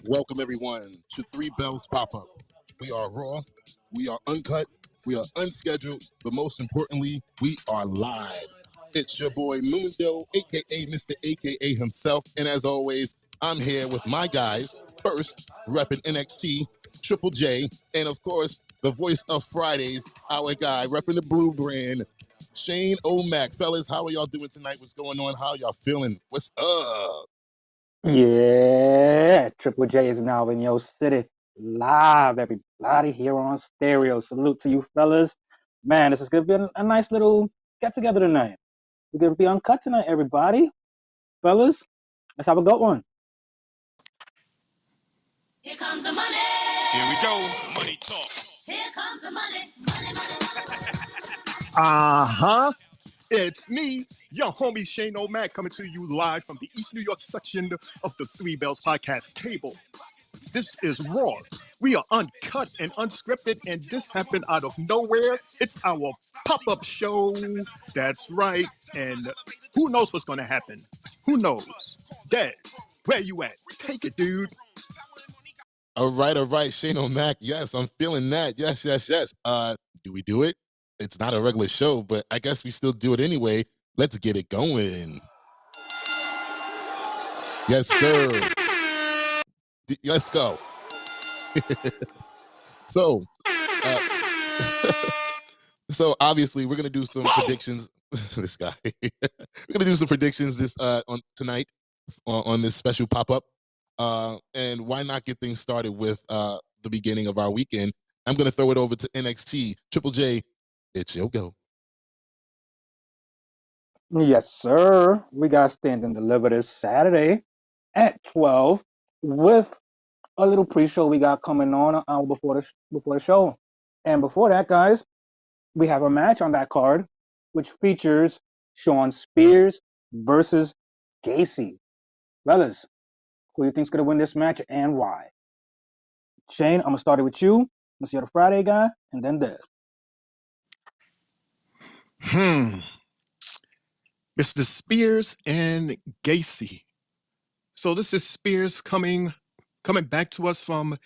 Welcome everyone to Three Bells Pop-Up. We are raw, we are uncut, we are unscheduled, but most importantly, we are live. It's your boy Mundo, aka Mr. AKA himself, and as always, I'm here with my guys. First, repping NXT, Triple J, and of course, the voice of Fridays, our guy, repping the Blue Brand, Shane O'Mac. Fellas, how are y'all doing tonight? What's going on? How y'all feeling? What's up? Yeah, Triple J is now in your city live, everybody here on stereo. Salute to you fellas. Man, this is gonna be a nice little get together tonight. We're gonna be uncut tonight, everybody. Fellas, let's have a good one. Here comes the money. Here we go. Money talks. Here comes the money. Money, money, money. Uh-huh. It's me, your homie Shane O'Mac, coming to you live from the East New York section of the Three Bells podcast table. This is Raw. We are uncut and unscripted, and this happened out of nowhere. It's our pop-up show. That's right. And who knows what's going to happen? Who knows? Des, where you at? Take it, dude. All right, Shane O'Mac. Yes, I'm feeling that. Yes. Do we do it? It's not a regular show, but I guess we still do it anyway. Let's get it going. Yes, sir. Let's go. So, so obviously we're gonna do some predictions. This guy. We're gonna do some predictions this on tonight on this special pop-up. And why not get things started with the beginning of our weekend? I'm gonna throw it over to NXT. Triple J, it's your go. Yes, sir. We got Stand and Deliver this Saturday at 12 with a little pre-show we got coming on an hour before the show. And before that, guys, we have a match on that card, which features Sean Spears versus Gacy. Fellas, who do you think's gonna win this match and why? Shane, I'm gonna start it with you. Let's see the Friday guy, and then Des. Mr. Spears and Gacy. So this is Spears coming back to us from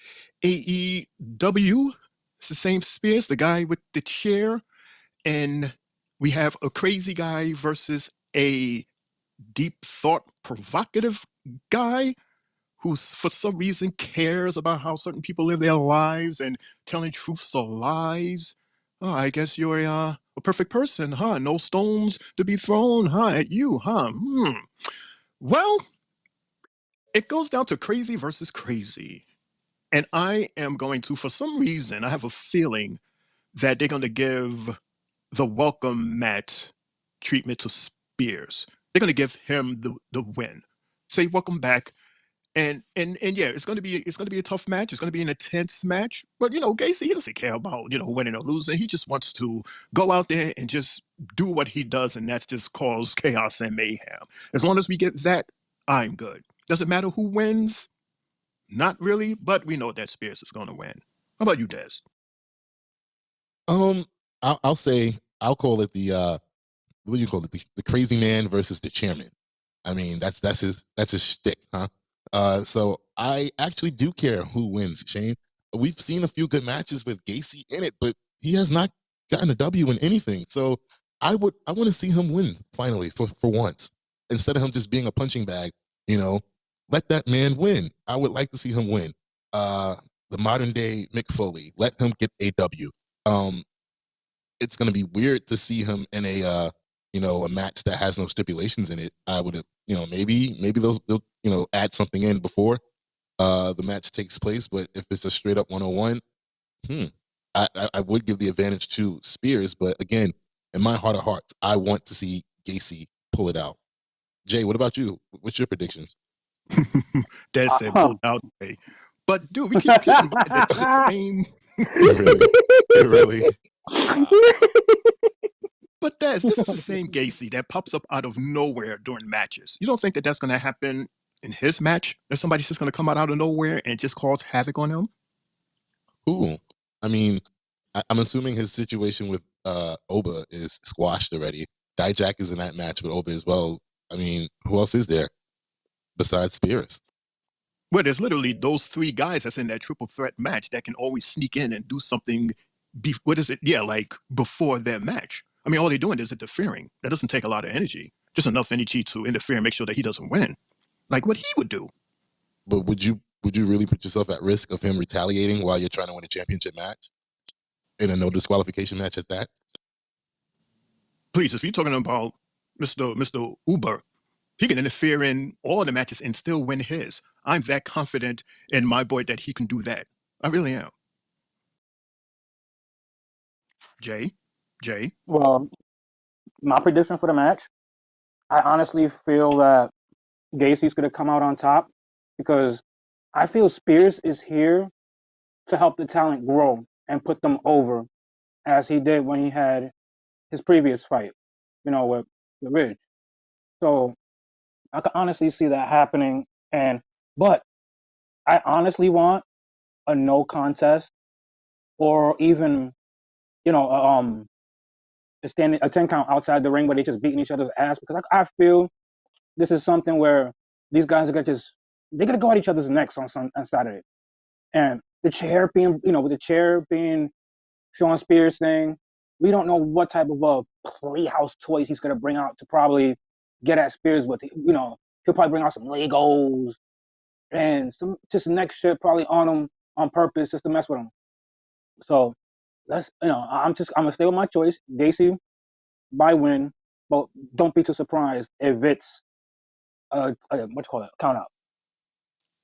AEW. It's the same Spears, the guy with the chair, and we have a crazy guy versus a deep thought provocative guy who for some reason cares about how certain people live their lives and telling truths or lies. Oh, I guess you're a perfect person, huh? No stones to be thrown, huh, at you, huh? Well, it goes down to crazy versus crazy. And I am going to, for some reason, I have a feeling that they're going to give the welcome mat treatment to Spears. They're going to give him the win. Say welcome back. And yeah, it's gonna be a tough match. It's gonna be an intense match. But Gacy, he doesn't care about winning or losing. He just wants to go out there and just do what he does, and that's just cause chaos and mayhem. As long as we get that, I'm good. Does it matter who wins? Not really, but we know that Spears is gonna win. How about you, Des? I'll say I'll call it the what do you call it? The crazy man versus the chairman. I mean, that's his shtick, huh? So I actually do care who wins, Shane. We've seen a few good matches with Gacy in it, but he has not gotten a W in anything. So I want to see him win finally for once, instead of him just being a punching bag. Let that man win. I would like to see him win. The modern day Mick Foley, let him get a W. It's gonna be weird to see him in a match that has no stipulations in it. I would have, maybe they'll add something in before the match takes place. But if it's a straight up 101, I would give the advantage to Spears. But again, in my heart of hearts, I want to see Gacy pull it out. Jay, what about you? What's your predictions? Des said pull out. But dude, we keep in mind that's the same. It really. But this is the same Gacy that pops up out of nowhere during matches. You don't think that that's going to happen in his match? That somebody's just going to come out of nowhere and just cause havoc on him? Cool. I mean, I'm assuming his situation with Oba is squashed already. Dijak is in that match with Oba as well. I mean, who else is there besides Spears? Well, there's literally those three guys that's in that triple threat match that can always sneak in and do something. What is it? Yeah, like before their match. I mean, all they're doing is interfering. That doesn't take a lot of energy. Just enough energy to interfere and make sure that he doesn't win, like what he would do. But would you really put yourself at risk of him retaliating while you're trying to win a championship match in a no disqualification match at that? Please, if you're talking about Mr. Uber, he can interfere in all the matches and still win his. I'm that confident in my boy that he can do that. I really am. Jay? Well, my prediction for the match, I honestly feel that Gacy's going to come out on top because I feel Spears is here to help the talent grow and put them over as he did when he had his previous fight, with Ridge. So I can honestly see that happening. But I honestly want a no contest or even, a 10 count outside the ring where they just beating each other's ass because I feel this is something where these guys are they're gonna go at each other's necks on Saturday. And the chair being, with the chair being Sean Spears thing, we don't know what type of playhouse toys he's gonna bring out to probably get at Spears with. He'll probably bring out some Legos and some just next shit probably on him on purpose just to mess with him. So I'm gonna stay with my choice, Gacy by win, but don't be too surprised if it's what you call it, count out.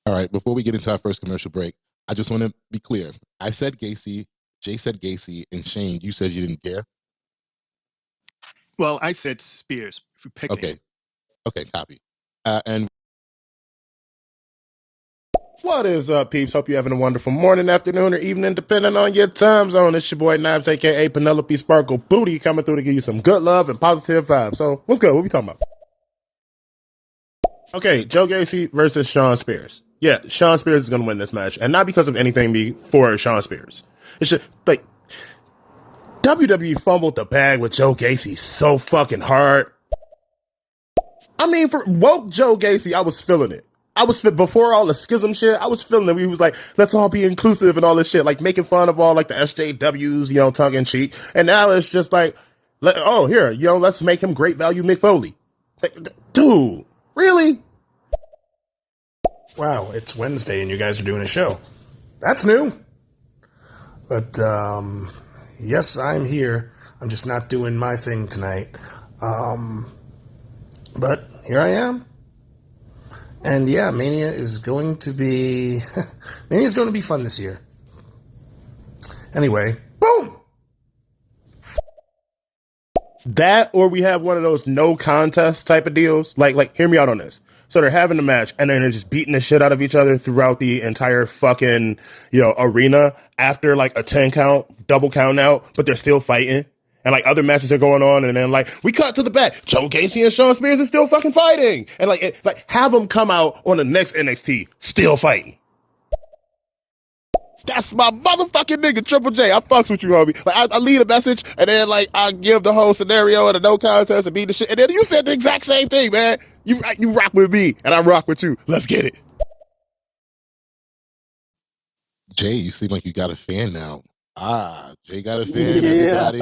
All right, before we get into our first commercial break, I just want to be clear. I said Gacy, Jay said Gacy, and Shane, you said you didn't care. Well, I said Spears. If you pick Okay. me. Okay, copy. And what is up, peeps? Hope you're having a wonderful morning, afternoon, or evening, depending on your time zone. It's your boy Knives, aka Penelope Sparkle Booty, coming through to give you some good love and positive vibes. So, what's good? What we talking about? Okay, Joe Gacy versus Sean Spears. Yeah, Sean Spears is going to win this match, and not because of anything before Sean Spears. It's just, like, WWE fumbled the bag with Joe Gacy so fucking hard. I mean, for woke Joe Gacy, I was feeling it. Before all the schism shit, I was feeling it. He was like, let's all be inclusive and all this shit, like making fun of all like the SJWs, tongue in cheek. And now it's just like, here, let's make him great value Mick Foley. Like, dude, really? Wow, it's Wednesday and you guys are doing a show. That's new. But, yes, I'm here. I'm just not doing my thing tonight. But here I am. And yeah, Mania is going to be fun this year. Anyway, boom! That, or we have one of those no contest type of deals. Like, hear me out on this. So they're having a match, and then they're just beating the shit out of each other throughout the entire fucking, arena after like a 10 count, double count out, but they're still fighting. And like other matches are going on, and then like we cut to the back. Joe Gacy and Sean Spears are still fucking fighting, and like have them come out on the next NXT still fighting. That's my motherfucking nigga, Triple J. I fucks with you, homie. Like I lead a message, and then like I give the whole scenario and a no contest and beat the shit, and then you said the exact same thing, man. You rock with me, and I rock with you. Let's get it. Jay, you seem like you got a fan now. Jay got a fan, everybody.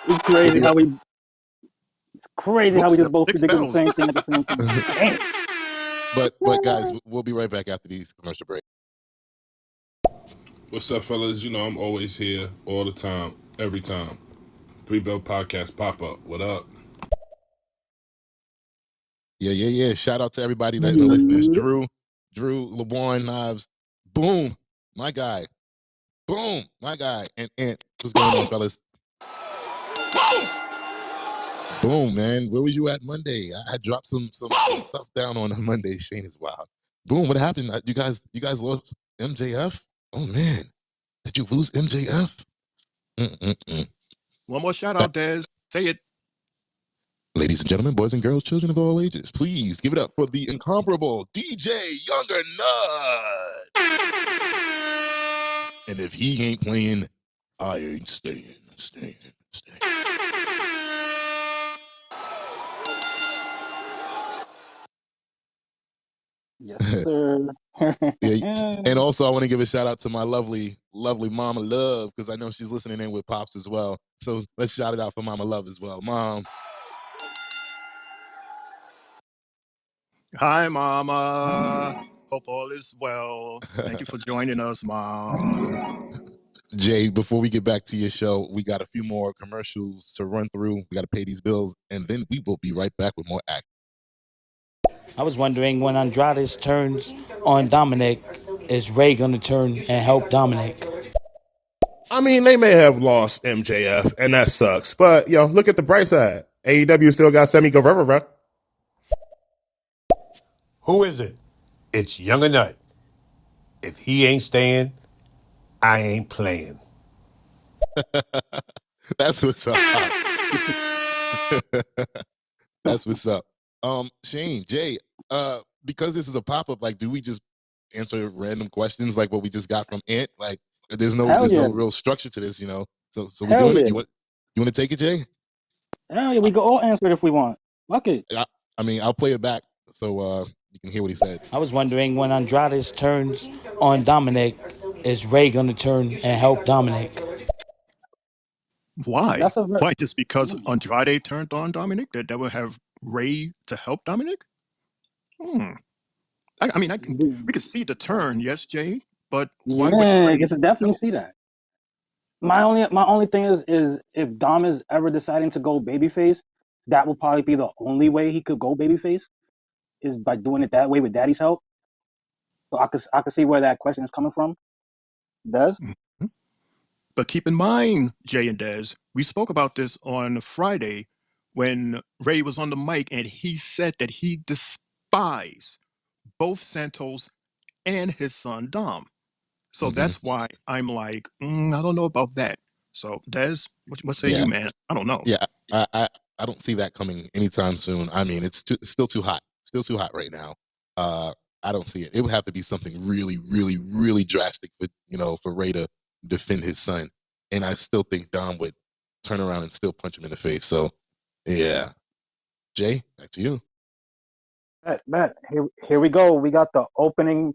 It's crazy how we just both predicted the same thing at the same time. Damn. But guys, we'll be right back after these commercial breaks. What's up, fellas? I'm always here, all the time, every time. Three Bell Podcast pop up. What up? Yeah. Shout out to everybody that listens. Drew, LeBron, Knives, boom, my guy, boom, my guy, and what's going on, fellas? Boom, man. Where was you at Monday? I dropped some stuff down on Monday. Shane is wild. Boom, what happened? You guys lost MJF? Oh man, did you lose MJF? One more shout out, Des. Say it. Ladies and gentlemen, boys and girls, children of all ages, please give it up for the incomparable DJ Younger Nut. And if he ain't playing, I ain't staying. Yes, sir. Yeah, and also I want to give a shout out to my lovely, lovely Mama Love because I know she's listening in with Pops as well. So let's shout it out for Mama Love as well, Mom. Hi, Mama. Hope all is well. Thank you for joining us, Mom. Jay, before we get back to your show, we got a few more commercials to run through. We got to pay these bills, and then we will be right back with more act. I was wondering when Andrade turns on Dominic, is Ray going to turn and help Dominic? I mean, they may have lost MJF, and that sucks. But, look at the bright side. AEW still got Sammy Guevara. Who is it? It's Young and Nut. If he ain't staying, I ain't playing. That's what's up. That's what's up. Shane, Jay, because this is a pop-up, like, do we just answer random questions like what we just got from Ant? Like, there's no real structure to this, So we Hell doing it. yeah. You want to take it, Jay? Hell yeah, we can all answer it if we want. Fuck it. I mean, I'll play it back so you can hear what he said. I was wondering when Andrade turns on Dominic, is Ray going to turn and help Dominic? Why? That's a Why? Just because Andrade turned on Dominic, that would have Ray to help Dominic? I mean, we could see the turn, yes, Jay, but why would yeah, I Ray guess I definitely help? see that. My only thing is if Dom is ever deciding to go babyface, that will probably be the only way he could go babyface is by doing it that way with Daddy's help. So I could see where that question is coming from. Does Mhm. But keep in mind, Jay and Dez, we spoke about this on Friday when Ray was on the mic and he said that he despised both Santos and his son Dom. So that's why I'm like, I don't know about that. So Dez, what say Yeah, you, man? I don't know. yeah. I don't see that coming anytime soon. I mean, it's still too hot. Still too hot right now. I don't see it. It would have to be something really, really, really drastic for Ray to defend his son. And I still think Dom would turn around and still punch him in the face. So yeah. Jay, back to you. bet. Here we go. We got the opening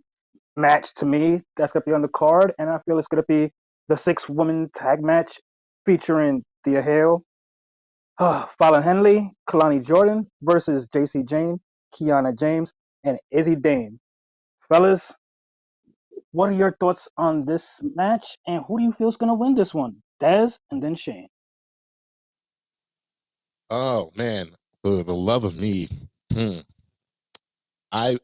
match to me that's gonna be on the card, and I feel it's gonna be the 6-woman tag match featuring Thea Hale, Fallon Henley, Kalani Jordan versus JC Jane, Kiana James, and Izzy Dane. Fellas, what are your thoughts on this match, and who do you feel is gonna win this one? Dez and then Shane. Oh man, for the love of me, hmm. I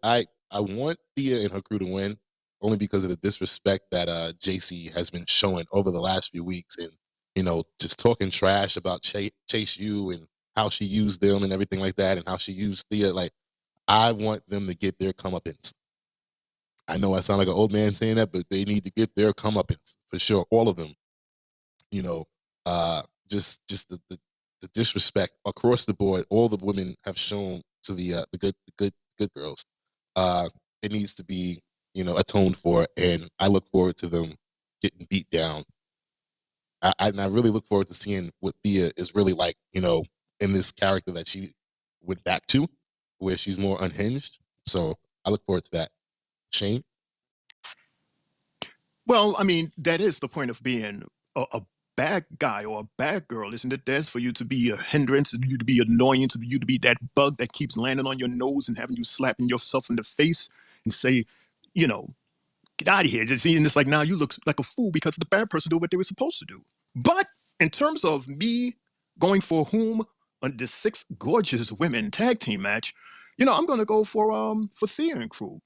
want Thea and her crew to win only because of the disrespect that JC has been showing over the last few weeks, and just talking trash about Chase U and how she used them and everything like that, and how she used Thea. Like, I want them to get their comeuppance. I know I sound like an old man saying that, but they need to get their comeuppance for sure. All of them, you know, uh, just the disrespect across the board. All the women have shown to the good girls. It needs to be atoned for, and I look forward to them getting beat down. And I really look forward to seeing what Thea is really like, in this character that she went back to, where she's more unhinged. So I look forward to that. Shane. Well, I mean, that is the point of being a bad guy or a bad girl, isn't it? That's for you to be a hindrance, for you to be annoying, to you to be that bug that keeps landing on your nose and having you slapping yourself in the face and say, you know, get out of here. And it's like, now you look like a fool because the bad person did what they were supposed to do. But in terms of me going for whom on this 6 gorgeous women tag team match, I'm going to go for Thea and crew.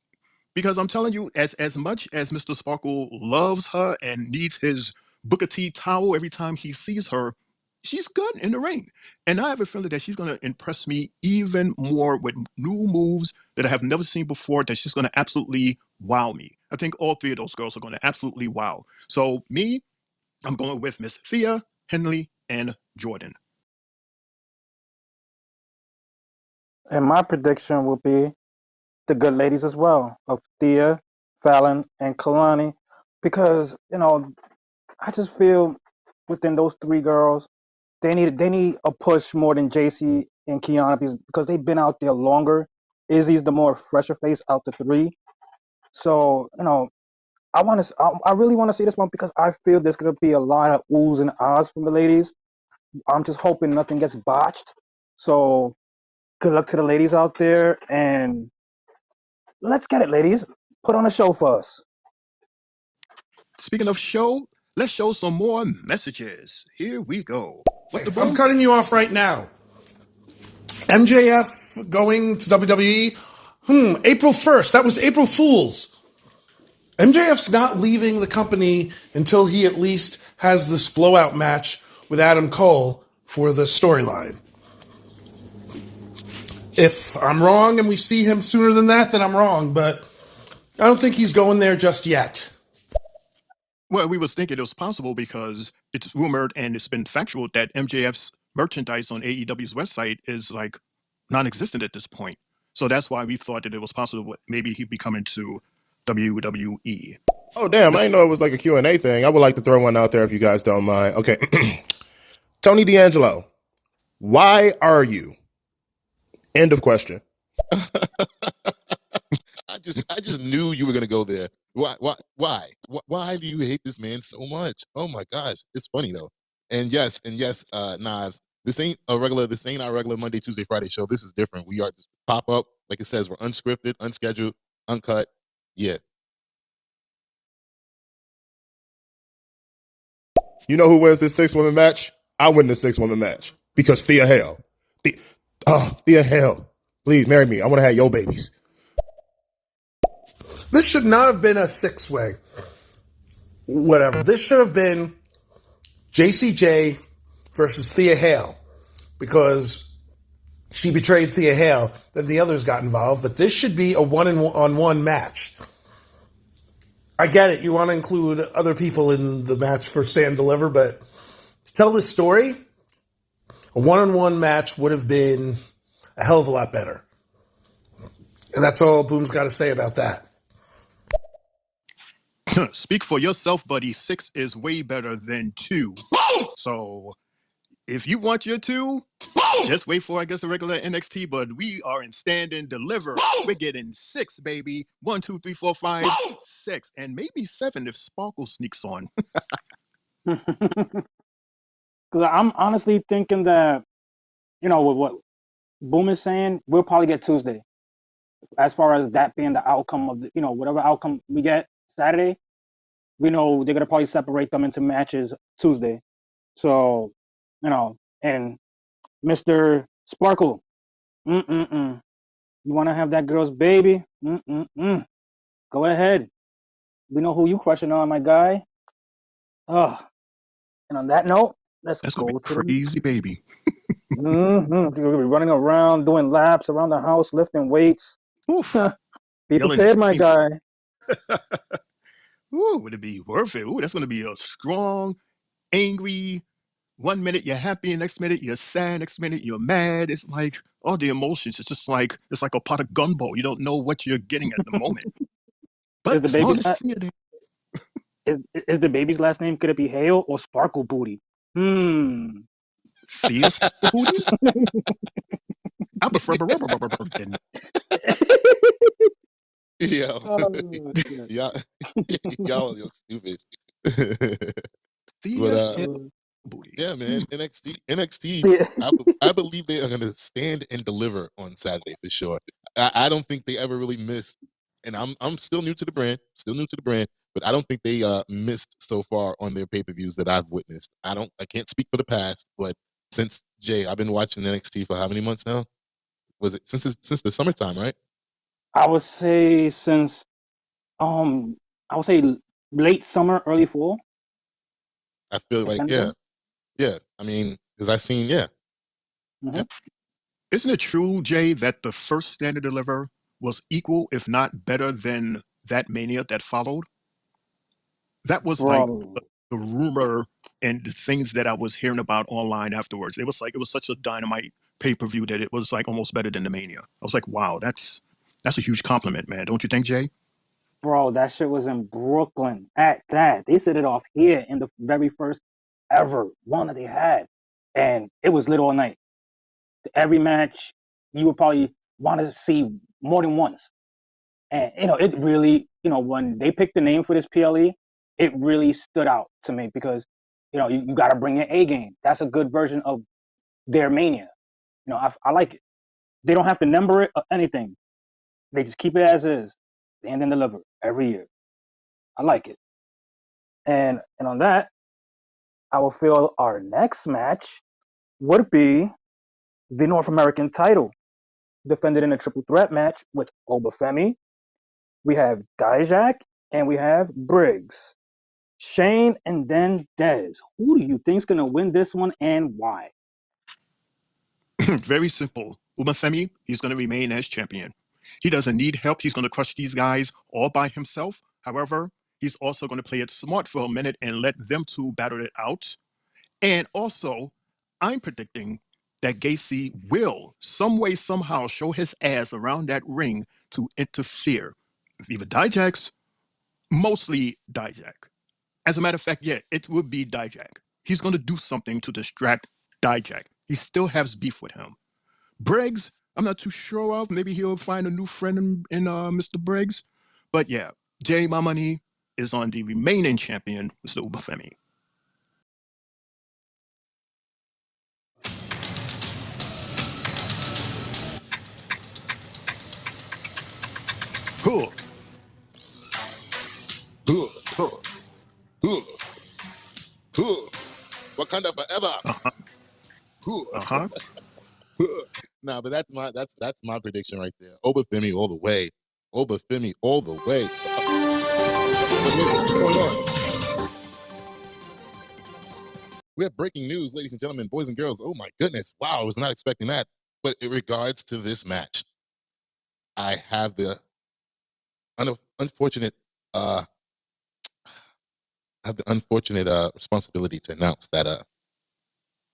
Because I'm telling you, as much as Mr. Sparkle loves her and needs his Booker T towel every time he sees her, she's good in the ring. And I have a feeling that she's going to impress me even more with new moves that I have never seen before, that she's going to absolutely wow me. I think all 3 of those girls are going to absolutely wow. So me, I'm going with Miss Thea, Henley, and Jordan. And my prediction will be the good ladies as well of Thea, Fallon, and Kalani, because I just feel within those 3 girls they need a push more than JC and Kiana because they've been out there longer Izzy's the more fresher face out the three. So I really want to see this one because I feel there's gonna be a lot of oohs and ahs from the ladies. I'm just hoping nothing gets botched. So good luck to the ladies out there, and let's get it, ladies. Put on a show for us. Speaking of show, let's show some more messages. Here we go. What the I'm boom? cutting you off right now. MJF going to WWE? April 1st. That was April Fool's. MJF's not leaving the company until he at least has this blowout match with Adam Cole for the storyline. If I'm wrong and we see him sooner than that, then I'm wrong, but I don't think he's going there just yet. Well, we was thinking it was possible because it's rumored and it's been factual that MJF's merchandise on AEW's website is like non-existent at this point. So that's why we thought that it was possible maybe he'd be coming to WWE. Oh, damn. I didn't know it was like a Q&A thing. I would like to throw one out there if you guys don't mind. Okay. Tony D'Angelo, why are you? End of question. I just knew you were gonna go there. Why do you hate this man so much? Oh my gosh, it's funny though. And yes, Knives. This ain't our regular Monday, Tuesday, Friday show. This is different. We are just pop up, like it says, we're unscripted, unscheduled, uncut. Yeah. You know who wins this 6-woman match? I win the 6-woman match because Thea Hale. Thea Hale, please marry me. I want to have your babies. This should not have been a six-way. Whatever. This should have been JCJ versus Thea Hale because she betrayed Thea Hale. Then the others got involved. But this should be a one-on-one match. I get it. You want to include other people in the match for Stand Deliver, but to tell this story, a one-on-one match would have been a hell of a lot better. And that's all Boom's got to say about that. Speak for yourself, buddy. 6 is way better than 2. So if you want your 2, just wait for, I guess, a regular NXT, but we are in Stand and Deliver. We're getting 6, baby. 1, 2, 3, 4, 5, 6, and maybe 7 if Sparkle sneaks on. Because I'm honestly thinking that, with what Boom is saying, we'll probably get Tuesday. As far as that being the outcome of whatever outcome we get Saturday, we know they're gonna probably separate them into matches Tuesday. So, and Mr. Sparkle, you want to have that girl's baby? Go ahead. We know who you crushing on, my guy. Oh, and on that note, let's That's go gonna be to crazy, baby. She's gonna be running around, doing laps around the house, lifting weights. Oof. Be Yelling prepared, and my screaming. guy. Ooh, would it be worth it? Ooh, that's gonna be a strong, angry. 1 minute you're happy, next minute you're sad, next minute you're mad. It's like all the emotions. It's just like it's like a pot of gumbo. You don't know what you're getting at the moment. But Is the as long baby's as theater, is the baby's last name could it be Hale or Sparkle Booty? Thea Sparkle Booty, I prefer than Yo. shit. y'all are stupid. Thea But and Booty. yeah, man, NXT. Yeah. I believe they are going to stand and deliver on Saturday for sure. I don't think they ever really missed, and I'm still new to the brand, but I don't think they missed so far on their pay-per-views that I've witnessed. I can't speak for the past, but since Jay, I've been watching NXT for how many months now? Was it since the summertime, right? I would say since I would say late summer, early fall. I feel like yeah. I mean, because I seen Mm-hmm. Isn't it true, Jay, that the first Stand and Deliver was equal, if not better, than that Mania that followed? That was like Bro, the rumor and the things that I was hearing about online afterwards. It was such a dynamite pay-per-view that it was like almost better than the Mania. I was like, wow, that's a huge compliment, man. Don't you think, Jay? that shit was in Brooklyn. At that, they set it off here in the very first ever one that they had, and it was lit all night. Every match, you would probably want to see more than once. And it really, when they picked the name for this PLE, it really stood out to me because, you got to bring your A game. That's a good version of their mania. I like it. They don't have to number it or anything. They just keep it as is, stand and deliver every year. I like it. And on that, I will feel our next match would be the North American title, defended in a triple threat match with Obafemi. We have Dijak and we have Briggs. Shane and then Dez. Who do you think's gonna win this one and why? Very simple. Umafemi, he's going to remain as champion. He doesn't need help. He's going to crush these guys all by himself. However, he's also going to play it smart for a minute and let them two battle it out. And also, I'm predicting that Gacy will, some way, somehow, show his ass around that ring to interfere. Either Dijaks, mostly Dijak. As a matter of fact, yeah, it would be Dijak. He's going to do something to distract Dijak. He still has beef with him. Briggs, I'm not too sure of. Maybe he'll find a new friend in Mr. Briggs. But yeah, Jay Mamani is on the remaining champion, Mr. Ubafemi. Huh. Wakanda forever. Uh-huh. Nah, but that's my prediction right there. Obafemi all the way. Obafemi all the way. What's going on? We have breaking news, ladies and gentlemen, boys and girls. Oh my goodness! Wow, I was not expecting that. But in regards to this match, I have the unfortunate responsibility to announce that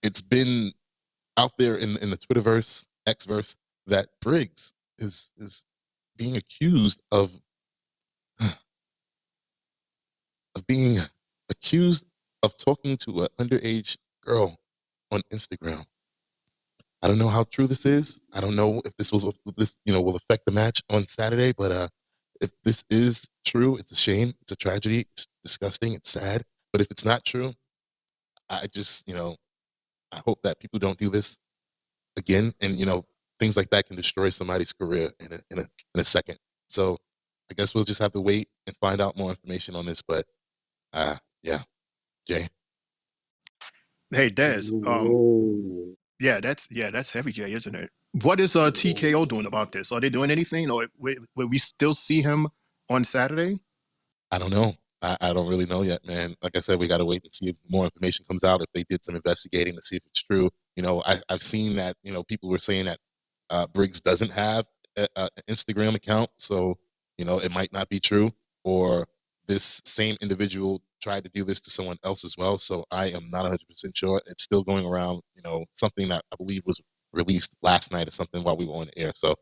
it's been out there in the Twitterverse, Xverse, that Briggs is being accused of being accused of talking to an underage girl on Instagram. I don't know how true this is. I don't know if this will affect the match on Saturday, but if this is true, it's a shame. It's a tragedy. It's disgusting. It's sad. But if it's not true, I just I hope that people don't do this again. And things like that can destroy somebody's career in a second. So I guess we'll just have to wait and find out more information on this. But yeah, Jay. Hey, Des. Whoa. Yeah, that's heavy, Jay, isn't it? What is TKO doing about this? Are they doing anything, or will we still see him on Saturday? I don't know. I don't really know yet, man. Like I said, we got to wait and see if more information comes out, if they did some investigating to see if it's true. I've seen that, people were saying that Briggs doesn't have an Instagram account. So, it might not be true. Or this same individual tried to do this to someone else as well. So I am not 100% sure. It's still going around, something that I believe was released last night or something while we were on the air. So,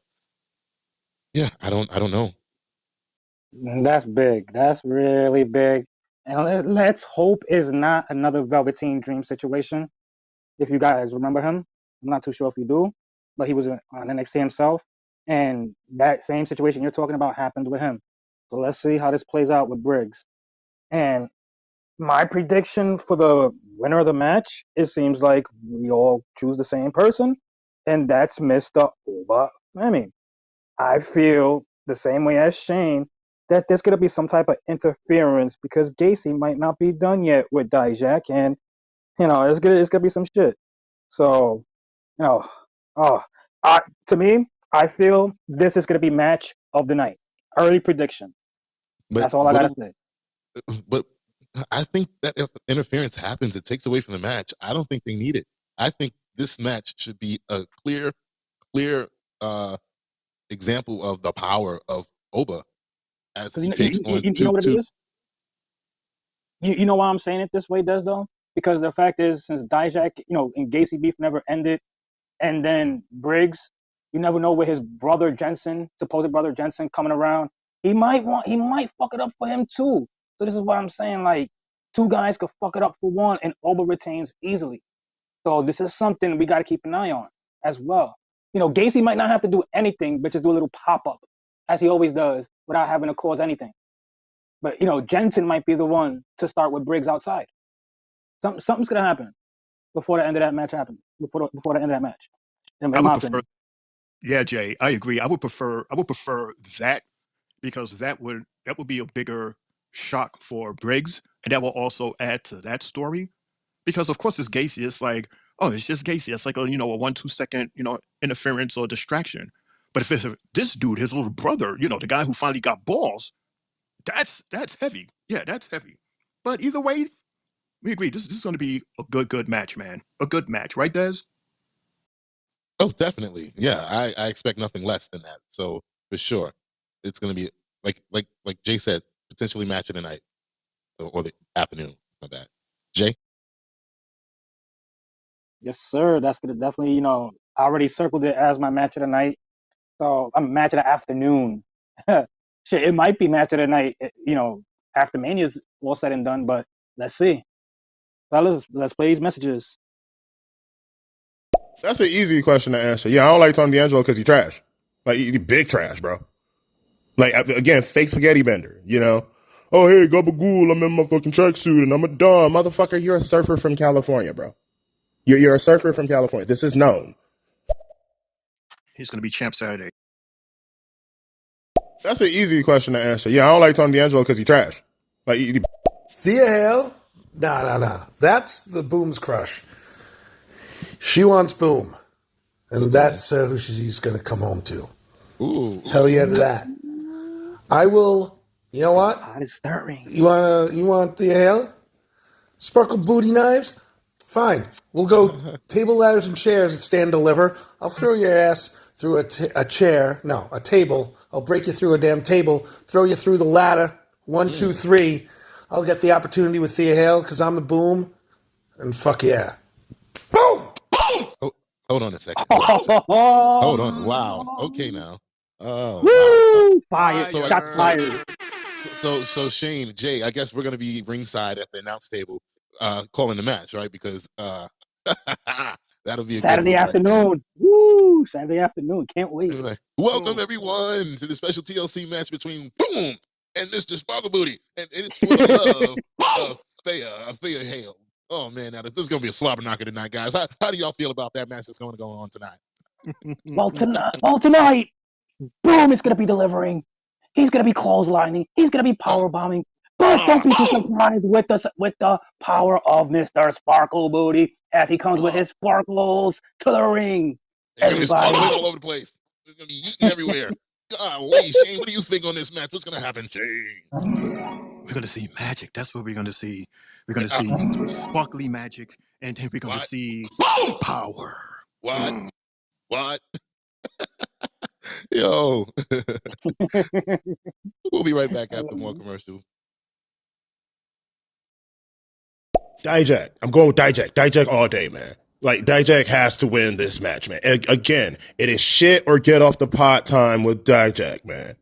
yeah, I don't know. That's big. That's really big. And let's hope it's not another Velveteen Dream situation. If you guys remember him, I'm not too sure if you do, but he was on NXT himself, and that same situation you're talking about happened with him. So let's see how this plays out with Briggs. And my prediction for the winner of the match, it seems like we all choose the same person, and that's Mr. Oba Femi. I feel the same way as Shane that there's gonna be some type of interference because Gacy might not be done yet with Dijak, and it's gonna be some shit. So, you know, oh, to me, I feel this is gonna be match of the night. Early prediction. But That's all I gotta say. but I think that if interference happens, it takes away from the match. I don't think they need it. I think this match should be a clear uh, example of the power of Oba as Because he takes on you know what it two. is. You know why I'm saying it this way, Des, though? Because the fact is, since Dijak, and Gacy beef never ended, and then Briggs, you never know where his brother Jensen, supposed brother Jensen, coming around. He might fuck it up for him too. So this is what I'm saying. Like, two guys could fuck it up for one, and Oba retains easily. So this is something we got to keep an eye on as well. Gacy might not have to do anything, but just do a little pop-up, as he always does, without having to cause anything. But, Jensen might be the one to start with Briggs outside. Something's going to happen before the end of that match happens, before the end of that match, in my opinion. Yeah, Jay, I agree. I would prefer that, because that would be a bigger shock for Briggs, and that will also add to that story. Because of course it's Gacy. It's like, oh, it's just Gacy. It's like a 1-2 second interference or distraction. But if it's this dude, his little brother, the guy who finally got balls, that's heavy. Yeah, that's heavy. But either way, we agree. This is going to be a good match, man. A good match, right, Des? Oh, definitely. Yeah, I expect nothing less than that. So for sure, it's going to be like Jay said, potentially match of the night or the afternoon. My bad, Jay. Yes, sir. That's gonna definitely, I already circled it as my match of the night. So I'm match of the afternoon. Shit, it might be match of the night, after Mania's all said and done. But let's see, fellas. Let's play these messages. That's an easy question to answer. Yeah, I don't like Tony D'Angelo because he trash. Like, he big trash, bro. Like, again, fake spaghetti bender, Oh, hey, gabagool, I'm in my fucking tracksuit and I'm a dumb motherfucker. You're a surfer from California, bro. You're a surfer from California. This is known. He's going to be champ Saturday. That's an easy question to answer. Yeah, I don't like Tony D'Angelo because he trash. Like, Thea Hale? Nah. That's the Boom's crush. She wants Boom. And that's who she's going to come home to. Ooh. Hell yeah to that. I will, you know what? It's stirring. You want Thea Hale? Sparkle booty knives? Fine. We'll go table, ladders, and chairs at Stand Deliver. I'll throw your ass through a table. I'll break you through a damn table, throw you through the ladder. 1, 2, 3. I'll get the opportunity with Thea Hale because I'm the Boom. And fuck yeah. Boom! Oh, hold on a second. Hold on. Wow. Okay now. Oh, woo! Wow. Fire. So, Shots fired. So Shane, Jay, I guess we're gonna be ringside at the announce table, calling the match, right? Because that'll be a Saturday good afternoon. Right. Woo! Saturday afternoon. Can't wait. Like, welcome everyone to the special TLC match between Boom and Mr. Sparkle Booty, and it's for the love of Thea Hale. Oh man, now this is gonna be a slobber knocker tonight, guys. How do y'all feel about that match that's going to go on tonight? Well, tonight, Boom is gonna be delivering. He's gonna be clotheslining. He's gonna be power bombing. But don't be too surprised with the power of Mr. Sparkle Booty as he comes with his sparkles to the ring. It's gonna be sparkling all over the place. It's gonna be eating everywhere. Golly, Shane, what do you think on this match? What's gonna happen, Shane? We're gonna see magic. That's what we're gonna see. We're gonna see sparkly magic, and then we're gonna see power. What? Yo. We'll be right back after more commercial. Dijak. I'm going with Dijak. Dijak all day, man. Like, Dijak has to win this match, man. Again, it is shit or get off the pot time with Dijak, man.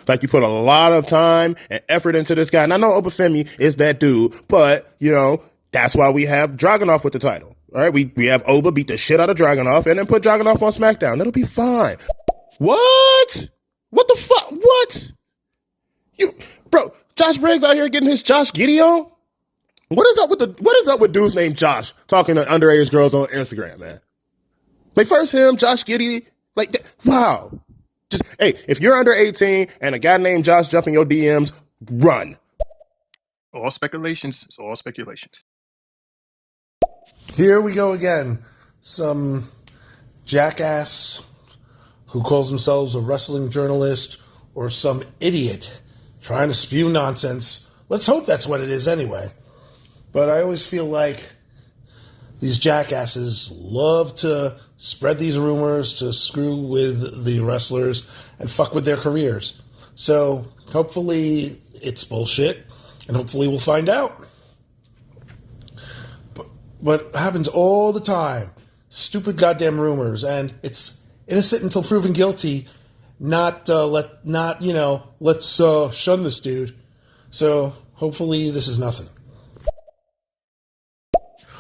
Like, you put a lot of time and effort into this guy. And I know Obafemi is that dude, but, that's why we have Dragunov with the title. All right, we have Oba beat the shit out of Dragunov and then put Dragunov on SmackDown. It'll be fine. What? What the fuck? What? Bro, Josh Briggs out here getting his Josh Giddey on? What is up with dudes named Josh talking to underage girls on Instagram, man? Like, first him, Josh Giddey, like, wow. Just, hey, if you're under 18 and a guy named Josh jumping your DMs, run. All speculations. It's all speculations. Here we go again. Some jackass who calls themselves a wrestling journalist or some idiot trying to spew nonsense. Let's hope that's what it is anyway. But I always feel like these jackasses love to spread these rumors to screw with the wrestlers and fuck with their careers. So hopefully it's bullshit, and hopefully we'll find out. But it happens all the time. Stupid goddamn rumors, and it's innocent until proven guilty. Let's shun this dude. So hopefully this is nothing.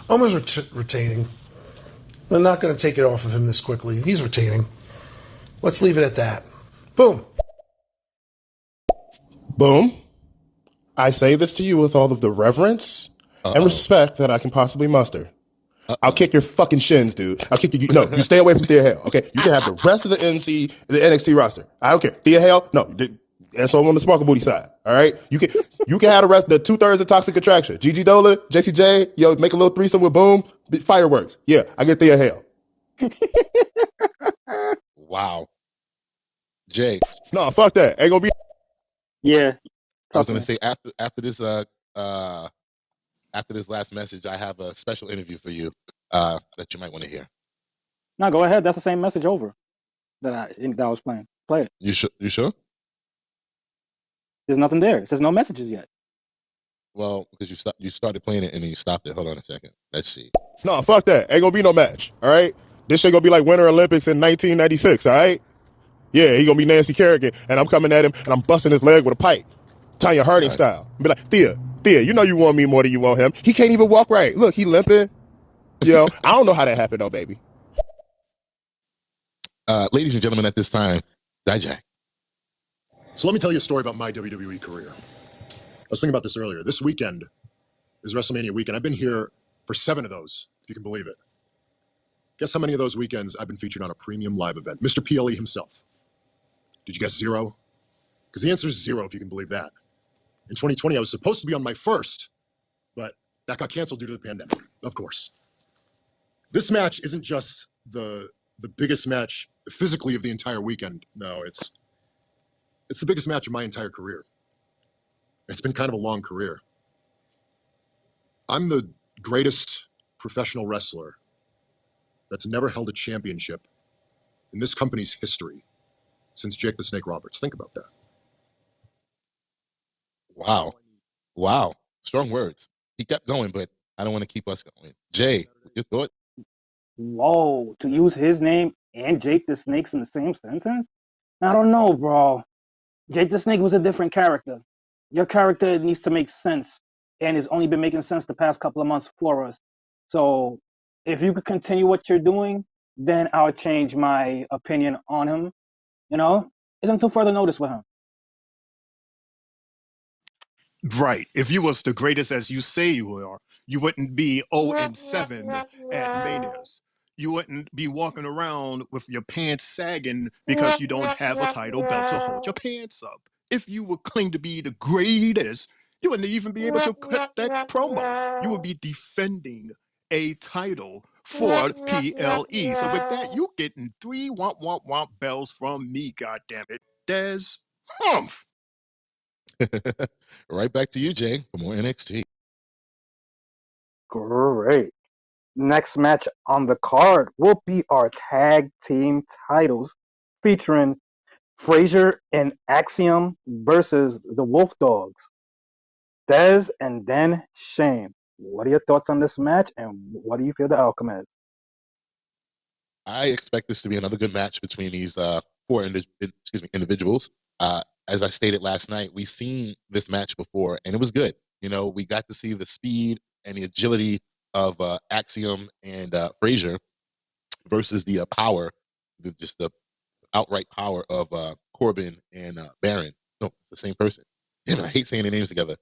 Oma's retaining. They're not going to take it off of him this quickly. He's retaining. Let's leave it at that. Boom. Boom. I say this to you with all of the reverence and respect that I can possibly muster. I'll kick your fucking shins, dude. I'll kick you. No, you stay away from Thea Hale, okay? You can have the rest of the NXT roster. I don't care. Thea Hale, no. And so I'm on the Sparkle Booty side, all right? You can have the rest, the 2/3 of Toxic Attraction. Gigi Dola, JCJ, yo, make a little threesome with Boom, fireworks. Yeah, I get Thea Hale. Wow. Jay. No, fuck that. Ain't gonna be. Yeah. I was gonna say after this last message, I have a special interview for you that you might want to hear. No, go ahead. That's the same message over that I was playing. Play it. You sure? There's nothing there. It says no messages yet. Well, because you started playing it and then you stopped it. Hold on a second. Let's see. No, fuck that. Ain't gonna be no match. All right. This shit gonna be like Winter Olympics in 1996. All right. Yeah, he gonna be Nancy Kerrigan, and I'm coming at him and I'm busting his leg with a pipe, Tanya Harding style. Be like, Thea, you know you want me more than you want him. He can't even walk right. Look, he limping. Yo, I don't know how that happened though, baby. Ladies and gentlemen, at this time, Dijak. So let me tell you a story about my WWE career. I was thinking about this earlier. This weekend is WrestleMania weekend. I've been here for 7 of those, if you can believe it. Guess how many of those weekends I've been featured on a premium live event? Mr. PLE himself. Did you guess 0? Because the answer is 0, if you can believe that. In 2020, I was supposed to be on my first, but that got canceled due to the pandemic, of course. This match isn't just the biggest match physically of the entire weekend. No, it's the biggest match of my entire career. It's been kind of a long career. I'm the greatest professional wrestler that's never held a championship in this company's history since Jake the Snake Roberts. Think about that. Wow. Strong words. He kept going, but I don't want to keep us going. Jay, your thought? Whoa, to use his name and Jake the Snake's in the same sentence? I don't know, bro. Jake the Snake was a different character. Your character needs to make sense, and it's only been making sense the past couple of months for us. So if you could continue what you're doing, then I'll change my opinion on him. You know, it's until further notice with him. Right. If you was the greatest as you say you are, you wouldn't be 0-7 at Manias. You wouldn't be walking around with your pants sagging because you don't have a title belt to hold your pants up. If you would claim to be the greatest, you wouldn't even be able to cut that promo. You would be defending a title for PLE. So with that, you getting 3 womp womp womp bells from me, goddammit. Des Humph. Right back to you, Jay, for more NXT. Great. Next match on the card will be our tag team titles featuring Frazier and Axiom versus the Wolf Dogs. Dez and then Shane. What are your thoughts on this match and what do you feel the outcome is? I expect this to be another good match between these 4 individuals. As I stated last night, we've seen this match before, and it was good. You know, we got to see the speed and the agility of Axiom and Frazier versus the power, just the outright power of Corbin and Baron. No, it's the same person. Damn it, I hate saying their names together.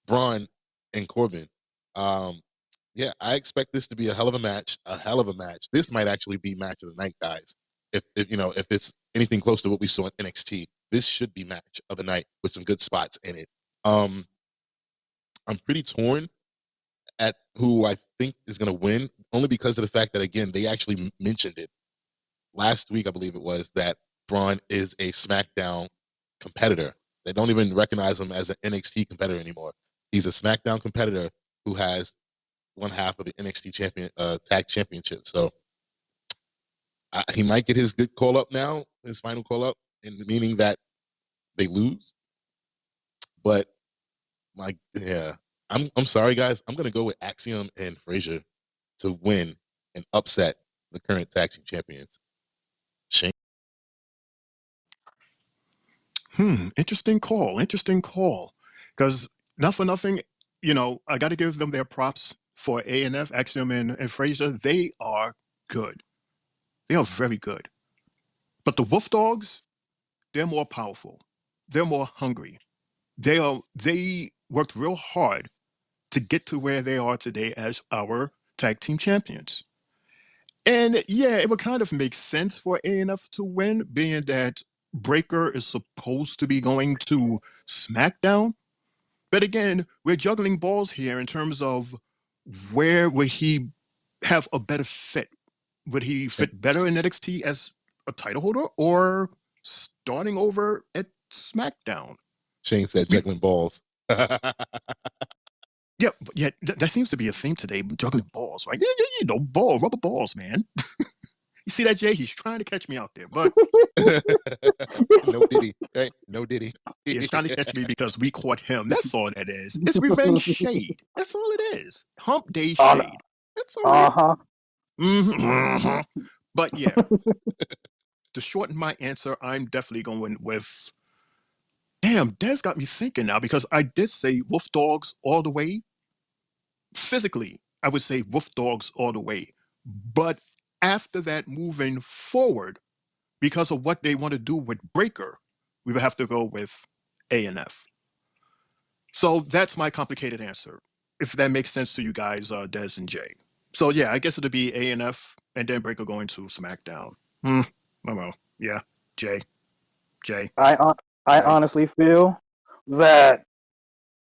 Braun and Corbin. Yeah, I expect this to be a hell of a match. This might actually be match of the night, guys. If it's anything close to what we saw in NXT, this should be match of the night with some good spots in it. I'm pretty torn at who I think is going to win, only because of the fact that, again, they actually mentioned it last week, I believe it was, that Braun is a SmackDown competitor. They don't even recognize him as an NXT competitor anymore. He's a SmackDown competitor who has one half of the NXT tag championship. So he might get his good call up now, his final call up, meaning that they lose. But I'm sorry, guys. I'm gonna go with Axiom and Frazier to win and upset the current tag team champions. Shane. Interesting call. Because not for nothing, I got to give them their props for A&F, Axiom and Frazier. They are good. They are very good. But the Wolf Dogs, they're more powerful. They're more hungry. They worked real hard to get to where they are today as our tag team champions. And yeah, it would kind of make sense for ANF to win, being that Breaker is supposed to be going to SmackDown. But again, we're juggling balls here in terms of where would he have a better fit? Would he fit better in NXT as a title holder or starting over at SmackDown? Shane said We- juggling balls. Yeah, that seems to be a theme today, juggling balls, right? Yeah, rubber balls, man. You see that, Jay? He's trying to catch me out there, but No Diddy, right? No Diddy. he's trying to catch me because we caught him. That's all that is. It's revenge shade. That's all it is. Hump day shade. That's all right. Uh-huh. But yeah, to shorten my answer, I'm definitely going with. Damn, Des got me thinking now because I did say Wolf Dogs all the way. Physically, I would say Wolf Dogs all the way. But after that, moving forward, because of what they want to do with Breaker, we would have to go with ANF. So that's my complicated answer. If that makes sense to you guys, Des and Jay. So yeah, I guess it'll be ANF and then Breaker going to SmackDown. Oh well, yeah, Jay. I honestly feel that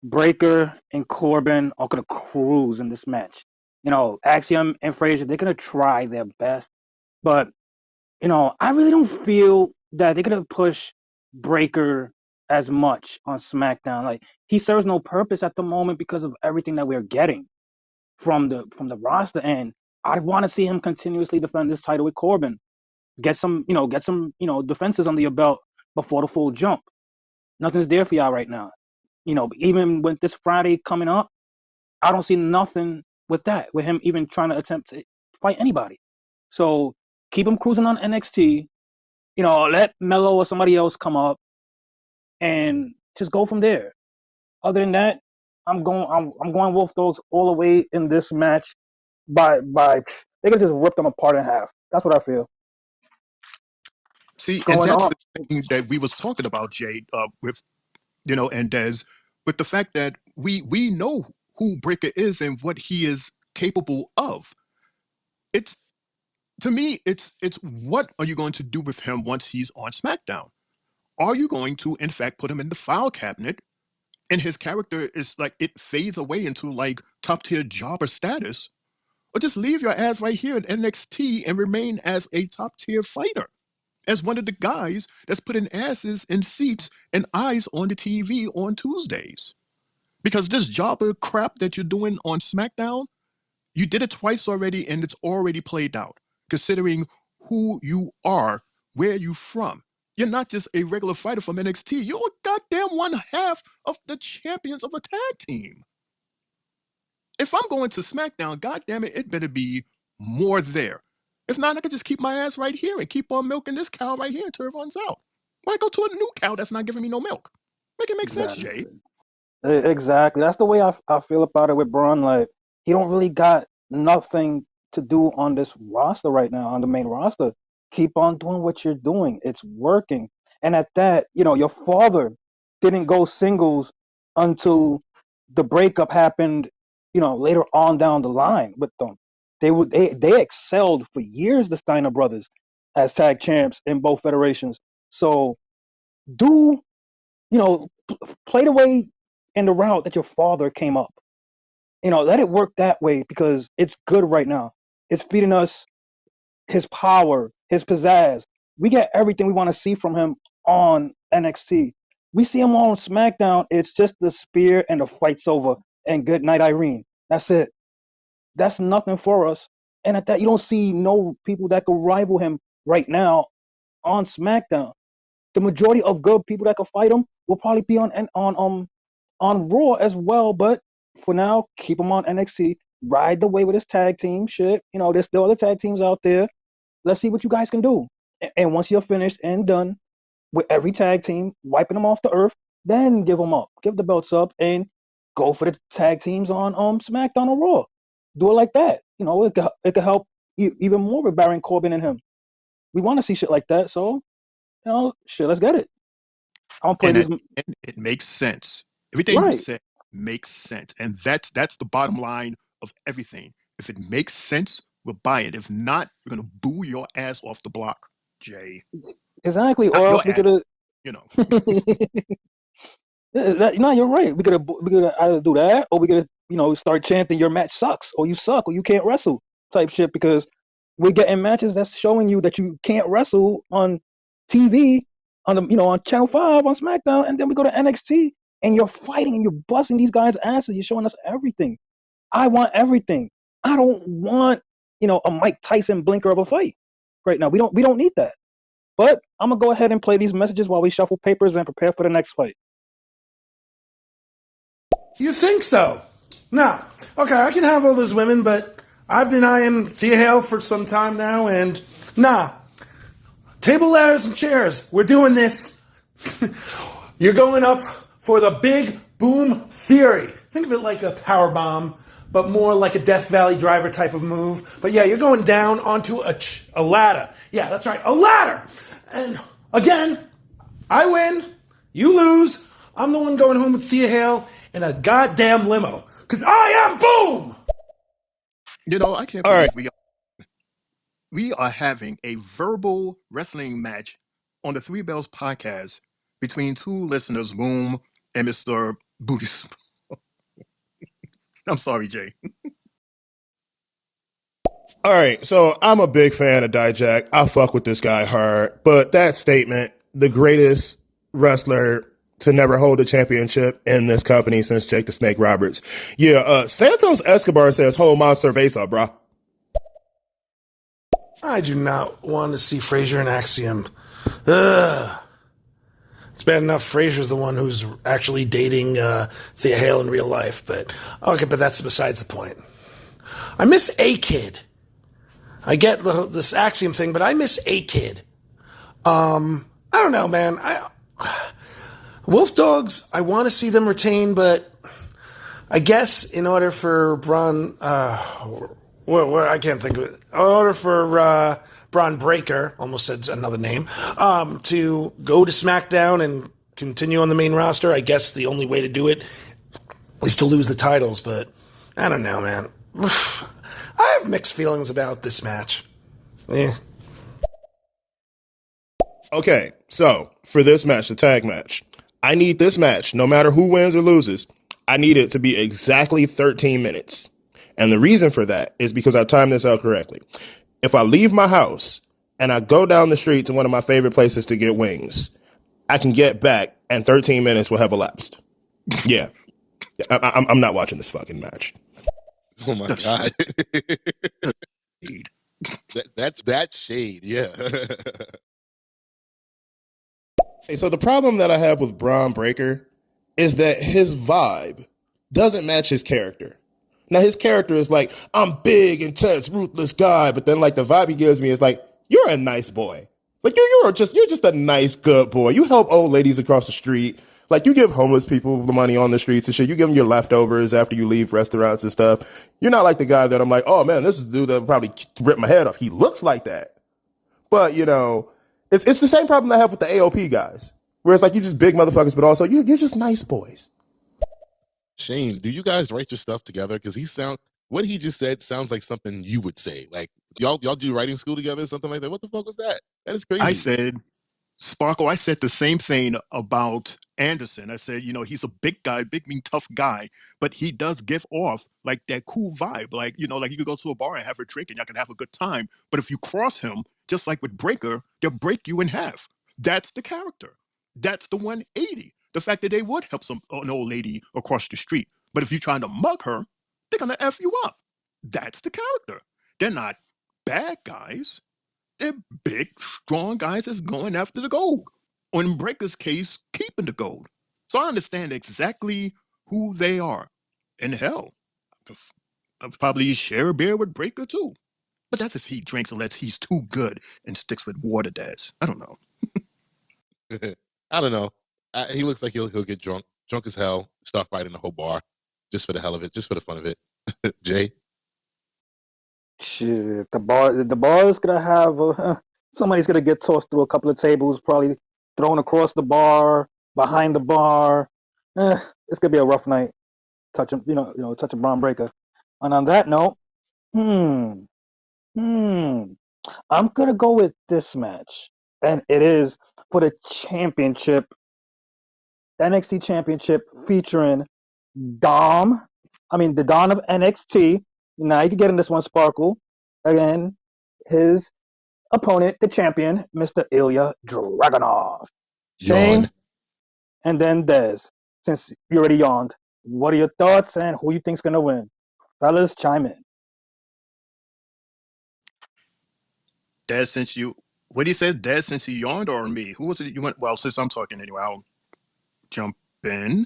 Breaker and Corbin are gonna cruise in this match. You know, Axiom and Frazier, they're gonna try their best, but I really don't feel that they're gonna push Breaker as much on SmackDown. Like he serves no purpose at the moment because of everything that we're getting from the roster, and I want to see him continuously defend this title with Corbin. Get some defenses under your belt before the full jump. Nothing's there for y'all right now. Even with this Friday coming up, I don't see nothing with that, with him even trying to attempt to fight anybody. So keep him cruising on NXT. Let Mello or somebody else come up and just go from there. Other than that, I'm going Wolf Dogs all the way in this match. By they could just rip them apart in half. That's what I feel. See, and Going that's on. the thing that we was talking about, Jay, with and Des, with the fact that we know who Breaker is and what he is capable of. It's to me, it's what are you going to do with him once he's on SmackDown? Are you going to, in fact, put him in the file cabinet and his character is like it fades away into like top tier jobber status, or just leave your ass right here in NXT and remain as a top tier fighter, as one of the guys that's putting asses in seats and eyes on the TV on Tuesdays? Because this jobber crap that you're doing on SmackDown, you did it twice already and it's already played out, considering who you are, where you from. You're not just a regular fighter from NXT. You're a goddamn one half of the champions of a tag team. If I'm going to SmackDown, goddamn it, it better be more there. If not, I could just keep my ass right here and keep on milking this cow right here until it runs out. Why go to a new cow that's not giving me no milk? Make it make sense, Exactly. Jay. Exactly. That's the way I feel about it with Braun. Like he don't really got nothing to do on this roster right now, on the main roster. Keep on doing what you're doing. It's working. And at that, your father didn't go singles until the breakup happened, later on down the line with them. They excelled for years, the Steiner brothers, as tag champs in both federations. So do play the way and the route that your father came up. Let it work that way because it's good right now. It's feeding us his power, his pizzazz. We get everything we want to see from him on NXT. We see him on SmackDown. It's just the spear and the fight's over. And good night, Irene. That's it. That's nothing for us. And at that, you don't see no people that could rival him right now on SmackDown. The majority of good people that could fight him will probably be on Raw as well. But for now, keep him on NXT. Ride the way with his tag team shit. There's still other tag teams out there. Let's see what you guys can do. And once you're finished and done with every tag team, wiping them off the earth, then give them up, give the belts up, and go for the tag teams on SmackDown or Raw. Do it like that. It could help even more with Baron Corbin and him. We want to see shit like that. So, shit, let's get it. I'm gonna play And these. at the end, it makes sense. Everything you Right. said makes sense, and that's the bottom line of everything. If it makes sense, we'll buy it. If not, we're gonna boo your ass off the block, Jay. Exactly. Not Or your else we ass, could have. you know. No, you're right. We could either do that, or we could start chanting your match sucks, or you suck, or you can't wrestle type shit. Because we're getting matches that's showing you that you can't wrestle on TV, on the on Channel 5 on SmackDown, and then we go to NXT and you're fighting and you're busting these guys' asses. You're showing us everything. I want everything. I don't want a Mike Tyson blinker of a fight right now. We don't need that. But I'm gonna go ahead and play these messages while we shuffle papers and prepare for the next fight. You think so? Now, okay, I can have all those women, but I've been eyeing Thea Hale for some time now, and nah. Table, ladders, and chairs. We're doing this. You're going up for the big boom theory. Think of it like a power bomb, but more like a Death Valley driver type of move. But yeah, you're going down onto a ladder. Yeah, that's right, a ladder. And again, I win, you lose. I'm the one going home with Thea Hale in a goddamn limo. Because I am Boom! I can't believe we are having a verbal wrestling match on the Three Bells podcast between two listeners, Boom and Mr. Buddhist. I'm sorry, Jay. All right, so I'm a big fan of Dijak. I fuck with this guy hard. But that statement, the greatest wrestler to never hold a championship in this company since Jake the Snake Roberts. Yeah, Santos Escobar says, hold my cerveza, bruh. I do not want to see Frazier and Axiom. Ugh. It's bad enough Frazier's the one who's actually dating Thea Hale in real life, but okay, but that's besides the point. I miss A-Kid. I get this Axiom thing, but I miss A-Kid. I don't know, man. Wolf Dogs, I want to see them retain, but I guess in order for Braun, I can't think of it. In order for Braun Breaker, almost said another name, to go to SmackDown and continue on the main roster, I guess the only way to do it is to lose the titles, but I don't know, man. I have mixed feelings about this match. Okay, so for this match, the tag match, I need this match, no matter who wins or loses, I need it to be exactly 13 minutes. And the reason for that is because I timed this out correctly. If I leave my house and I go down the street to one of my favorite places to get wings, I can get back and 13 minutes will have elapsed. Yeah. I'm not watching this fucking match. Oh my God. That's shade, yeah. Hey, so the problem that I have with Braun Breaker is that his vibe doesn't match his character. Now his character is like, I'm big, intense, ruthless guy, but then like the vibe he gives me is like, you're a nice boy. Like you're just a nice, good boy. You help old ladies across the street. Like you give homeless people the money on the streets and shit. You give them your leftovers after you leave restaurants and stuff. You're not like the guy that I'm like, oh man, this is the dude that probably rip my head off. He looks like that. But it's the same problem I have with the AOP guys, where it's like you just big motherfuckers, but also you're just nice boys. Shane, do you guys write your stuff together? Because what he just said sounds like something you would say. Like y'all do writing school together, something like that. What the fuck was that? That is crazy. I said, Sparkle, I said the same thing about Anderson. I said, he's a big guy, big, mean, tough guy, but he does give off like that cool vibe. Like, like you could go to a bar and have a drink and y'all can have a good time. But if you cross him, just like with Breaker, they'll break you in half. That's the character. That's the 180. The fact that they would help an old lady across the street. But if you're trying to mug her, they're going to F you up. That's the character. They're not bad guys. They're big, strong guys that's going after the gold. Or in Breaker's case, keeping the gold. So I understand exactly who they are. And hell, I'll probably share a beer with Breaker too. But that's if he drinks unless he's too good and sticks with water dads. I don't know. I don't know. He looks like he'll get drunk as hell, start fighting the whole bar, just for the hell of it, just for the fun of it. Jay? Shit, the bar is gonna have somebody's gonna get tossed through a couple of tables, probably thrown across the bar, behind the bar. It's gonna be a rough night. Touching Braun Breaker. And on that note, hmm, hmm, I'm gonna go with this match, and it is for the championship, NXT Championship, featuring Dom. I mean, the Don of NXT. Now you can get in this one, Sparkle. Again, his opponent, the champion, Mr. Ilya Dragunov. Yawn. Shane, and then Dez. Since you already yawned, what are your thoughts and who you think's gonna win? Fellas, chime in. Dad, since you, what do you say? Dad, since you yawned, or me? Who was it you went? Well, since I'm talking anyway, I'll jump in.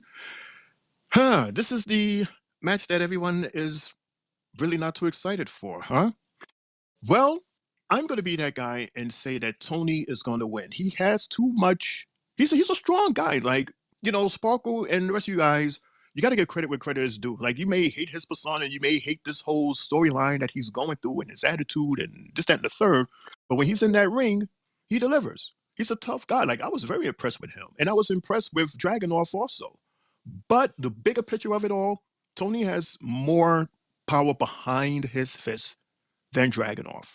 This is the match that everyone is really not too excited for, huh? Well, I'm going to be that guy and say that Tony is going to win. He has too much. He's a strong guy. Like, Sparkle and the rest of you guys, you got to give credit where credit is due. Like, you may hate his persona, you may hate this whole storyline that he's going through and his attitude and this, that, and the third. But when he's in that ring, he delivers. He's a tough guy. Like, I was very impressed with him. And I was impressed with Dragunov also. But the bigger picture of it all, Tony has more power behind his fist than Dragunov.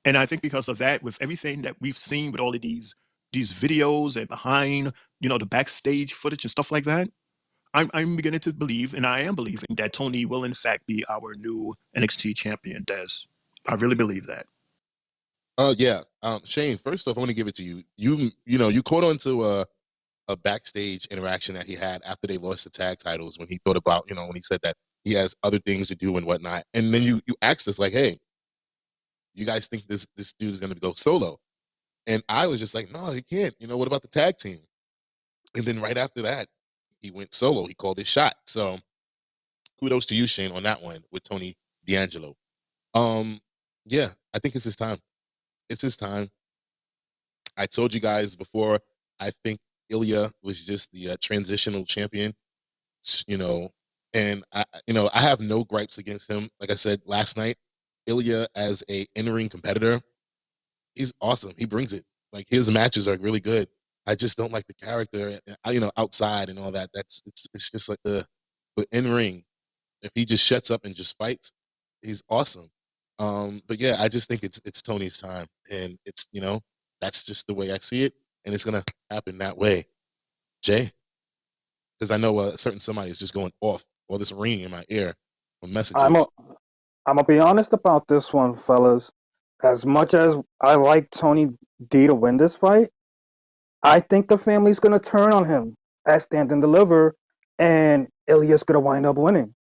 And I think because of that, with everything that we've seen with all of these videos and behind, the backstage footage and stuff like that, I'm beginning to believe, and I am believing that Tony will in fact be our new NXT champion, Des. I really believe that. Yeah. Shane, first off, I want to give it to you. You caught on to a backstage interaction that he had after they lost the tag titles when he thought about, when he said that he has other things to do and whatnot. And then you asked us like, hey, you guys think this dude is going to go solo? And I was just like, no, he can't. What about the tag team? And then right after that, he went solo. He called his shot. So kudos to you, Shane, on that one with Tony D'Angelo. Yeah, I think it's his time. It's his time. I told you guys before, I think Ilya was just the transitional champion, you know, and I have no gripes against him. Like I said last night, Ilya as a in-ring competitor, he's awesome. He brings it. Like his matches are really good. I just don't like the character, outside and all that. It's just like but in ring, if he just shuts up and just fights, he's awesome. But yeah, I just think it's Tony's time, and it's that's just the way I see it, and it's gonna happen that way. Jay, because I know a certain somebody is just going off all this ringing in my ear from I'm a, messages. I'm gonna be honest about this one, fellas. As much as I like Tony D to win this fight, I think the family's gonna turn on him at Stand and Deliver, and Ilya's gonna wind up winning.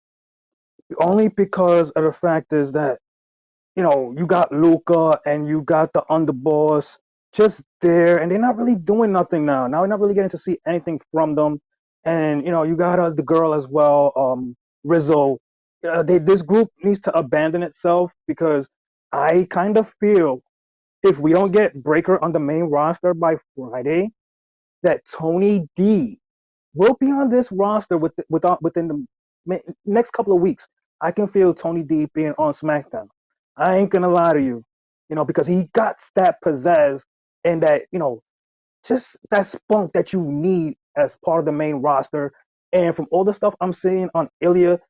Only because of the fact is that you got Luca and you got the underboss just there, and they're not really doing nothing now. Now we're not really getting to see anything from them, and you got the girl as well, Rizzo. This group needs to abandon itself because I kind of feel if we don't get Breaker on the main roster by Friday, that Tony D will be on this roster within the next couple of weeks. I can feel Tony D being on SmackDown. I ain't gonna lie to you, because he got that pizzazz and that, just that spunk that you need as part of the main roster. And from all the stuff I'm seeing on Ilya,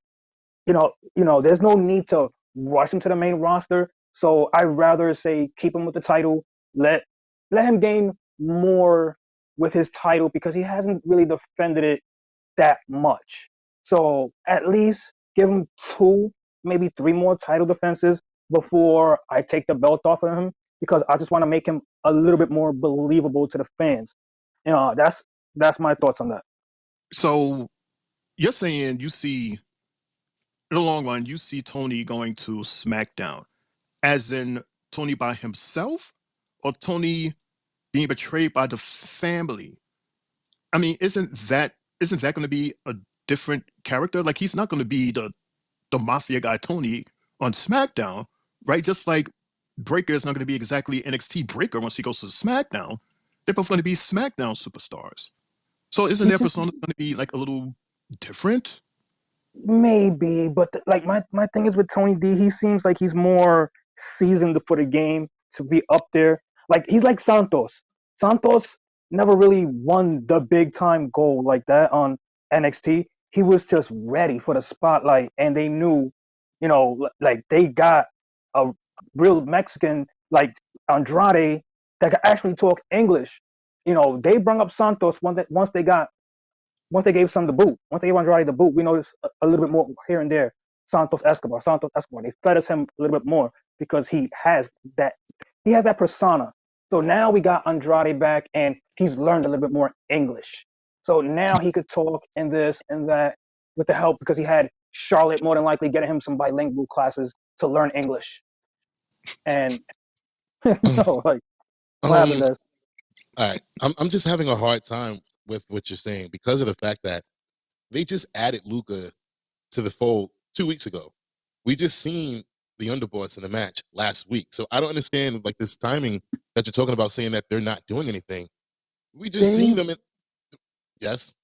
there's no need to rush him to the main roster. So I'd rather say keep him with the title, let him gain more with his title because he hasn't really defended it that much. So at least give him 2, maybe 3 more title defenses before I take the belt off of him because I just want to make him a little bit more believable to the fans. That's my thoughts on that. So you're saying you see in the long run, you see Tony going to SmackDown, as in Tony by himself, or Tony being betrayed by the family? I mean, isn't that going to be a different character? Like he's not going to be the mafia guy Tony on SmackDown, right? Just like Breaker is not going to be exactly NXT Breaker once he goes to SmackDown. They're both going to be SmackDown superstars. So isn't He their just persona going to be like a little different? Maybe, but like my thing is with Tony D, he seems like he's more seasoned for the game to be up there. Like he's like Santos. Santos never really won the big time goal like that on NXT. He was just ready for the spotlight, and they knew, like they got a real Mexican like Andrade that could actually talk English. They brought up Santos once they gave some the boot, once they gave Andrade the boot, we noticed a little bit more here and there. Santos Escobar. They fed us him a little bit more because that he has that persona. So now we got Andrade back and he's learned a little bit more English. So now he could talk in this and that with the help because he had Charlotte more than likely getting him some bilingual classes to learn English. And like what happened All is right. I'm just having a hard time with what you're saying because of the fact that they just added Luca to the fold 2 weeks ago. We just seen the underboss in the match last week. So I don't understand like this timing that you're talking about saying that they're not doing anything. We just seen they them in yes.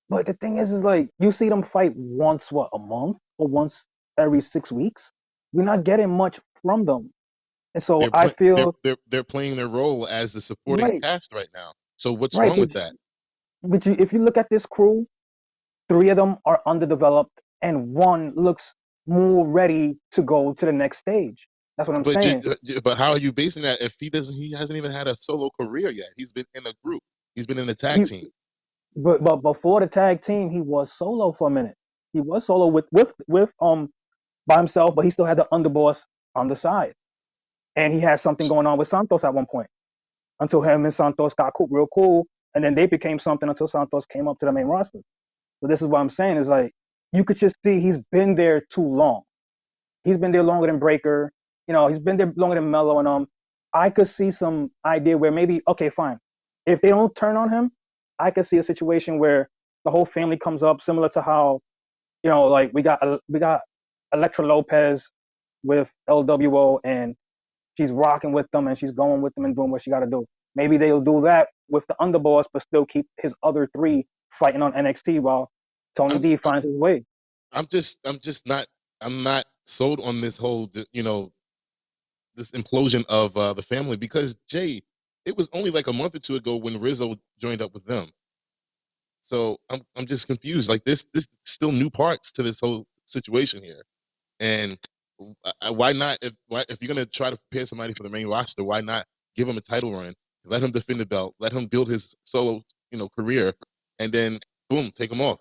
but the thing is like you see them fight once a month or once every 6 weeks. We're not getting much from them, and so They're I playing feel they're playing their role as the supporting right, cast right now. So what's right. wrong with that? If you look at this crew, three of them are underdeveloped, and one looks more ready to go to the next stage. That's what I'm But saying. but how are you basing that if he hasn't even had a solo career yet? He's been in a group. He's been in a tag He team. but before the tag team, he was solo for a minute. He was solo with by himself, but he still had the underboss on the side, and he had something going on with Santos at one point until him and Santos got cool, real cool, and then they became something until Santos came up to the main roster. So this is what I'm saying is like you could just see he's been there too long. He's been there longer than Breaker. He's been there longer than Mello and I could see some idea where maybe okay, fine. If they don't turn on him, I could see a situation where the whole family comes up, similar to how like we got Electra Lopez with LWO, and she's rocking with them and she's going with them and doing what she got to do. Maybe they'll do that with the underboss, but still keep his other three fighting on NXT while Tony I'm D finds his way. I'm just not I'm not sold on this whole this implosion of the family because Jay, it was only like a month or two ago when Rizzo joined up with them. So I'm just confused. Like this still new parts to this whole situation here. And why not if you're gonna try to prepare somebody for the main roster, why not give him a title run, let him defend the belt, let him build his solo career, and then boom, take him off.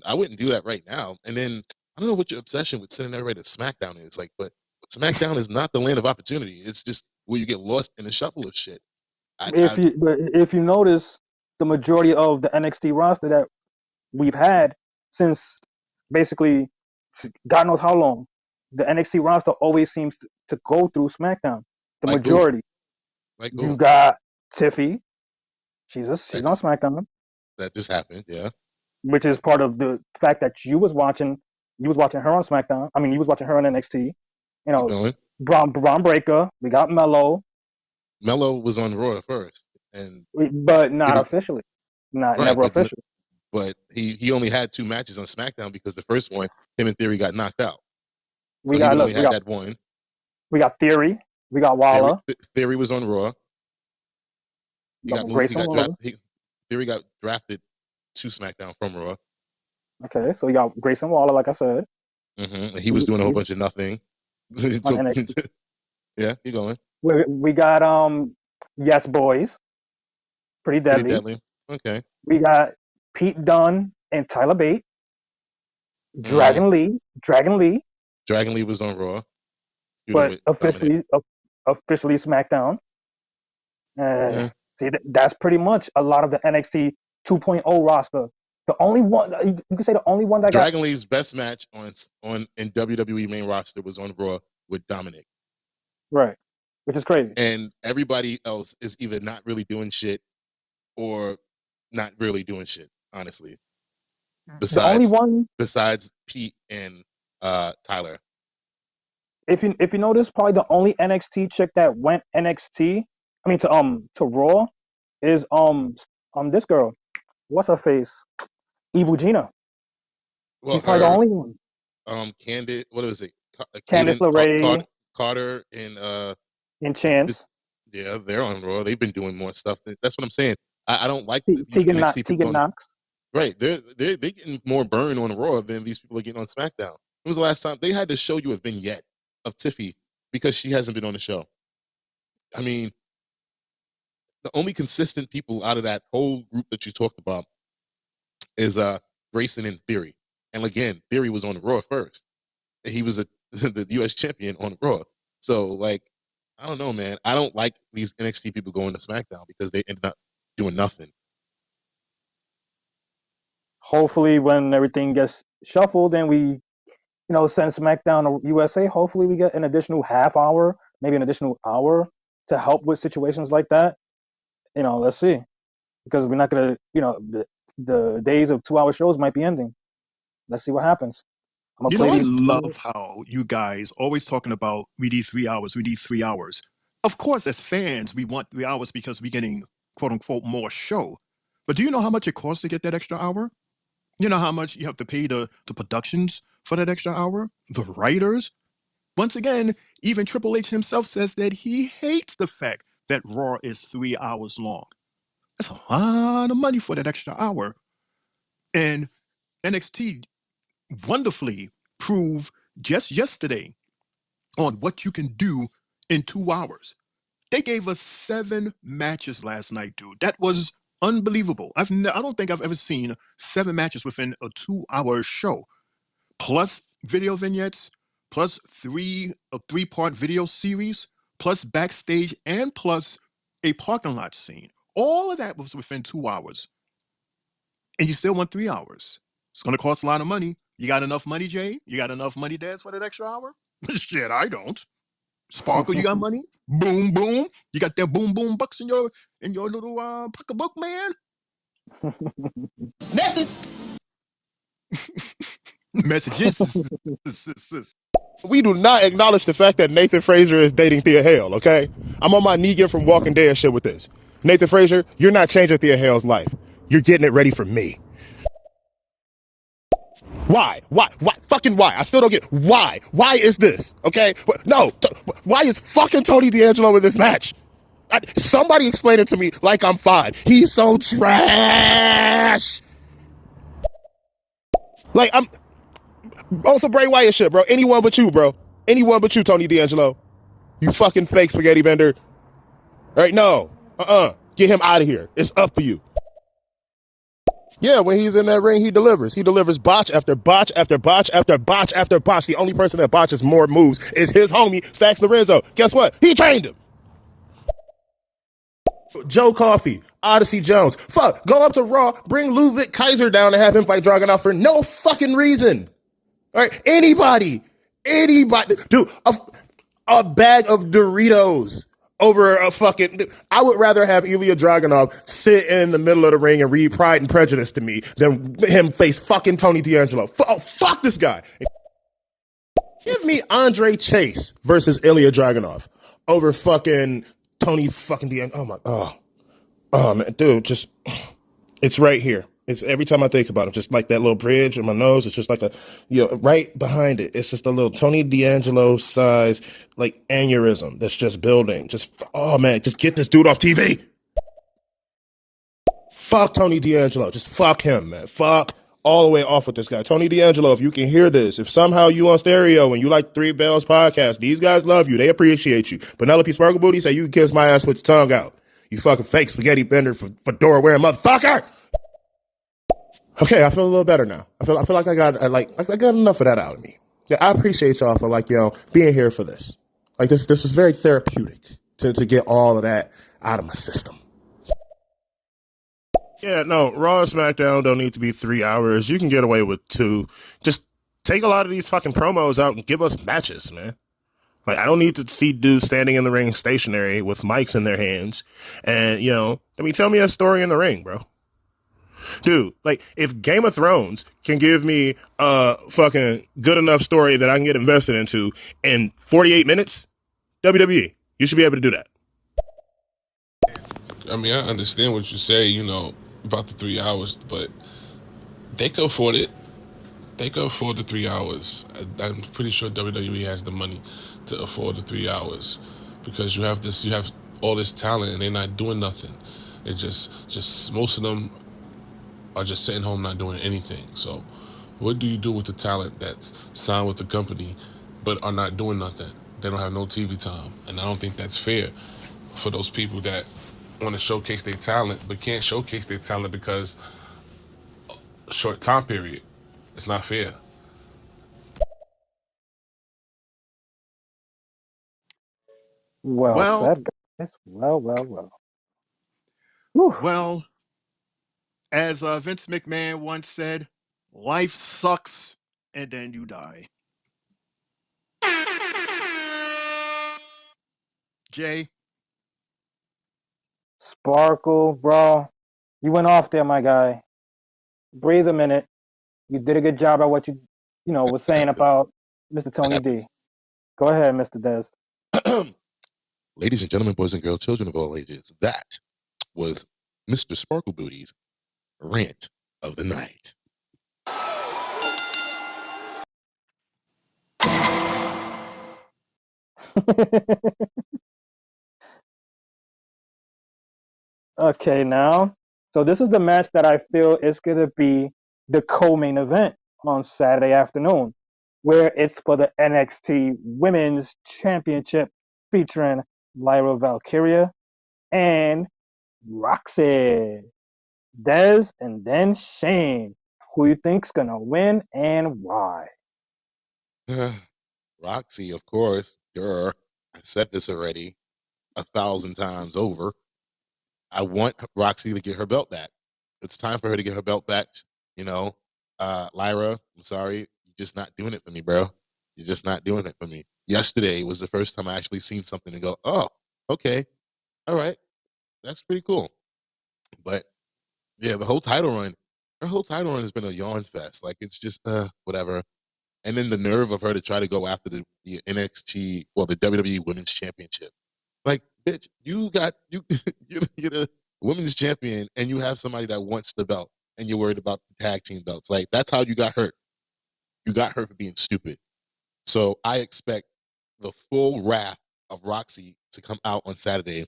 I wouldn't do that right now. And then I don't know what your obsession with sending everybody to SmackDown is like, but SmackDown is not the land of opportunity. It's just where you get lost in the shuffle of shit. I If you notice, the majority of the NXT roster that we've had since basically God knows how long, the NXT roster always seems to go through SmackDown. The like who majority. like You who got Tiffy. She's that on just SmackDown, happened. Yeah, which is part of the fact that you was watching her on SmackDown. I mean, you was watching her on NXT. You keep know, going. Braun Breaker. We got Mello, Mello was on Raw first, and but it not was officially. Not right, never officially. but he only had two matches on SmackDown because the first one, him and Theory got knocked out, so We he got would look. only had that one. We got Theory. We got Walla. Theory was on Raw. He got moved. He Grayson got Waller. drafted. Theory got drafted to SmackDown from Raw. Okay, so we got Grayson Waller, like I said. And he was doing a whole He's bunch of nothing. on So NXT. yeah, keep going. We got Yes Boys, pretty Pretty deadly. deadly. Okay. We got Pete Dunne and Tyler Bate. hmm Dragon Lee, Dragon Lee was on Raw, feuding but with Dominic. officially SmackDown. Uh, Yeah. see, that's pretty much a lot of the NXT 2.0 roster. The only one you can say the only one that got Dragon Lee's best match on in WWE main roster was on Raw with Dominic, right, which is crazy. and everybody else is either not really doing shit or not really doing shit. Honestly, The only besides one, besides Pete and Tyler. if you notice, probably the only NXT chick that went NXT, I mean to Raw, is this girl. What's her face? Evil Gina. Well, She's probably the her only one. Candid, what was it? Candice LeRae Carter, and and Chance. yeah, they're on Raw. They've been doing more stuff. That's what I'm saying. I don't like these Tegan NXT people. Tegan Knox. Right, they're getting more burn on Raw than these people are getting on SmackDown. When was the last time they had to show you a vignette of Tiffy because she hasn't been on the show? I mean, the only consistent people out of that whole group that you talked about is Grayson and Theory. And again, Theory was on Raw first. He was the US champion on Raw. So like, I don't know, man. I don't like these NXT people going to SmackDown because they ended up doing nothing. Hopefully, when everything gets shuffled and we, send SmackDown to USA, hopefully we get an additional half hour, maybe an additional hour to help with situations like that. Let's see, because we're not gonna, the days of 2 hour shows might be ending. Let's see what happens. I'm gonna play I these. love how you guys always talking about we need 3 hours, we need 3 hours. Of course, as fans, we want 3 hours because we're getting quote unquote more show. But do you know how much it costs to get that extra hour? You know how much you have to pay the productions for that extra hour? The writers? Once again, even Triple H himself says that he hates the fact that Raw is 3 hours long. That's a lot of money for that extra hour. And NXT wonderfully proved just yesterday on what you can do in 2 hours. They gave us 7 matches last night, dude. That was unbelievable. I don't think I've ever seen 7 matches within a 2-hour show, plus video vignettes, plus a 3-part video series, plus backstage, and plus a parking lot scene. All of that was within 2 hours. And you still want 3 hours. It's going to cost a lot of money. You got enough money, Jay? You got enough money, Daz, for that extra hour? Shit, I don't. Sparkle, you got money? Boom, boom. You got them boom, boom bucks in your little pocketbook, man? Message. Messages. We do not acknowledge the fact that Nathan Frazier is dating Thea Hale, okay? I'm on my Negan from Walking Dead shit with this. Nathan Frazier, you're not changing Thea Hale's life. You're getting it ready for me. Why? Fucking why? I still don't get why. Why is this? Okay? No. Why is fucking Tony D'Angelo in this match? Somebody explain it to me like I'm fine. He's so trash. Like, I'm also Bray Wyatt shit, bro. Anyone but you, bro. Anyone but you, Tony D'Angelo. You fucking fake spaghetti bender. All right, no. Get him out of here. It's up for you. Yeah, when he's in that ring, he delivers. He delivers botch after botch after botch after botch after botch. The only person that botches more moves is his homie, Stacks Lorenzo. Guess what? He trained him. Joe Coffey, Odyssey Jones. Fuck, go up to Raw, bring Ludwig Kaiser down and have him fight Dragunov for no fucking reason. All right, anybody. Dude, a bag of Doritos over a fucking... I would rather have Ilya Dragunov sit in the middle of the ring and read Pride and Prejudice to me than him face fucking Tony D'Angelo. Fuck this guy. Give me Andre Chase versus Ilya Dragunov over fucking Tony fucking D'Angelo. Oh man, dude, just... It's right here. It's every time I think about it, just like that little bridge in my nose. It's just like right behind it. It's just a little Tony D'Angelo size, like aneurysm that's just building. Oh man, just get this dude off TV. Fuck Tony D'Angelo. Just fuck him, man. Fuck all the way off with this guy. Tony D'Angelo, if you can hear this, if somehow you on stereo and you like Three Bells podcast, these guys love you. They appreciate you. Penelope Sparkle Booty say you can kiss my ass with your tongue out. You fucking fake spaghetti bender fedora wearing motherfucker. Okay, I feel a little better now. I feel like I got enough of that out of me. Yeah, I appreciate y'all for being here for this. Like this was very therapeutic to get all of that out of my system. Yeah, no, Raw and SmackDown don't need to be 3 hours. You can get away with 2. Just take a lot of these fucking promos out and give us matches, man. Like, I don't need to see dudes standing in the ring stationary with mics in their hands. And, tell me a story in the ring, bro. Dude, like, if Game of Thrones can give me a fucking good enough story that I can get invested into in 48 minutes, WWE, you should be able to do that. I mean, I understand what you say, about the 3 hours, but they could afford it. They can afford the 3 hours. I'm pretty sure WWE has the money to afford the 3 hours because you have all this talent and they're not doing nothing. It just most of them are just sitting home not doing anything. So, what do you do with the talent that's signed with the company but are not doing nothing? They don't have no TV time, and I don't think that's fair for those people that want to showcase their talent but can't showcase their talent because short time period. It's not fair. Well Well, said, guys. Well. Whew. well, as Vince McMahon once said, life sucks and then you die. Jay, Sparkle, bro. You went off there, my guy. Breathe a minute. You did a good job at what you was That saying happens. about Mr. That Tony D. happens. Go ahead, Mr. Des. Ladies and gentlemen, boys and girls, children of all ages, that was Mr. Sparkle Booty's rant of the night. Okay, now. So this is the match that I feel is going to be the co-main event on Saturday afternoon, where it's for the NXT Women's Championship featuring Lyra Valkyria and Roxy. Des and then Shane. Who you think's going to win and why? Roxy, of course. I said this already 1,000 times over. I want Roxy to get her belt back. It's time for her to get her belt back. You know, Lyra, I'm sorry, you're just not doing it for me, bro. You're just not doing it for me. Yesterday was the first time I actually seen something and go, oh, okay, all right, that's pretty cool. But yeah, her whole title run has been a yawn fest. Like it's just whatever. And then the nerve of her to try to go after the NXT, well, the WWE Women's Championship. Like, bitch, you're the women's champion, and you have somebody that wants the belt, and you're worried about the tag team belts. Like, that's how you got hurt. You got hurt for being stupid. So I expect the full wrath of Roxy to come out on Saturday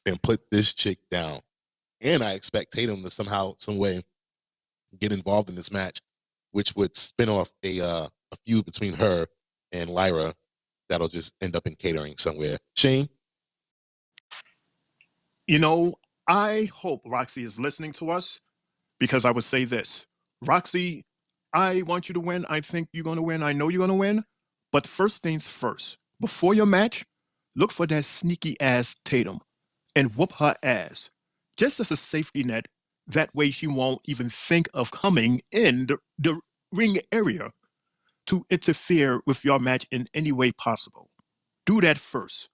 and put this chick down. And I expect Tatum to somehow, some way, get involved in this match, which would spin off a feud between her and Lyra that'll just end up in catering somewhere. Shane? you know, I hope Roxy is listening to us because I would say this. Roxy, I want you to win. I think you're going to win. I know you're going to win. But first things first, before your match, look for that sneaky ass Tatum and whoop her ass just as a safety net. That way she won't even think of coming in the ring area to interfere with your match in any way possible. Do that first.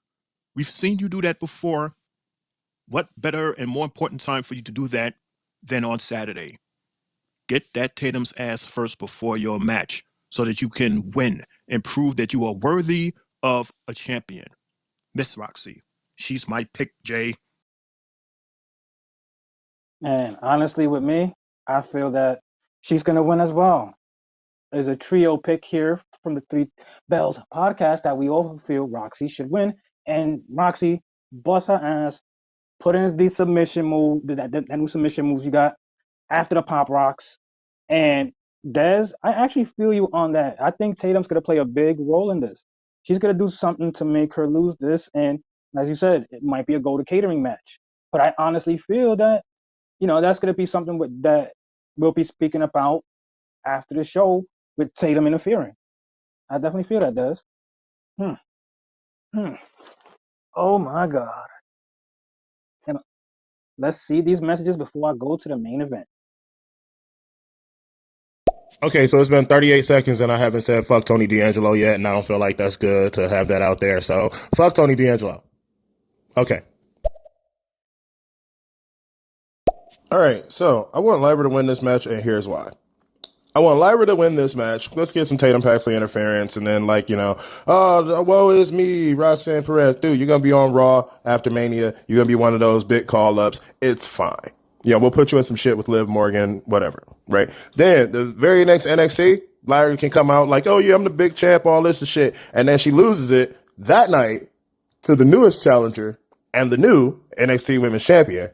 We've seen you do that before. What better and more important time for you to do that than on Saturday? Get that Tatum's ass first before your match so that you can win and prove that you are worthy of a champion. Miss Roxy, she's my pick, Jay. And honestly, with me, I feel that she's going to win as well. There's a trio pick here from the Three Bells podcast that we all feel Roxy should win. And Roxy bust her ass, put in the submission move, that new submission moves you got after the pop rocks. And Des, I actually feel you on that. I think Tatum's going to play a big role in this. She's going to do something to make her lose this. And as you said, it might be a go to catering match. But I honestly feel that, that's going to be something that we'll be speaking about after the show with Tatum interfering. I definitely feel that, Des. Hmm. Hmm. Oh my God. And let's see these messages before I go to the main event. Okay, so it's been 38 seconds and I haven't said fuck Tony D'Angelo yet, and I don't feel like that's good to have that out there. So fuck Tony D'Angelo. Okay. All right, so I want Lyra to win this match, and here's why. I want Lyra to win this match. Let's get some Tatum Paxley interference, and then, oh, woe is me, Roxanne Perez. Dude, you're going to be on Raw after Mania. You're going to be one of those big call-ups. It's fine. Yeah, we'll put you in some shit with Liv Morgan, whatever, right? Then the very next NXT, Larry can come out like, oh yeah, I'm the big champ, all this and shit. And then she loses it that night to the newest challenger and the new NXT Women's Champion,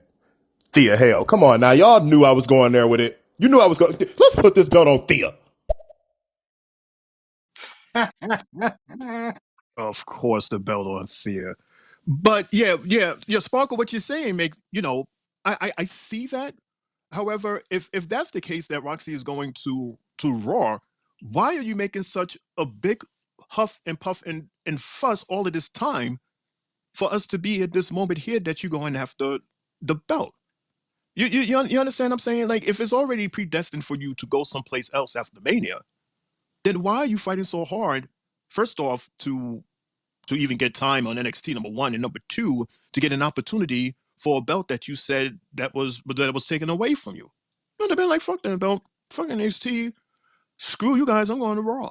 Thea Hale. Come on now, y'all knew I was going there with it. You knew I was going. Let's put this belt on Thea. Of course, the belt on Thea. But yeah, Sparkle, what you're saying make I see that. However, if that's the case that Roxy is going to Raw, why are you making such a big huff and puff and fuss all of this time for us to be at this moment here that you're going after the belt? You understand what I'm saying? Like, if it's already predestined for you to go someplace else after Mania, then why are you fighting so hard? First off, to even get time on NXT, number one, and number two, to get an opportunity for a belt that you said that was taken away from you. You'd have been like, fuck that belt, fucking NXT, screw you guys, I'm going to Raw.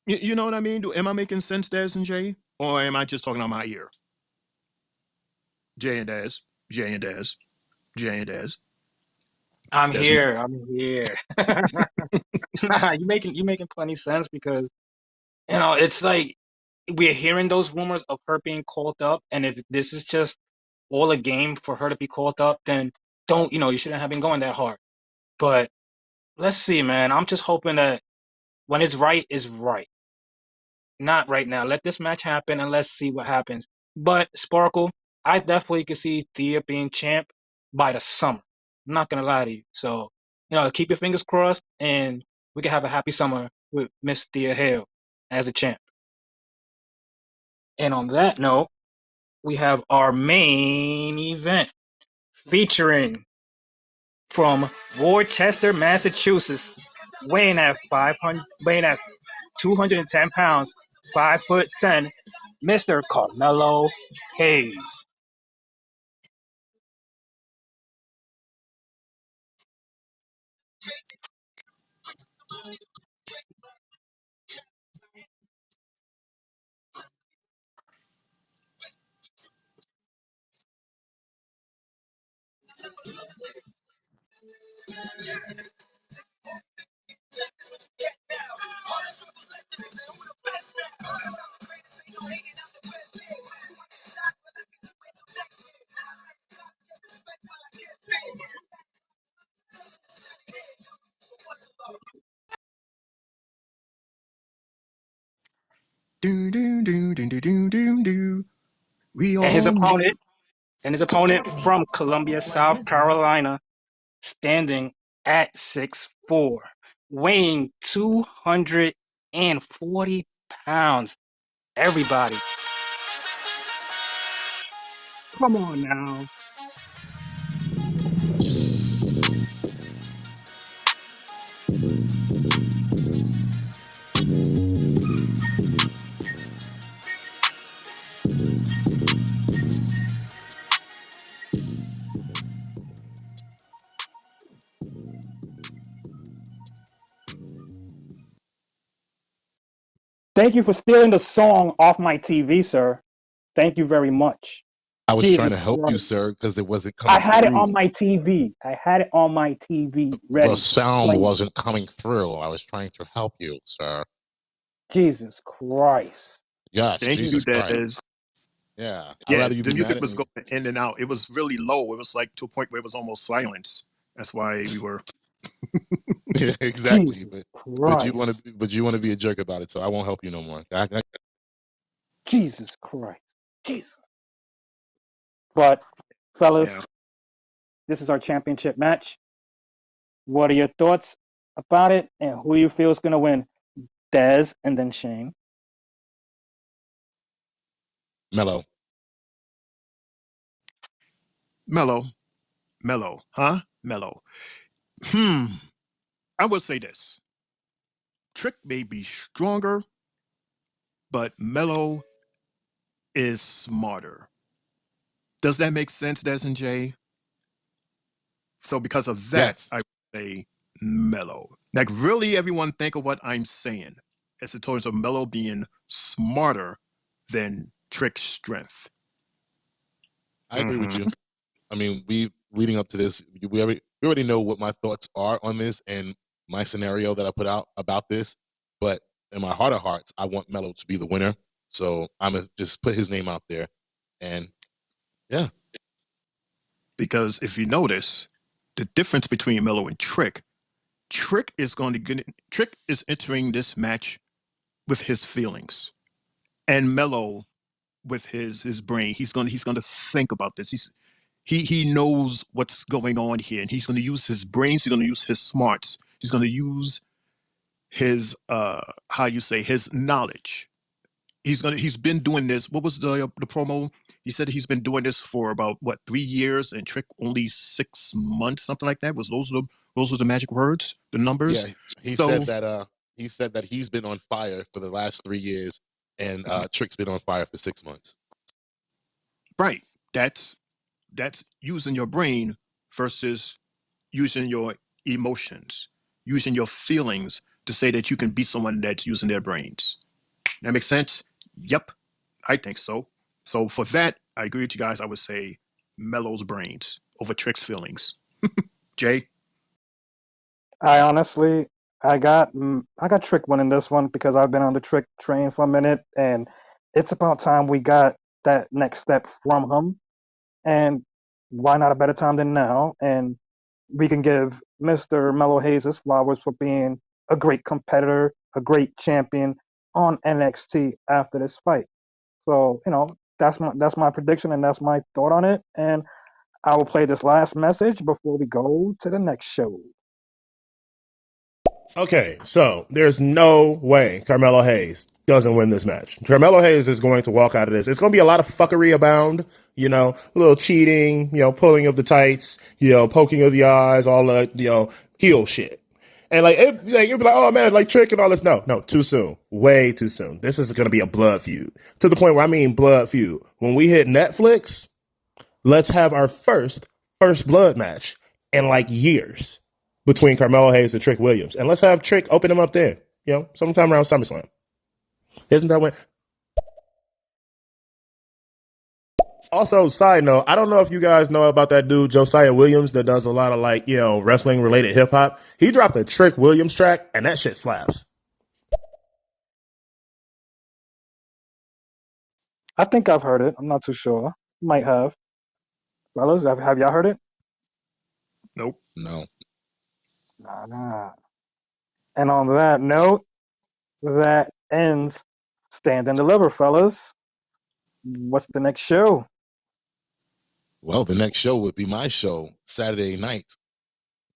You know what I mean? Am I making sense, Daz and Jay, or am I just talking out my ear? Jay and Daz, Jay and Daz, Jay and Daz. I'm That's here. I'm here. Nah, you making plenty sense because it's like we're hearing those rumors of her being called up, and if this is just all a game for her to be called up, then don't you shouldn't have been going that hard. But let's see, man. I'm just hoping that when it's right, is right. Not right now. Let this match happen and let's see what happens. But Sparkle, I definitely could see Thea being champ by the summer. I'm not gonna lie to you. So, keep your fingers crossed and we can have a happy summer with Miss Thea Hale as a champ. And on that note, we have our main event featuring from Worcester, Massachusetts, weighing at 210 pounds, 5'10", Mr. Carmelo Hayes. do do do do do do do do. We And his all know. opponent, from Columbia, South Carolina, standing at 6'4", weighing 240 pounds. Everybody, come on now. Thank you for stealing the song off my TV, sir. Thank you very much. I was trying Jesus to help you, Christ. sir, because it wasn't I coming had it on through. my TV. I had it on my TV The ready. sound Playing. wasn't coming through. I was trying to help you, sir. Jesus Christ. Yes, Thank you, Jesus Christ. Daz. Yeah, I'd Yeah, rather you the be mad music at was me. going in and out. It was really low. It was like to a point where it was almost silence. That's why we were. Yeah, exactly. Jesus But you want Christ. to be a jerk about it, so I won't help you no more. Jesus Christ. Jesus. But, fellas, Yeah. this is our championship match. What are your thoughts about it and who you feel is going to win? Dez and then Shane. Mellow. Mellow. Mellow. Huh? Mellow. Hmm. I will say this. Trick may be stronger, but Mellow is smarter. Does that make sense, Des and Jay? So because of that, Yes. I would say Mellow. Like really everyone think of what I'm saying. As in terms of Mellow being smarter than Trick's strength. I agree with you. I mean, we leading up to this, we already know what my thoughts are on this and my scenario that I put out about this. But in my heart of hearts, I want Melo to be the winner. So I'm gonna just put his name out there, and yeah. Because if you notice, the difference between Melo and Trick Trick is entering this match with his feelings, and Melo with his brain. He's gonna think about this. He knows what's going on here, and he's gonna use his brains. He's gonna use his smarts. He's gonna use his how you say his knowledge. He's been doing this. What was the promo? He said he's been doing this for about what 3 years, and Trick only 6 months, something like that. Those were the magic words, the numbers. Yeah, he So said that he's been on fire for the last 3 years, and Trick's been on fire for 6 months. right, that's using your brain versus using your emotions, using your feelings to say that you can beat someone that's using their brains. That makes sense? Yep, I think so. So for that, I agree with you guys. I would say Mello's brains over Trick's feelings. Jay? I honestly, I got Trick winning this one because I've been on the Trick train for a minute, and it's about time we got that next step from him. And why not a better time than now? And we can give Mr. Mello Hayes his flowers for being a great competitor, a great champion on NXT after this fight. So, that's my prediction and that's my thought on it. And I will play this last message before we go to the next show. Okay, so there's no way Carmelo Hayes doesn't win this match. Carmelo Hayes is going to walk out of this. It's going to be a lot of fuckery abound, a little cheating, pulling of the tights, poking of the eyes, all the, heel shit. And you'll be like, oh man, like Trick and all this. No, too soon. Way too soon. This is going to be a blood feud. To the point where I mean blood feud. When we hit Netflix, let's have our first blood match in like years between Carmelo Hayes and Trick Williams. And let's have Trick open him up there, sometime around SummerSlam. Isn't that when? Also, side note, I don't know if you guys know about that dude, Josiah Williams, that does a lot of wrestling related hip hop. He dropped a Trick Williams track, and that shit slaps. I think I've heard it. I'm not too sure. Might have. Fellas, have y'all heard it? Nope. No. Nah. And on that note, that ends Stand and Deliver, fellas. What's the next show? Well, the next show would be my show, Saturday night,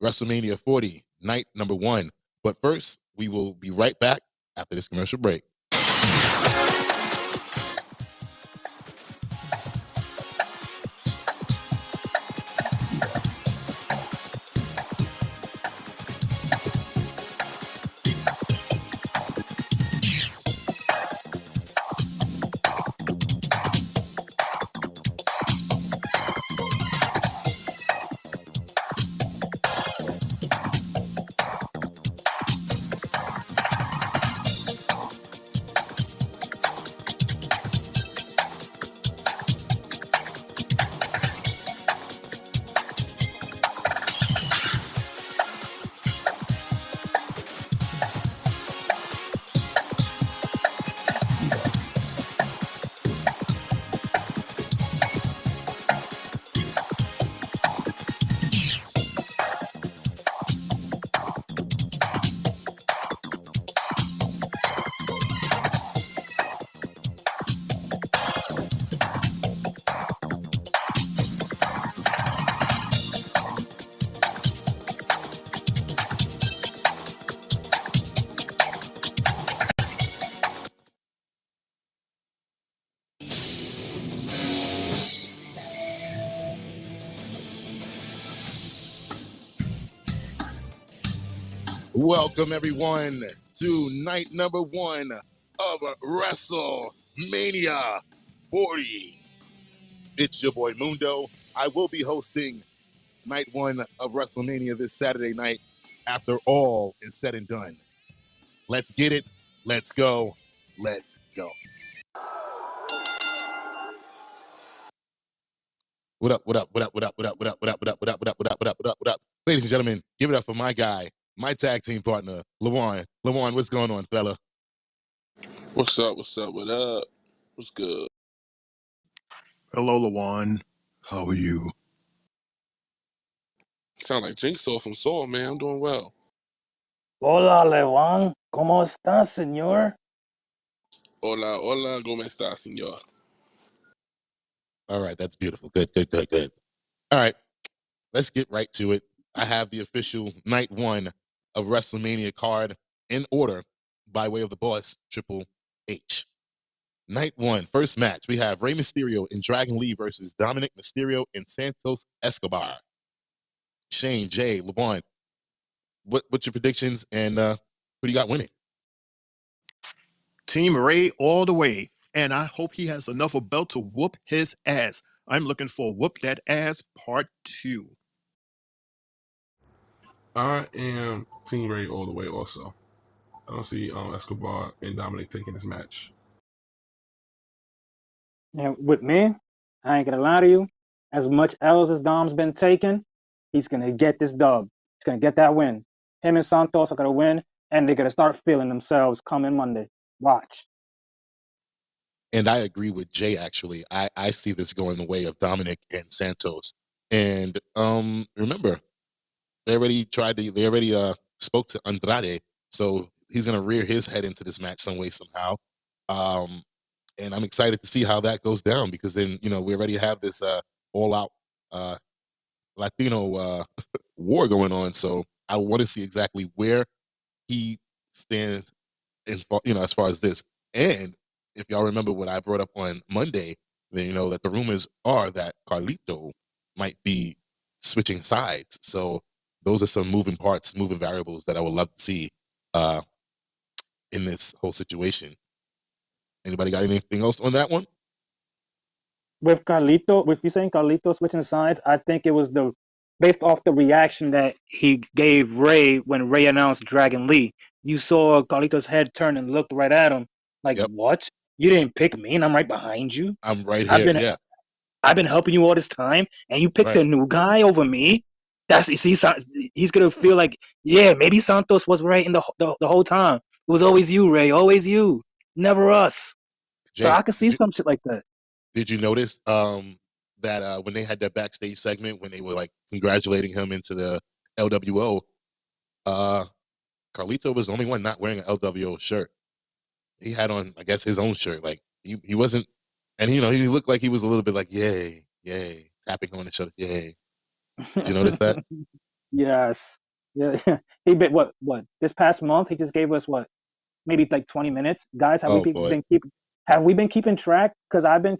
WrestleMania 40, night number 1. But first, we will be right back after this commercial break. Welcome, everyone, to night number 1 of WrestleMania 40. It's your boy Mundo. I will be hosting night 1 of WrestleMania this Saturday night after all is said and done. Let's get it. Let's go. Let's go. What up? What up? What up? What up? What up? What up? What up? What up? What up? What up? What up? What up? What up? What up? Ladies and gentlemen, give it up for my guy, my tag team partner, Lawan. Lawan, what's going on, fella? What's up? What's up? What up? What's good? Hello, Lawan. How are you? Sound like Jigsaw from Saw, man. I'm doing well. Hola, Lewan. ¿Cómo estás, señor? Hola, hola, ¿cómo está, señor? All right, that's beautiful. Good, good, good, good. All right, let's get right to it. I have the official night one of Wrestlemania card in order by way of the boss, Triple H. Night one, first match, we have Rey Mysterio and Dragon Lee versus Dominic Mysterio and Santos Escobar. Shane, Jay, LeBron, what's your predictions and who do you got winning? Team Ray all the way. And I hope he has another belt to whoop his ass. I'm looking for Whoop That Ass Part 2. I am Team Ray all the way. Also, I don't see Escobar and Dominic taking this match. And with me, I ain't gonna lie to you. As much L's as Dom's been taking, he's gonna get this dub. He's gonna get that win. Him and Santos are gonna win, and they're gonna start feeling themselves coming Monday. Watch. And I agree with Jay, actually. I see this going the way of Dominic and Santos. And remember, they already spoke to Andrade, so he's gonna rear his head into this match some way, somehow. And I'm excited to see how that goes down because then, we already have this all out Latino war going on. So I want to see exactly where he stands as far as this. And if y'all remember what I brought up on Monday, then you know that the rumors are that Carlito might be switching sides. So those are some moving parts, moving variables that I would love to see in this whole situation. Anybody got anything else on that one? With Carlito, with you saying Carlito switching sides, I think it was based off the reaction that he gave Ray when Ray announced Dragon Lee. You saw Carlito's head turn and looked right at him, like, Yep. "What? You didn't pick me, and I'm right behind you. I'm right I've here. been Yeah. I've been helping you all this time, and you picked Right. a new guy over me." That's you see, he's gonna feel like, yeah, maybe Santos was right in the whole time. It was always you, Ray, always you, never us. So Jay, I could see some shit like that. did you notice that when they had that backstage segment when they were like congratulating him into the LWO, uh, Carlito was the only one not wearing an LWO shirt. He had on, I guess, his own shirt. Like he wasn't, and he looked like he was a little bit like yay, yay, tapping on the shoulder, yay. Did you notice that? Yes. Yeah. He been what this past month he just gave us what maybe like 20 minutes. Guys, Oh boy, have we been keeping track? Because I haven't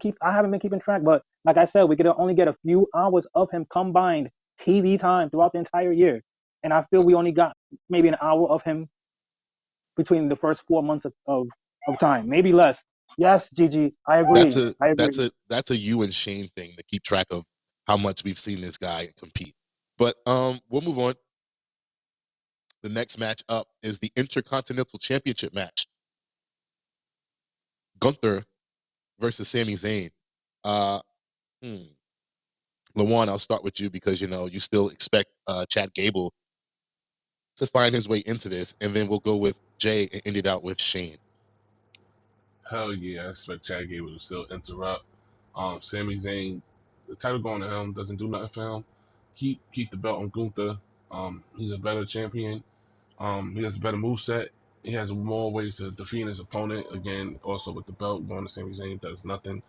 been keeping track. But like I said, we could only get a few hours of him combined TV time throughout the entire year, and I feel we only got maybe an hour of him between the first 4 months of time, maybe less. Yes, Gigi, I that's agree. a I that's agree. a that's a you and Shane thing to keep track of how much we've seen this guy compete. But we'll move on. The next match up is the Intercontinental Championship match. Gunther versus Sami Zayn. Uh, hmm. Lawan, I'll start with you because you still expect Chad Gable to find his way into this, and then we'll go with Jay and end it out with Shane. Hell yeah, I expect Chad Gable to still interrupt. Sami Zayn, the title going to him doesn't do nothing for him. Keep the belt on Gunther. He's a better champion. He has a better moveset. He has more ways to defeat his opponent. Again, also with the belt going to Sami Zayn does nothing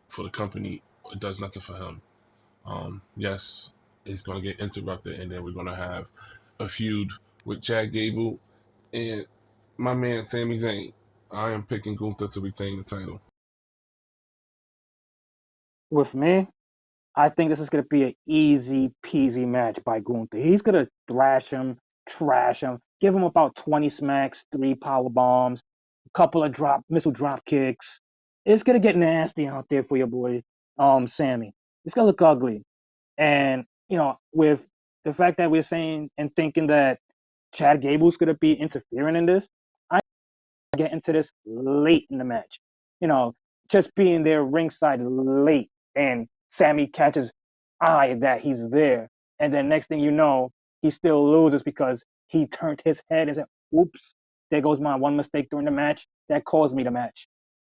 for the company. It does nothing for him. Yes, it's going to get interrupted, and then we're going to have a feud with Chad Gable and my man Sami Zayn. I am picking Gunther to retain the title. With me, I think this is going to be an easy peasy match by Gunther. He's going to thrash him, trash him, give him about 20 smacks, 3 power bombs, a couple of missile drop kicks. It's going to get nasty out there for your boy, Sammy. It's going to look ugly. And, with the fact that we're saying and thinking that Chad Gable's going to be interfering in this, I get into this late in the match. You know, just being there ringside late and Sammy catches eye that he's there, and then next thing you know, he still loses because he turned his head and said, "Oops, there goes my one mistake during the match that caused me the match."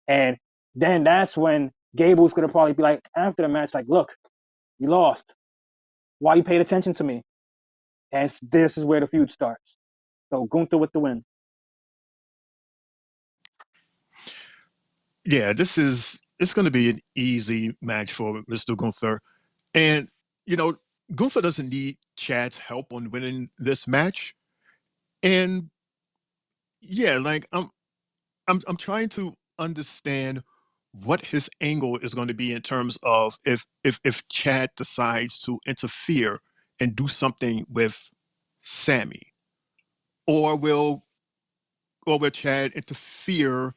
And then that's when Gable's gonna probably be like after the match, like, "Look, you lost. Why you paid attention to me?" And this is where the feud starts. So Gunther with the win. Yeah, it's going to be an easy match for Mr. Gunther. And, you know, Gunther doesn't need Chad's help on winning this match. And yeah, like I'm trying to understand what his angle is going to be in terms of if Chad decides to interfere and do something with Sammy, or will Chad interfere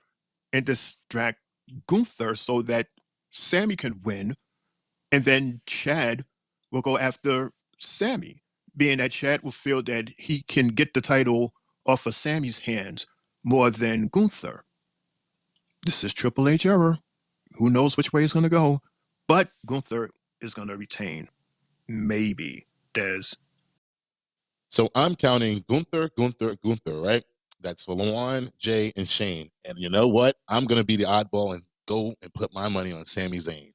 and distract Gunther so that Sammy can win, and then Chad will go after Sammy, being that Chad will feel that he can get the title off of Sammy's hands more than Gunther. This is Triple H error. Who knows which way it's going to go? But Gunther is going to retain. Maybe. Des. So I'm counting Gunther, right? That's for Lawan, Jay, and Shane. And you know what? I'm going to be the oddball and go and put my money on Sami Zayn.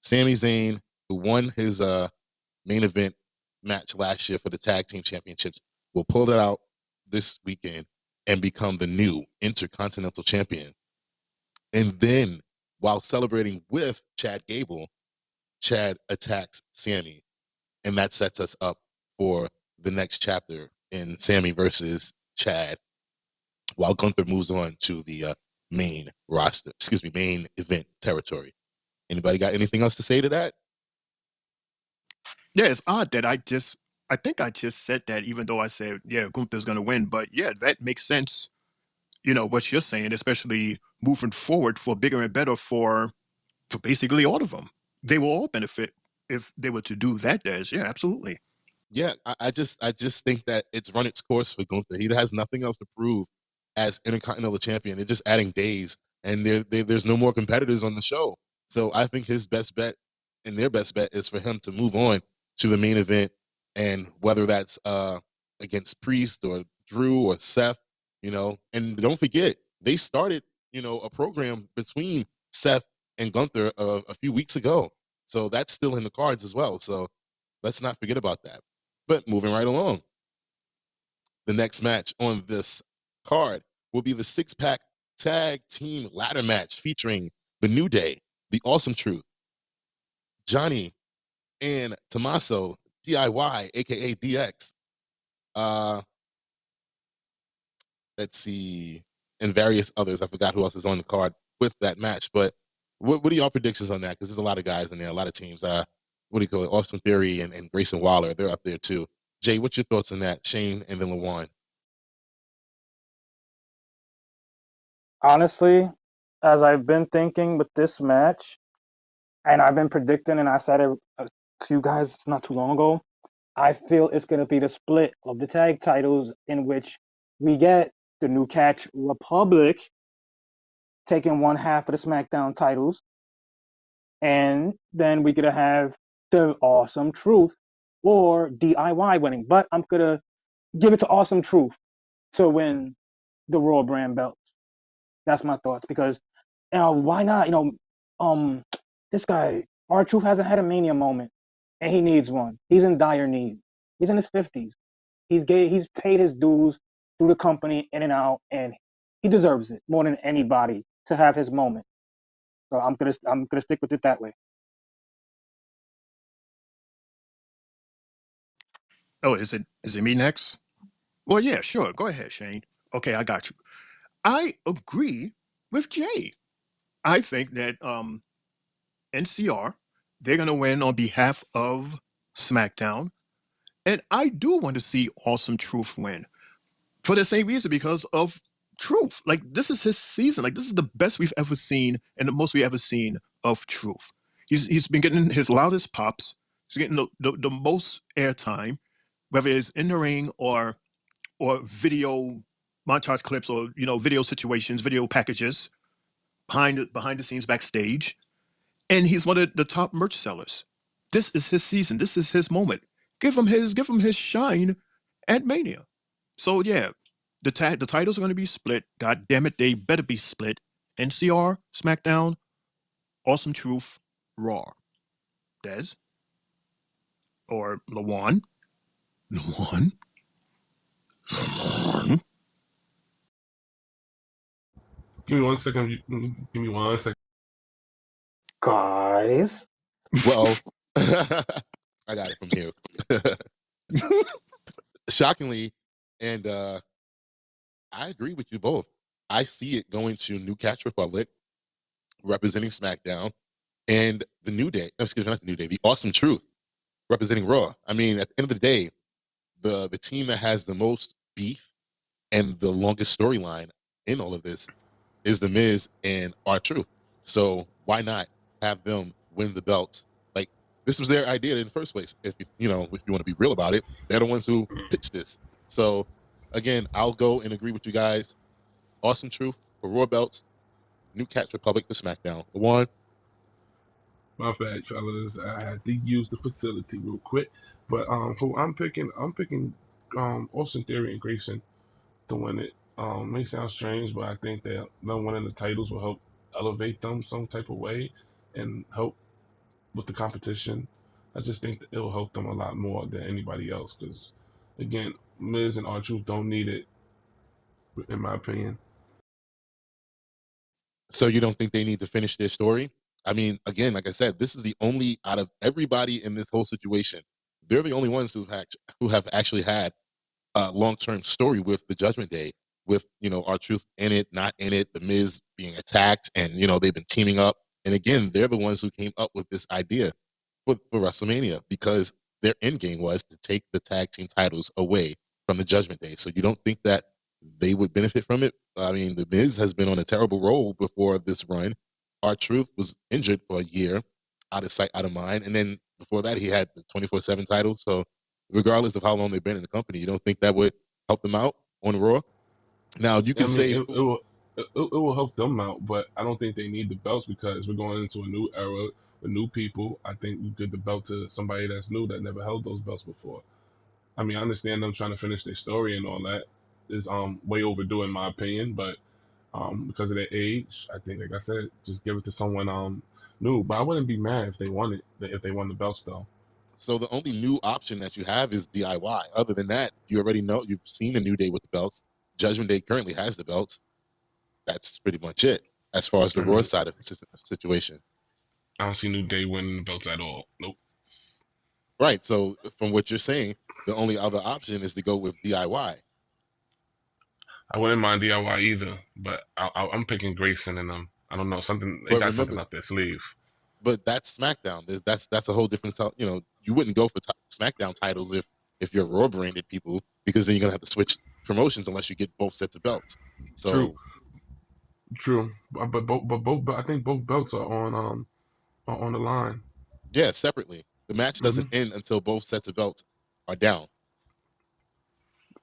Sami Zayn, who won his main event match last year for the tag team championships, will pull it out this weekend and become the new Intercontinental Champion. And then, while celebrating with Chad Gable, Chad attacks Sammy, and that sets us up for the next chapter in Sammy versus Chad, while Gunther moves on to the main roster, main event territory. Anybody got anything else to say to that? Yeah, it's odd that I think I just said that even though I said, yeah, Gunther's going to win. But yeah, that makes sense. You know, what you're saying, especially moving forward for bigger and better for basically all of them. They will all benefit if they were to do that, Des. Yeah, absolutely. Yeah, I just think that it's run its course for Gunther. He has nothing else to prove as Intercontinental Champion. They're just adding days, and there's no more competitors on the show. So I think his best bet and their best bet is for him to move on to the main event, and whether that's against Priest or Drew or Seth, And don't forget, they started a program between Seth and Gunther a few weeks ago, so that's still in the cards as well. So let's not forget about that. But moving right along, the next match on this card will be the six-pack tag team ladder match featuring the New Day, the Awesome Truth, Johnny and Tommaso DIY, aka DX. Uh, let's see, and various others. I forgot who else is on the card with that match. But what are y'all predictions on that? Because there's a lot of guys in there, a lot of teams. What do you call it? Austin Theory and Grayson Waller, they're up there too. Jay, what's your thoughts on that? Shane and then Lawan. Honestly, as I've been thinking with this match, and I've been predicting, and I said it to you guys not too long ago, I feel it's going to be the split of the tag titles in which we get the New Catch Republic taking one half of the SmackDown titles, and then we're going to have the Awesome Truth or DIY winning. But I'm going to give it to Awesome Truth to win the Raw brand belts. That's my thoughts because why not? This guy R-Truth hasn't had a Mania moment, and he needs one. He's in dire need. He's in his 50s. He's paid his dues through the company in and out, and he deserves it more than anybody to have his moment. So I'm gonna stick with it that way. Oh, is it me next? Well, yeah, sure. Go ahead, Shane. Okay, I got you. I agree with Jay. I think that NCR, they're gonna win on behalf of SmackDown. And I do want to see Awesome Truth win for the same reason because of Truth. Like, this is his season. Like, this is the best we've ever seen and the most we've ever seen of Truth. He's been getting his loudest pops. He's getting the most airtime, whether it's in the ring or video montage clips or video situations, video packages behind the scenes backstage. And he's one of the top merch sellers. This is his season. This is his moment. Give him his shine at Mania. So yeah, the titles are going to be split. God damn it, they better be split. NCR, SmackDown, Awesome Truth, Raw. Dez or Lawan. Lawan. Lawan. Give me 1 second. Give me 1 second. Guys. Well, I got it from here. Shockingly, and I agree with you both. I see it going to New Catch Republic, representing SmackDown, and the New Day. Excuse me, not the New Day. The Awesome Truth, representing Raw. I mean, at the end of the day, the team that has the most beef and the longest storyline in all of this is the Miz and R-Truth. So why not have them win the belts? Like, this was their idea in the first place. If you want to be real about it, they're the ones who pitched this. So again, I'll go and agree with you guys. Awesome Truth for Raw belts, New Catch Republic for SmackDown. The one. My bad, fellas. I had to use the facility real quick. But for I'm picking Austin Theory and Grayson to win it. May sound strange, but I think that them winning the titles will help elevate them some type of way and help with the competition. I just think that it will help them a lot more than anybody else. Because again, Miz and R-Truth don't need it, in my opinion. So you don't think they need to finish their story? I mean, again, like I said, this is the only out of everybody in this whole situation. They're the only ones who have actually had a long-term story with the Judgment Day, with R-Truth in it, not in it, the Miz being attacked, and they've been teaming up. And again, they're the ones who came up with this idea for WrestleMania, because their end game was to take the tag team titles away from the Judgment Day. So you don't think that they would benefit from it? I mean, the Miz has been on a terrible roll before this run. R-Truth was injured for a year, out of sight, out of mind, and then before that he had the 24/7 title. So regardless of how long they've been in the company, you don't think that would help them out on Raw? Now you I can mean, say, it will help them out, but I don't think they need the belts because we're going into a new era with new people. I think you give the belt to somebody that's new that never held those belts before. I mean, I understand them trying to finish their story and all that is way overdue in my opinion, but because of their age, I think, like I said, just give it to someone new. But I wouldn't be mad if they won it, if they won the belts though. so the only new option that you have is DIY. Other than that, you already know, you've seen a New Day with the belts. Judgment Day currently has the belts. That's pretty much it as far as the Raw side of the situation. I don't see New Day winning the belts at all. Nope. Right. So from what you're saying, the only other option is to go with DIY. I wouldn't mind DIY either, but I'm picking Grayson and them. I don't know, something they But got remember, something up their sleeve. but that's SmackDown. That's a whole different. You wouldn't go for SmackDown titles if you're Raw branded people, because then you're gonna have to switch promotions unless you get both sets of belts. True, So true. But I think both belts are on the line. yeah, separately, the match Hmm. doesn't end until both sets of belts are down.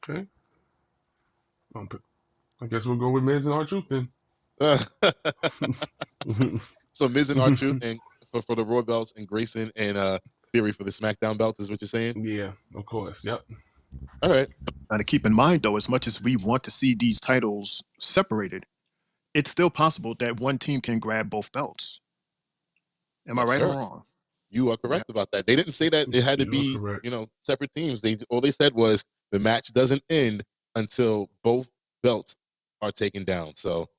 Okay. I guess we'll go with Miz and R-Truth then. So Miz and R-Truth and for the Raw belts, and Grayson and Theory for the SmackDown belts is what you're saying. Yeah, of course. Yep. All right. Now to keep in mind though, as much as we want to see these titles separated, it's still possible that one team can grab both belts. Am I Yes, right or sir. wrong? You are Yeah. correct about that. They didn't say that it had to You are be, correct. separate teams. All they said was the match doesn't end until both belts are taken down. So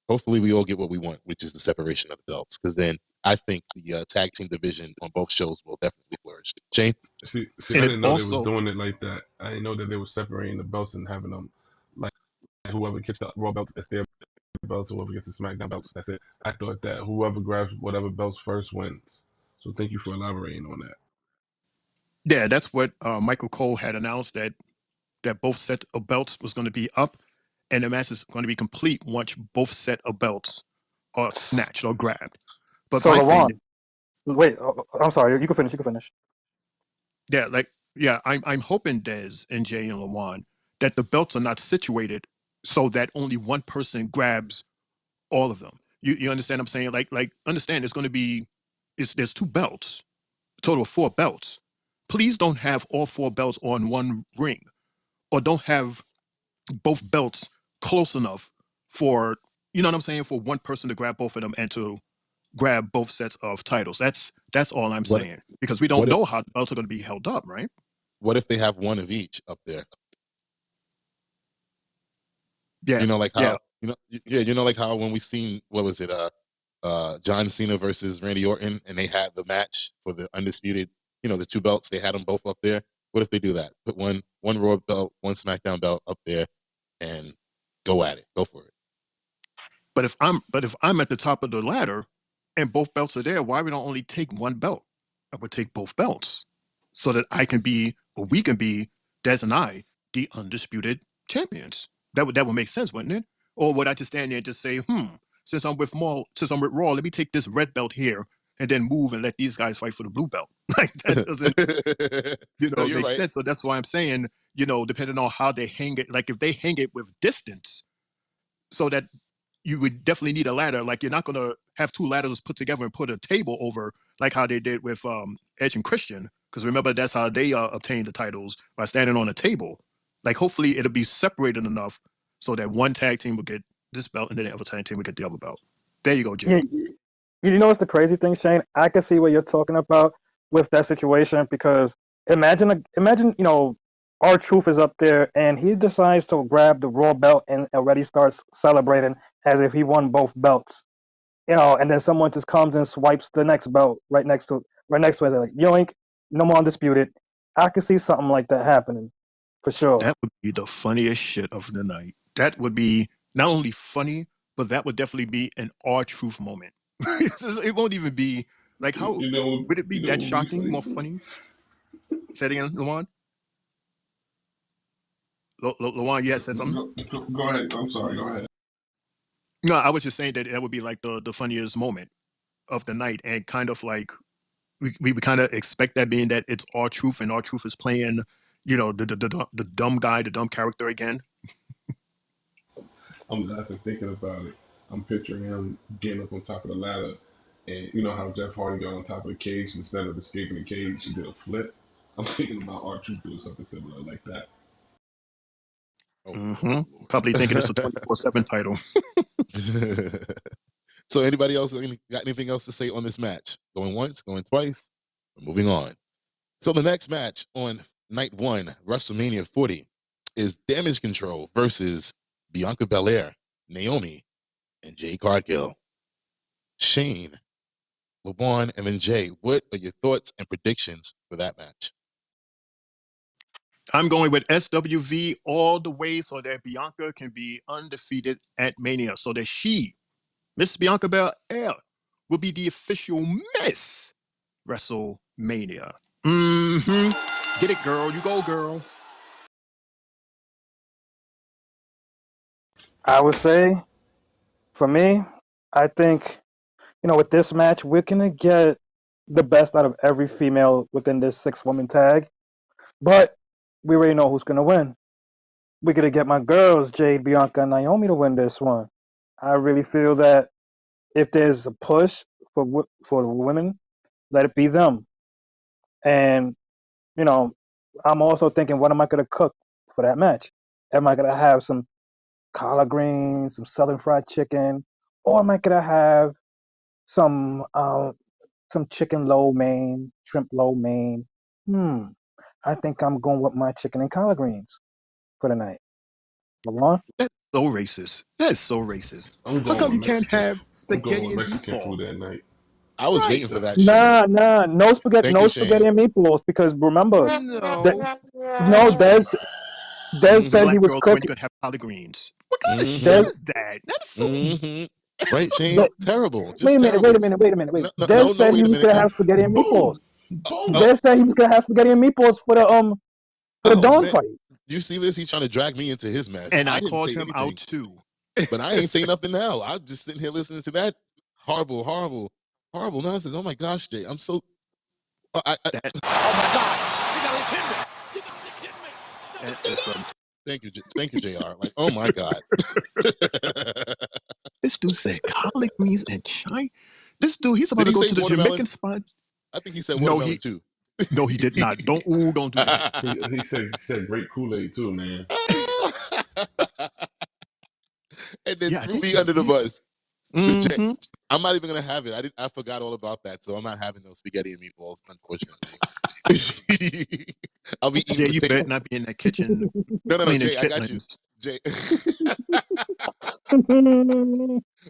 hopefully we all get what we want, which is the separation of the belts. Because then I think the tag team division on both shows will definitely flourish. Shane? See, I And it didn't know they was also, doing it like that. I didn't know that they were separating the belts and having them like whoever gets the Raw belts, that's their belts. Whoever gets the SmackDown belts, that's it. I thought that whoever grabs whatever belts first wins. So thank you for elaborating on that. yeah, that's what Michael Cole had announced, that both set of belts was going to be up, and the match is going to be complete once both set of belts are snatched or grabbed. But So my thing, Lawan, wait, I'm sorry. You can finish. You can finish. I'm hoping Dez and Jay and Lawan that the belts are not situated so that only one person grabs all of them. You understand what I'm saying? Like understand there's going to be there's two belts. total of 4 belts. Please don't have all 4 belts on one ring, or don't have both belts close enough for, you know what I'm saying, for one person to grab both of them and to grab both sets of titles. That's all I'm What saying, because we don't what if know how the belts are going to be held up, right? what if they have one of each up there? Yeah, Like yeah. how like how when we seen, what was it, John Cena versus Randy Orton, and they had the match for the undisputed, the 2 belts. They had them both up there. What if they do that? Put one Raw belt, one SmackDown belt up there, and go at it. Go for it. But if I'm at the top of the ladder and both belts are there, why would I only take one belt? I would take both belts so that I can be, or we can be, Des and I, the undisputed champions. That would make sense, wouldn't it? Or would I just stand there and just say, since I'm with Raw, let me take this red belt here and then move and let these guys fight for the blue belt. Like, that doesn't, No, you're make right. sense. So that's why I'm saying, depending on how they hang it, like if they hang it with distance, so that you would definitely need a ladder. Like, you're not going to have 2 ladders put together and put a table over, like how they did with Edge and Christian. Because remember, that's how they obtained the titles, by standing on a table. Like, hopefully it'll be separated enough so that one tag team will get this belt and then the other tag team will get the other belt. There you go, Jay. Yeah, you know what's the crazy thing, Shane? I can see what you're talking about with that situation, because imagine R-Truth is up there and he decides to grab the Raw belt and already starts celebrating as if he won both belts. And then someone just comes and swipes the next belt right next to it. They're like, yoink, no more undisputed. I can see something like that happening for sure. That would be the funniest shit of the night. That would be not only funny, but that would definitely be an R-Truth moment. It won't even be like, how would it be that shocking, more funny? Say it again, Lawan. Lawan, you had said something? Go ahead. I'm sorry. Go ahead. No, I was just saying that would be like the funniest moment of the night, and kind of like we would kind of expect that, being that it's R-Truth and R-Truth is playing, the dumb guy, the dumb character again. I'm laughing thinking about it. I'm picturing him getting up on top of the ladder, and you know how Jeff Hardy got on top of the cage, instead of escaping the cage, he did a flip. I'm thinking about R-Truth doing something similar like that. Oh, Mm-hmm. Probably thinking it's a 24/7 title. So anybody else got anything else to say on this match? Going once, going twice? We're moving on. So the next match on night 1, WrestleMania 40, is Damage Control versus Bianca Belair, Naomi, and Jade Cargill. Shane, LeBron, and then Jay, what are your thoughts and predictions for that match? I'm going with SWV all the way, so that Bianca can be undefeated at Mania, so that she, Miss Bianca Belair, will be the official Miss WrestleMania. Mm-hmm. Get it, girl. You go, girl. I would say, for me, I think, with this match, we're going to get the best out of every female within this 6-woman tag. But we already know who's going to win. We're going to get my girls, Jade, Bianca, and Naomi, to win this one. I really feel that if there's a push for the women, let it be them. And, I'm also thinking, what am I going to cook for that match? Am I going to have some collard greens, some southern fried chicken, or am I going to have some chicken lo mein, shrimp lo mein? I think I'm going with my chicken and collard greens for the night. LeBron? That's so racist. That's so racist. I'm How going come with you can't Mexican. have I'm going with spaghetti and Mexican meatballs? food that night. I was Right. waiting for that, Shane. Nah, no spaghetti, Thank you, spaghetti Shane. and meatballs, because remember, No. no, Des said he Black was girls when you cooking. could have collard greens. What kind of shit Des, Mm-hmm. is that? That is so. Mm-hmm. Right, Shane? De, Terrible. wait Just a minute, wait terrible. a minute, wait a minute, wait. No, no, Des no, no, said he wait a was minute gonna now. have spaghetti and meatballs. Boom! Boom! Oh, Des said he was gonna have spaghetti and meatballs for the oh, dawn man. fight. You see this? He's trying to drag me into his mess. And I I didn't called say him out anything, too. but I ain't saying nothing now. I'm just sitting here listening to that horrible, horrible, horrible nonsense. Oh my gosh, Jay. I'm so. That, Oh my God! You gotta be kidding me! You gotta be kidding me! that is Thank you, Jr. Like, oh my God. This dude said collard greens and chai. This dude, he's about Did to he go say to the watermelon? Jamaican spot. I think he said No, watermelon he too. no, he did not. Don't do that. He said great Kool-Aid too, man. And then Yeah, I threw think me he under the did. bus. But Jay, Mm-hmm. I'm not even gonna have it. I forgot all about that, so I'm not having those spaghetti and meatballs, unfortunately. I'll be eating Jay, you potato. better not be in that kitchen No, cleaning Jay, I got you. chitlins. Jay.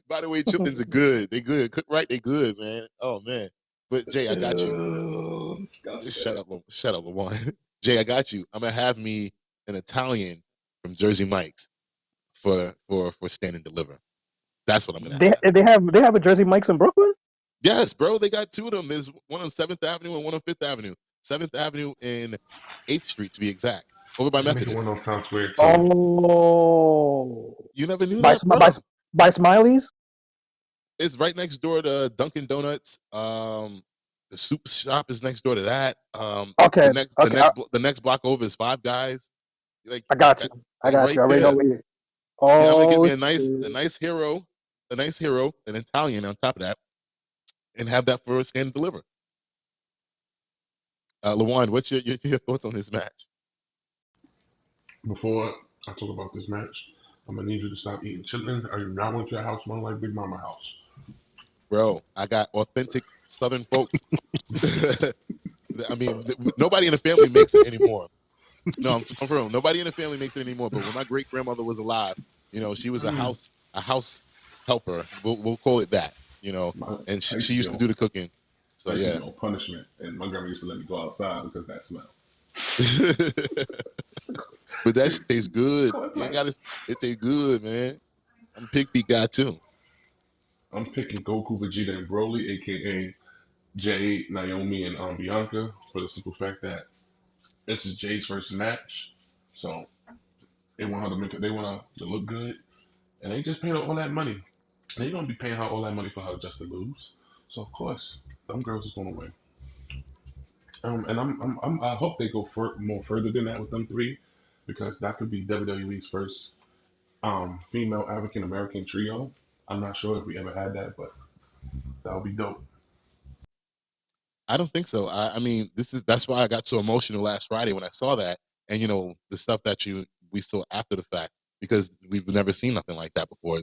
By the way, chitlins are good. They good. Cook right, they good, man. Oh man. But Jay, I got you. Disgusting. Shut up, Lamar. Jay, I got you. I'm gonna have me an Italian from Jersey Mike's for stand and deliver. That's what I'm gonna have. They have a Jersey Mike's in Brooklyn. Yes, bro. They got two of them. There's one on 7th Avenue and one on 5th Avenue. 7th Avenue and 8th Street to be exact. Over by They make one Methodist. on Times Square too. Oh, You never knew by that, bro? by Smiley's. It's right next door to Dunkin' Donuts. The soup shop is next door to that. Okay, okay, The next block over is Five Guys. Like I got you. that, I got right you. I already know there. where you. And I'm gonna get Oh me shit. a nice hero, an Italian on top of that, and have that for stand and deliver. Lawan, what's your thoughts on this match? Before I talk about this match, I'm gonna need you to stop eating chitlins. I do not want your house smelling like Big Mama house. Bro, I got authentic Southern folks. I mean, nobody in the family makes it anymore. No, I'm for real. Nobody in the family makes it anymore. But when my great grandmother was alive, she was a house helper. We'll call it that. And I used she to be used to on do the cooking. I So used to yeah. be on punishment, and my grandma used to let me go outside because of that smell. But that shit tastes good. You ain't Like, got to. It tastes good, man. I'm a pig feet guy too. I'm picking Goku, Vegeta, and Broly, aka Jade, Naomi, and Bianca, for the simple fact that this is Jade's first match, so they want her to make it. They want her to look good, and they just paid her all that money. And they gonna be paying her all that money for her just to lose. So of course, them girls is gonna win. And I hope they go more further than that with them three, because that could be WWE's first female African American trio. I'm not sure if we ever had that, but that would be dope. I don't think so. I mean, that's why I got so emotional last Friday when I saw that, and the stuff that we saw after the fact, because we've never seen nothing like that before.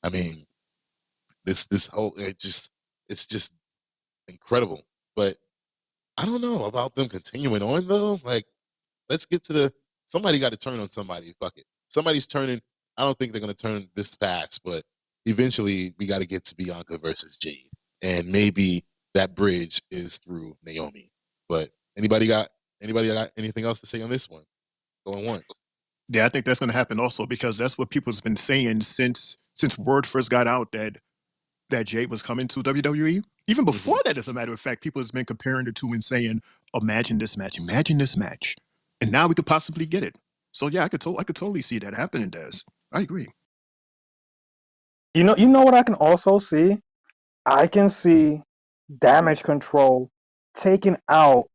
I mean, this whole it's just incredible. But I don't know about them continuing on though. Like, let's get to somebody got to turn on somebody. Fuck it, somebody's turning. I don't think they're gonna turn this fast, but eventually we got to get to Bianca versus Jade, and maybe that bridge is through Naomi. But anybody got anything else to say on this one? Going once. Yeah, I think that's going to happen also because that's what people's been saying since word first got out that Jay was coming to WWE. Even before that, as a matter of fact, people has been comparing the two and saying, imagine this match," and now we could possibly get it. So yeah, I could totally see that happening. Des, I agree. You know what I can also see? I can see Damage Control taking out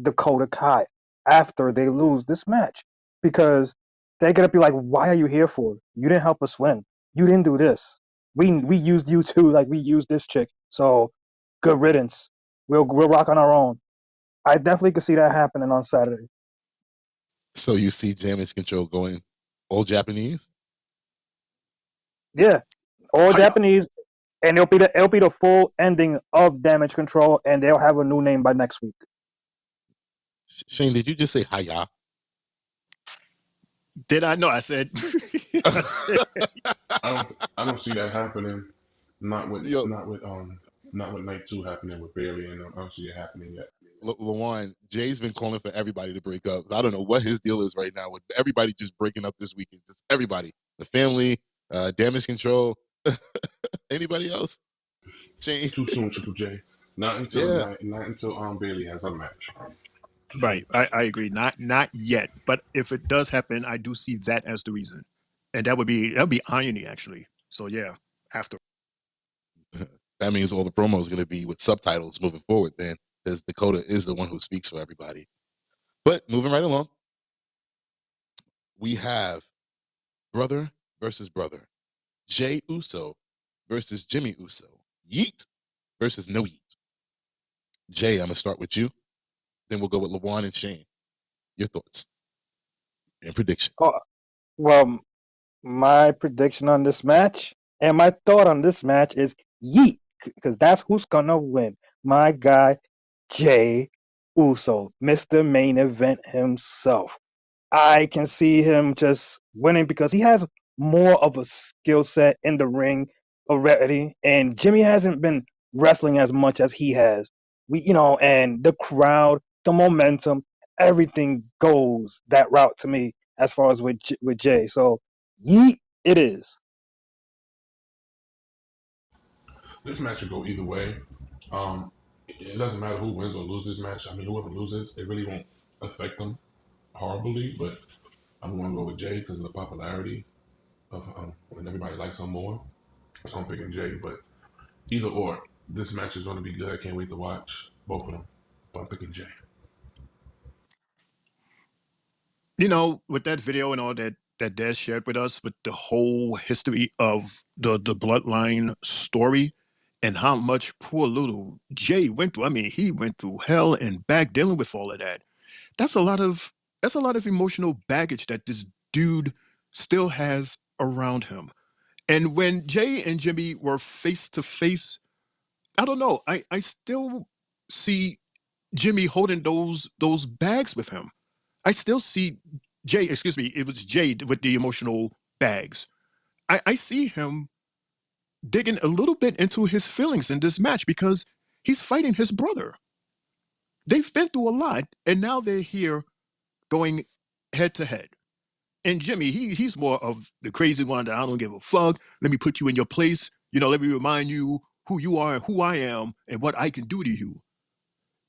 Dakota Kai after they lose this match because they're gonna be like, "Why are you here for? You didn't help us win. You didn't do this. We used you too, like we used this chick. So good riddance. We'll rock on our own." I definitely could see that happening on Saturday. So you see Damage Control going all Japanese? Yeah, all Hiya. Japanese, and it'll be the full ending of Damage Control, and they'll have a new name by next week. Shane, did you just say hiya? Did I know? I said. I said I don't see that happening. Not with Yo, not with not with night two happening with Bailey, and I don't see it happening yet. Lawan, Jay's been calling for everybody to break up. I don't know what his deal is right now with everybody just breaking up this weekend. Just everybody, the family, Damage Control. Anybody else? Shane? Too soon, Triple J. Not until Yeah. not until Bailey has a match. Too soon. right. I agree. Not yet. But if it does happen, I do see that as the reason, and that would be irony actually. So yeah, after. That means all the promos are going to be with subtitles moving forward then, because Dakota is the one who speaks for everybody. But moving right along, we have brother versus brother. Jay Uso versus Jimmy Uso. Yeet versus no yeet. Jay, I'm gonna start with you. Then we'll go with LaJuan and Shane. Your thoughts and predictions. Oh, well, my prediction on this match and my thought on this match is yeet, because that's who's gonna win. My guy, Jay Uso, Mr. Main Event himself. I can see him just winning because he has more of a skill set in the ring already, and Jimmy hasn't been wrestling as much as he has. And the crowd, the momentum, everything goes that route to me as far as with Jay. So, yeet, it is. This match will go either way. It doesn't matter who wins or loses this match. I mean, whoever loses, it really won't affect them horribly. But I'm going to go with Jay because of the popularity of when everybody likes him more. So I'm picking Jay. But either or, this match is going to be good. I can't wait to watch both of them. But I'm picking Jay. With that video and all that Des shared with us, with the whole history of the bloodline story and how much poor little Jay went through. I mean, he went through hell and back dealing with all of that. That's a lot of emotional baggage that this dude still has around him. And when Jay and Jimmy were face to face, I don't know. I still see Jimmy holding those bags with him. I still see Jay, excuse me, it was Jay with the emotional bags. I see him digging a little bit into his feelings in this match because he's fighting his brother. They've been through a lot, and now they're here going head to head. And Jimmy, he's more of the crazy one that I don't give a fuck. Let me put you in your place. Let me remind you who you are and who I am and what I can do to you.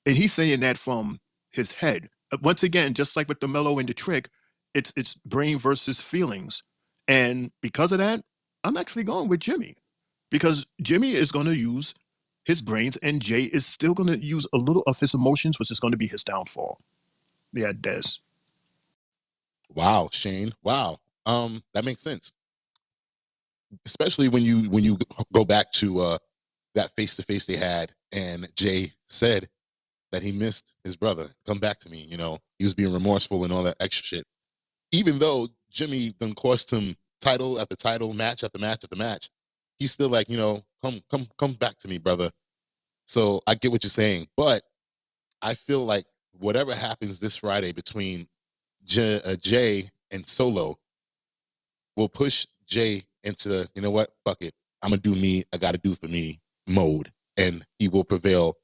And he's saying that from his head. Once again, just like with the mellow and the trick, it's brain versus feelings. And because of that, I'm actually going with Jimmy. Because Jimmy is going to use his brains and Jay is still going to use a little of his emotions, which is going to be his downfall. Yeah, Des. Wow, Shane. Wow. That makes sense. Especially when you go back to that face to face they had, and Jay said that he missed his brother. Come back to me. He was being remorseful and all that extra shit. Even though Jimmy then cost him title after title, match after match after match, he's still like, come back to me, brother. So I get what you're saying, but I feel like whatever happens this Friday between Jay and Solo will push Jay into, you know what, fuck it, I'm gonna do me. I got to do for me mode, and he will prevail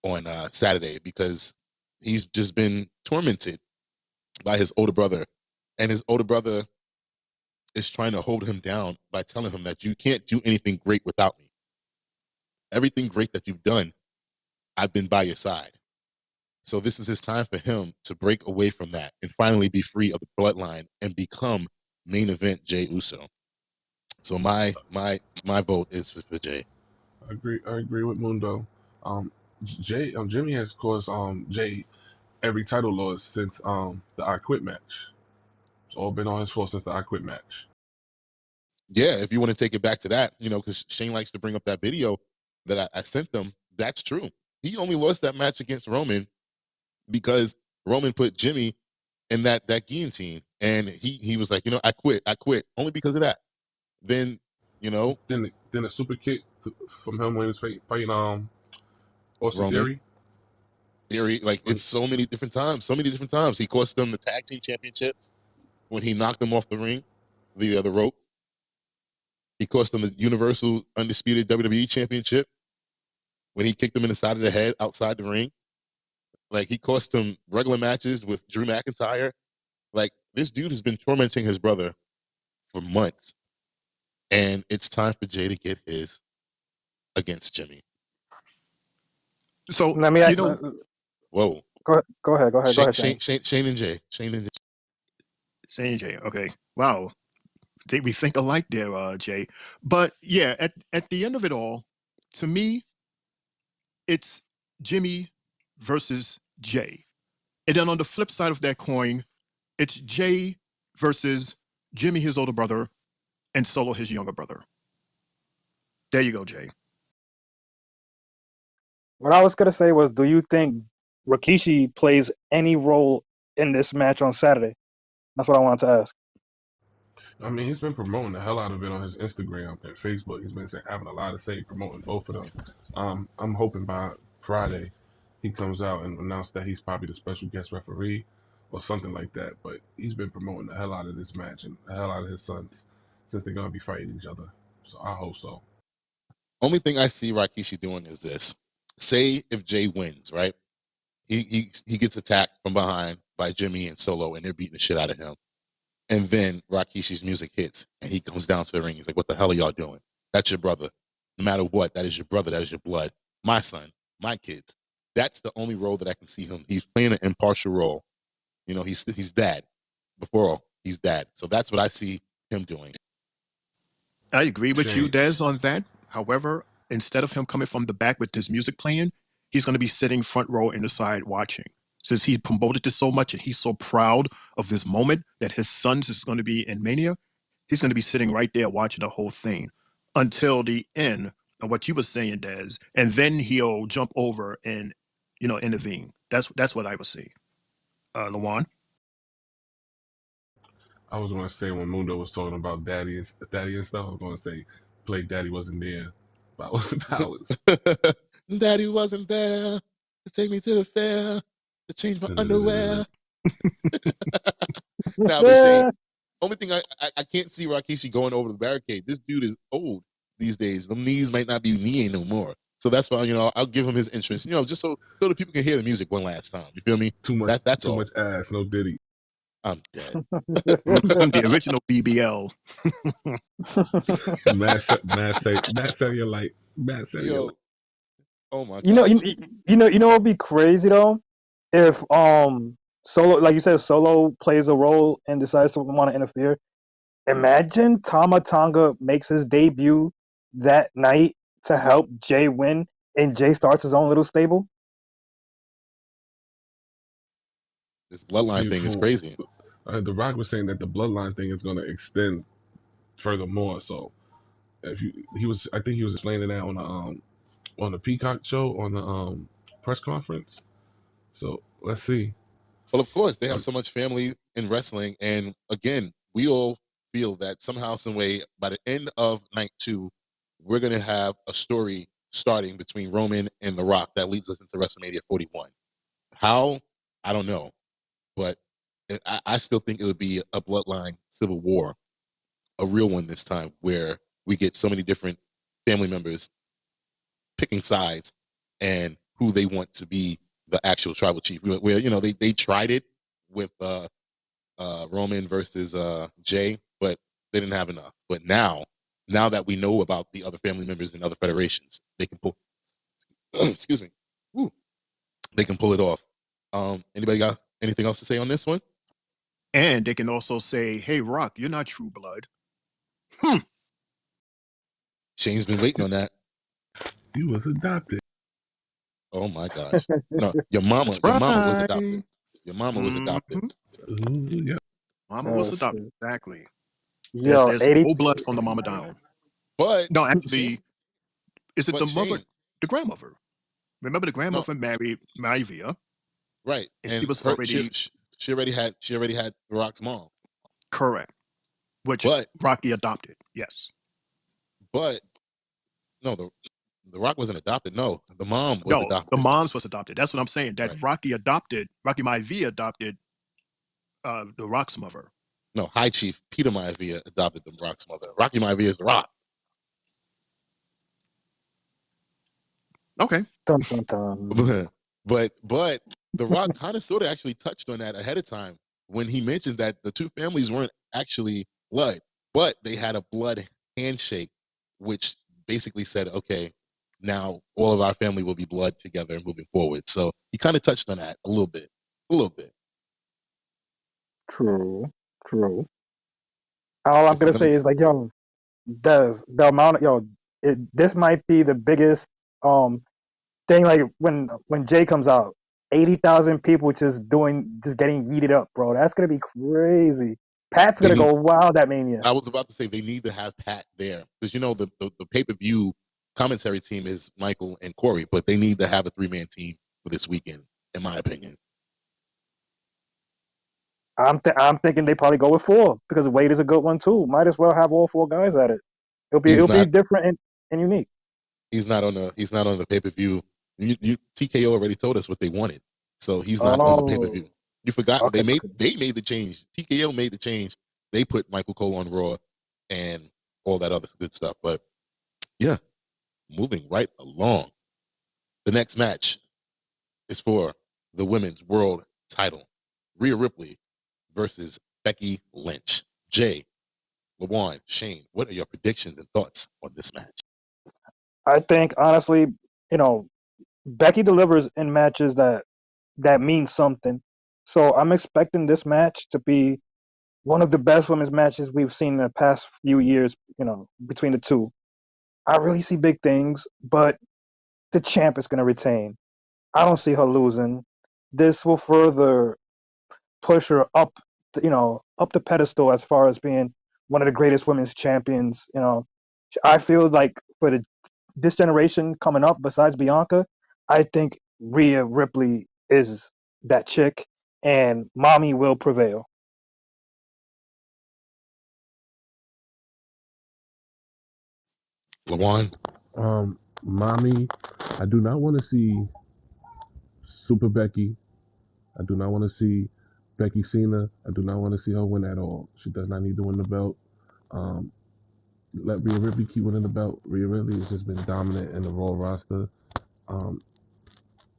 on Saturday because he's just been tormented by his older brother, and his older brother is trying to hold him down by telling him that you can't do anything great without me. Everything great that you've done, I've been by your side. So this is his time for him to break away from that and finally be free of the bloodline and become main event Jay Uso. So my vote is for Jay. I agree with Mundo. Jimmy has caused Jay every title loss since the I Quit match. It's all been on his fault since the I Quit match. Yeah, if you want to take it back to that, because Shane likes to bring up that video that I sent them. That's true. He only lost that match against Roman because Roman put Jimmy in that guillotine, and he was like, I quit only because of that. Then, Then a super kick from him when he was fighting Austin Roman Theory. Theory, like it's so many different times. He cost them the tag team championships when he knocked them off the ring, the rope. He cost them the Universal Undisputed WWE Championship when he kicked him in the side of the head outside the ring. Like he cost him regular matches with Drew McIntyre. Like this dude has been tormenting his brother for months, and it's time for Jay to get his against Jimmy. So, Let me. Whoa. Go ahead, Shane. Shane and Jay. saying Jay, okay. Wow. We think alike there, Jay. But yeah, at the end of it all, to me, it's Jimmy versus Jay. And then on the flip side of that coin, it's Jay versus Jimmy, his older brother, and Solo, his younger brother. There you go, Jay. What I was gonna say was, do you think Rikishi plays any role in this match on Saturday? That's what I wanted to ask. I mean, he's been promoting the hell out of it on his Instagram and Facebook. He's been having a lot to say promoting both of them. I'm hoping by Friday he comes out and announces that he's probably the special guest referee or something like that. But he's been promoting the hell out of this match and the hell out of his sons since they're gonna be fighting each other. So I hope so. Only thing I see Rikishi doing is this. Say if Jay wins, right? He gets attacked from behind by Jimmy and Solo, and they're beating the shit out of him. And then Rakishi's music hits, and he comes down to the ring. He's like, "What the hell are y'all doing? That's your brother. No matter what, that is your brother. That is your blood. My son, my kids." That's the only role that I can see him. He's playing an impartial role. You know, he's dad. Before all, he's dad. So that's what I see him doing. I agree with you, Shane, Des, on that. However, instead of him coming from the back with his music playing, he's going to be sitting front row in the side watching. Since he promoted this so much and he's so proud of this moment that his sons is going to be in Mania, he's going to be sitting right there watching the whole thing until the end of what you were saying, Des, and then he'll jump over and intervene. That's what I would see. Lawan. I was gonna say when Mundo was talking about daddy and stuff, I was gonna say play Daddy Wasn't There by Austin Powers. Daddy wasn't there to take me to the fair to change my underwear. Now, but Shane, only thing I can't see Rikishi going over the barricade. This dude is old these days. The knees might not be kneeing no more. So that's why I'll give him his entrance. Just so the people can hear the music one last time. You feel me? That's Too all. much ass, no Diddy. I'm dead. Give him the original BBL. Matt Cellulite. Matt Cellulite. Yo, oh my You know, gosh. what'd be crazy though, if Solo, like you said, Solo plays a role and decides to want to interfere. Imagine Tama Tonga makes his debut that night to help Jay win, and Jay starts his own little stable. This bloodline See, thing is crazy. The Rock was saying that the bloodline thing is going to extend furthermore. So I think he was explaining that on the Peacock show on the press conference. So let's see. Well, of course, they have Um, so much family in wrestling. And again, we all feel that somehow, some way, by the end of night 2, we're going to have a story starting between Roman and The Rock that leads us into WrestleMania 41. How? I don't know. But I still think it would be a bloodline civil war, a real one this time, where we get so many different family members picking sides and who they want to be the actual tribal chief. Where they tried it with Roman versus Jay, but they didn't have enough. But now that we know about the other family members in other federations, they can pull. Excuse me. Woo, they can pull it off. Anybody got anything else to say on this one? And they can also say, "Hey, Rock, you're not True Blood." Shane's been waiting on that. he was adopted. Oh my gosh. No, your mama was Right. adopted. Your mama was adopted. Ooh, yeah. Mama Oh was adopted. shit! Exactly. Yo, There's 80. no blood from the mama down. But No, Shane, actually, is it but the mother, Shane, the grandmother? Remember, the no, grandmother married Maivia, right. and she And was her already she already had The Rock's mom. correct, which But Rocky adopted. Yes. but no, the Rock wasn't adopted. No, the mom was No, the adopted. mom's was adopted. That's what I'm saying. That Right. Rocky Maivia adopted the Rock's mother. No, High Chief Peter Maivia adopted the Rock's mother. Rocky Maivia is The Rock. Okay. Dun, dun, dun. but The Rock kind of sort of actually touched on that ahead of time when he mentioned that the two families weren't actually blood, but they had a blood handshake, which basically said, okay, now all of our family will be blood together moving forward. So he kind of touched on that a little bit. True, true. All I'm This is gonna gonna say is like, yo, the amount of this might be the biggest thing. Like when Jay comes out, 80,000 people just getting yeeted up, bro. That's gonna be crazy. Pat's they gonna need. go wild at Mania. I was about to say they need to have Pat there because the pay per view commentary team is Michael and Corey, but they need to have a 3-man team for this weekend, in my opinion. I'm thinking they probably go with 4 because Wade is a good one too. Might as well have all 4 guys at it. He's It'll be not. different and unique. He's not on the. He's not on the pay per view. TKO already told us what they wanted, so he's not on the pay per Oh, view. You forgot okay. they made the change. TKO made the change. They put Michael Cole on Raw and all that other good stuff. But yeah, moving right along. The next match is for the women's world title. Rhea Ripley versus Becky Lynch. Jay, LaJuan, Shane, what are your predictions and thoughts on this match? I think honestly, you know, Becky delivers in matches that mean something. So I'm expecting this match to be one of the best women's matches we've seen in the past few years, between the two. I really see big things, but the champ is going to retain. I don't see her losing. This will further push her up, up the pedestal as far as being one of the greatest women's champions. I feel like for this generation coming up, besides Bianca, I think Rhea Ripley is that chick, and mommy will prevail. LaJuan? Mommy, I do not want to see Super Becky. I do not want to see Becky Cena. I do not want to see her win at all. She does not need to win the belt. Um, Let Rhea Ripley keep winning the belt. Rhea Ripley has just been dominant in the Raw roster. Um,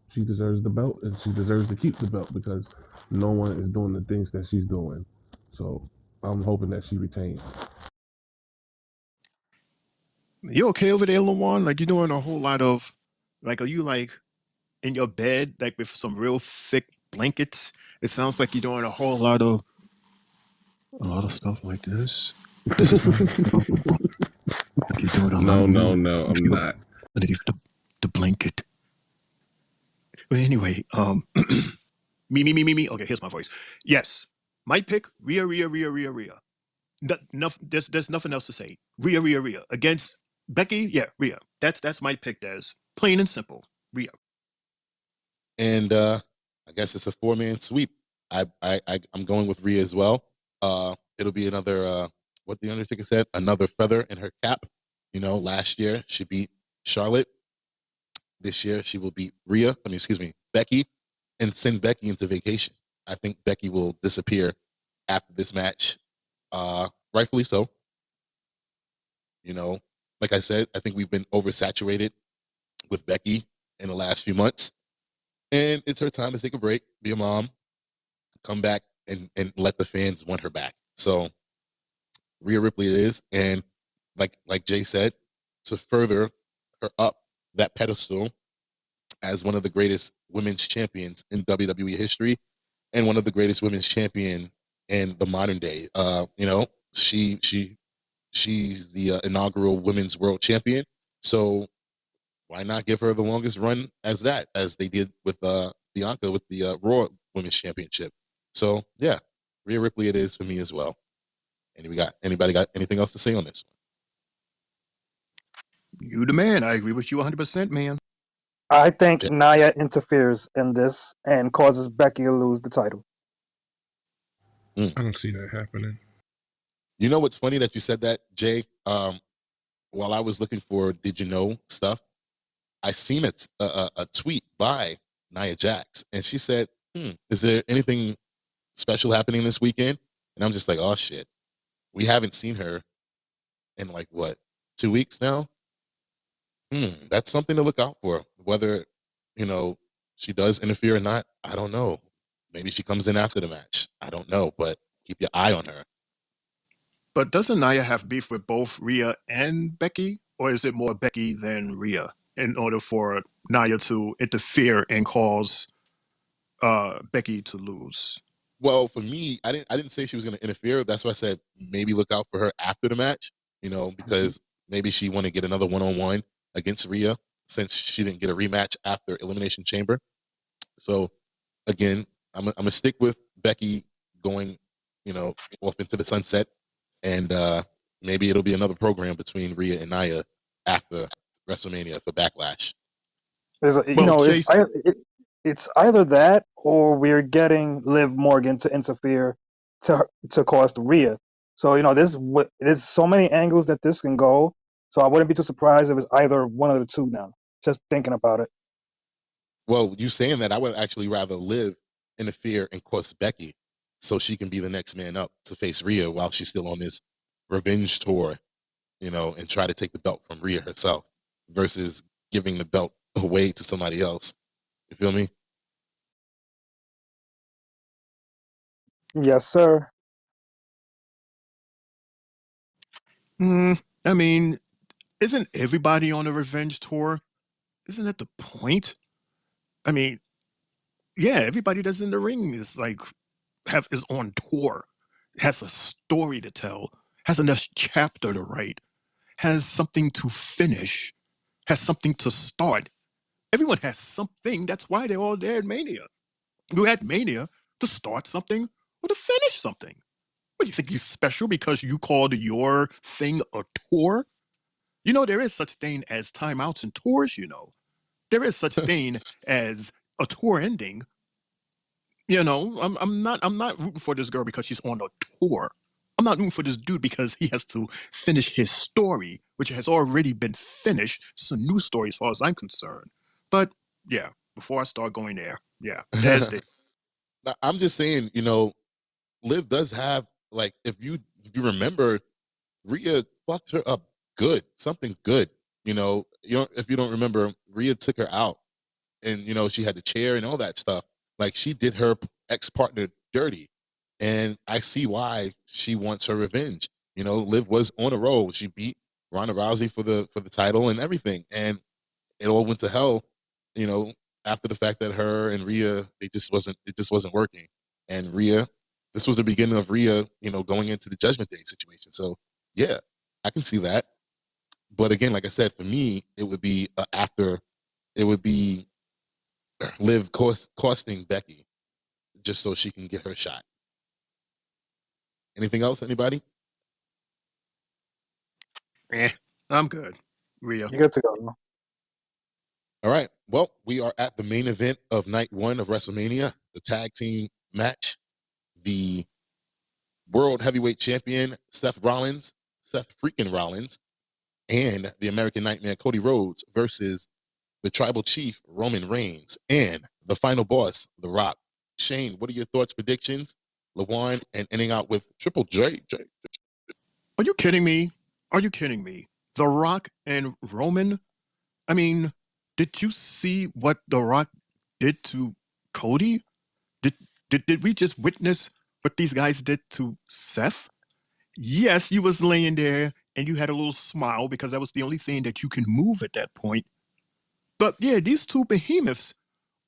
she deserves the belt, and she deserves to keep the belt because no one is doing the things that she's doing. So I'm hoping that she retains. You okay over there, Lawan? Like you're doing a whole lot of, like, are you like in your bed, like with some real thick blankets? It sounds like you're doing a lot of stuff like this. This is how you feel. Like you're doing a lot of moving No, I'm not. underneath the blanket. But anyway, me. Okay, here's my voice. Yes, my pick: Rhea. There's nothing else to say. Rhea against Becky. Yeah, Rhea. That's my pick. Des, plain and simple. Rhea. And I guess it's a 4-man sweep. I'm going with Rhea as well. It'll be another what the Undertaker said, another feather in her cap. Last year she beat Charlotte. This year she will beat Becky, and send Becky into vacation. I think Becky will disappear after this match. Rightfully so. Like I said, I think we've been oversaturated with Becky in the last few months. And it's her time to take a break, be a mom, come back and let the fans want her back. So Rhea Ripley it is. And like Jay said, to further her up that pedestal as one of the greatest women's champions in WWE history and one of the greatest women's champion in the modern day. She's the inaugural women's world champion. So why not give her the longest run as they did with Bianca with the Raw Women's Championship? So yeah, Rhea Ripley it is for me as well. Anybody got anything else to say on this one? You the man. I agree with you 100%, man. I think Nia interferes in this and causes Becky to lose the title. I don't see that happening. You know what's funny that you said that, Jay? While I was looking for did you know stuff, I seen a tweet by Nia Jax, and she said, is there anything special happening this weekend? And I'm just like, oh shit, we haven't seen her in like what 2 weeks now. That's something to look out for. Whether she does interfere or not, I don't know. Maybe she comes in after the match. I don't know, but keep your eye on her. But doesn't Nia have beef with both Rhea and Becky? Or is it more Becky than Rhea in order for Nia to interfere and cause Becky to lose? Well, for me, I didn't say she was going to interfere. That's why I said maybe look out for her after the match. Because maybe she want to get another one-on-one against Rhea since she didn't get a rematch after Elimination Chamber. So again, I'm gonna stick with Becky going, off into the sunset, and maybe it'll be another program between Rhea and Nia after WrestleMania for Backlash. Well, Jace, It's either that or we're getting Liv Morgan to interfere to cost Rhea. So there's so many angles that this can go. So I wouldn't be too surprised if it's either one of the two now. Just thinking about it. Well, you saying that, I would actually rather Liv interfere and cost Becky so she can be the next man up to face Rhea while she's still on this revenge tour, and try to take the belt from Rhea herself versus giving the belt away to somebody else. You feel me? Yes, sir. I mean, isn't everybody on a revenge tour? Isn't that the point? I mean, yeah, everybody that's in the ring is like is on tour, has a story to tell, has a next chapter to write, has something to finish, has something to start. Everyone has something. That's why they're all there at Mania. You had Mania to start something or to finish something. What do you think, he's special because you called your thing a tour? There is such thing as timeouts and tours. There is such thing as a tour ending. I'm not rooting for this girl because she's on a tour. I'm not rooting for this dude because he has to finish his story, which has already been finished. It's a new story as far as I'm concerned. But yeah, before I start going there, yeah, there's the I'm just saying, Liv does have, like, if you remember, Rhea fucked her up good, something good. If you don't remember, Rhea took her out, and she had the chair and all that stuff. Like, she did her ex partner dirty, and I see why she wants her revenge. Liv was on a roll. She beat Ronda Rousey for the title and everything, and it all went to hell. You know, after the fact that her and Rhea, it just wasn't working, and Rhea, this was the beginning of Rhea, going into the Judgment Day situation. So yeah, I can see that. But again, like I said, for me, it would be after. It would be Liv costing Becky just so she can get her shot. Anything else? Anybody? I'm good. Rhea. You good to go. All right. Well, we are at the main event of night one of WrestleMania, the tag team match. The World Heavyweight Champion Seth freaking Rollins, and the American Nightmare Cody Rhodes versus the Tribal Chief Roman Reigns and the final boss, The Rock. Shane, what are your thoughts, predictions? LaJuan, and ending out with Triple J. Are you kidding me? Are you kidding me? The Rock and Roman? I mean, did you see what The Rock did to Cody? Did did we just witness what these guys did to Seth? Yes, you was laying there and you had a little smile because that was the only thing that you can move at that point. But yeah, these two behemoths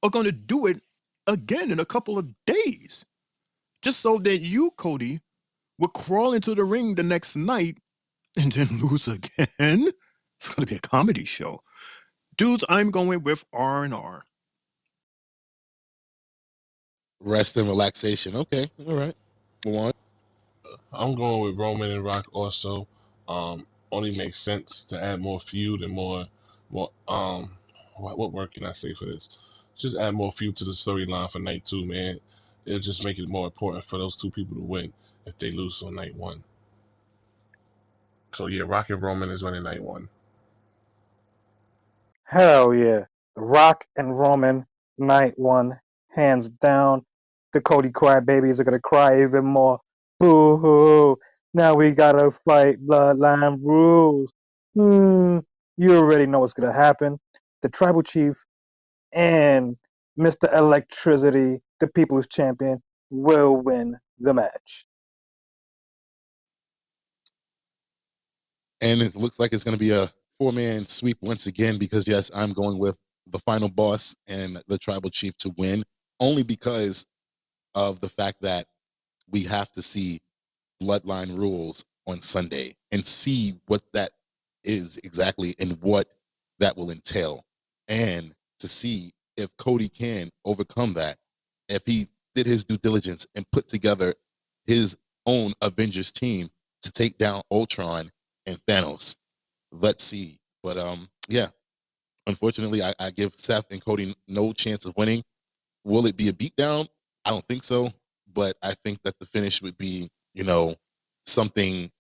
are going to do it again in a couple of days. Just so that you, Cody, will crawl into the ring the next night and then lose again. It's going to be a comedy show. Dudes, I'm going with R&R. Rest and relaxation. Okay. All right. LaJuan. I'm going with Roman and Rock also. Only makes sense to add more feud and more what word can I say for this? Just add more feud to the storyline for night two, man. It'll just make it more important for those two people to win if they lose on night one. So yeah, Rock and Roman is winning night one. Hell yeah. The Rock and Roman, night one, hands down. The Cody crybabies are gonna cry even more. Boo hoo. Now we gotta fight Bloodline rules. You already know what's gonna happen. The tribal chief and Mr. Electricity, the people's champion, will win the match. And it looks like it's going to be a four-man sweep once again because, yes, I'm going with the final boss and the tribal chief to win, only because of the fact that we have to see Bloodline Rules on Sunday and see what that is exactly and what that will entail, and to see if Cody can overcome that, if he did his due diligence and put together his own Avengers team to take down Ultron and Thanos. Let's see But yeah, unfortunately, I give Seth and Cody no chance of winning. Will it be a beatdown? I don't think so. But I think that the finish would be, something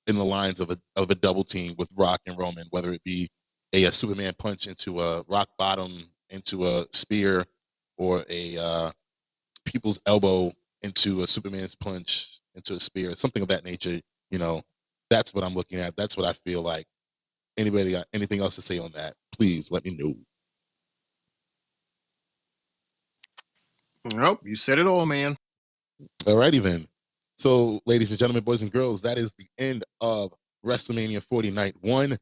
in the lines of a double team with Rock and Roman, whether it be a Superman punch into a rock bottom into a spear, or a people's elbow into a Superman's punch into a spear, something of that nature. You know, that's what I'm looking at. That's what I feel like. Anybody got anything else to say on that? Please let me know. Nope, you said it all, man. Alrighty then. So, ladies and gentlemen, boys and girls, that is the end of WrestleMania 40 Night 1.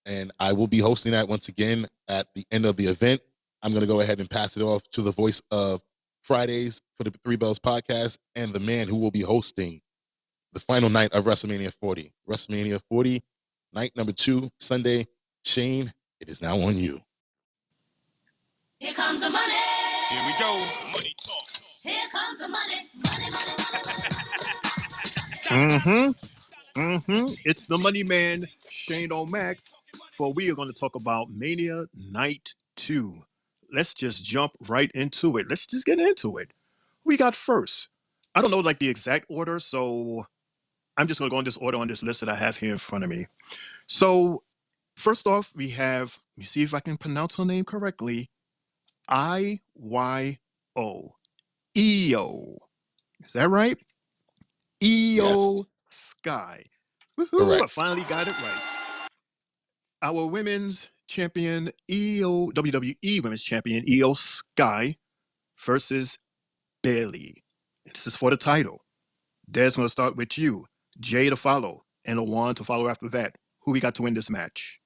And I will be hosting that once again at the end of the event. I'm going to go ahead and pass it off to the voice of Fridays for the Three Bells podcast and the man who will be hosting the final night of WrestleMania 40. WrestleMania 40, night number 2, Sunday. Shane, it is now on you. Here comes the money. Here we go. Money talk. Here comes the money. Money, money, It's the money man, Shane O'Mac, for we are going to talk about Mania Night 2. Let's just jump right into it. Let's just get into it. We got first. I don't know like the exact order, so I'm just going to go in this order on this list that I have here in front of me. So, first off, we have, let me see if I can pronounce her name correctly, IYO. EO. Is that right? EO Yes. Sky. Woohoo, Correct. I finally got it right. Our women's champion, WWE Women's Champion, EO Sky, versus Bailey. This is for the title. Des, going to start with you. Jay to follow, and Lawan to follow after that. Who we got to win this match?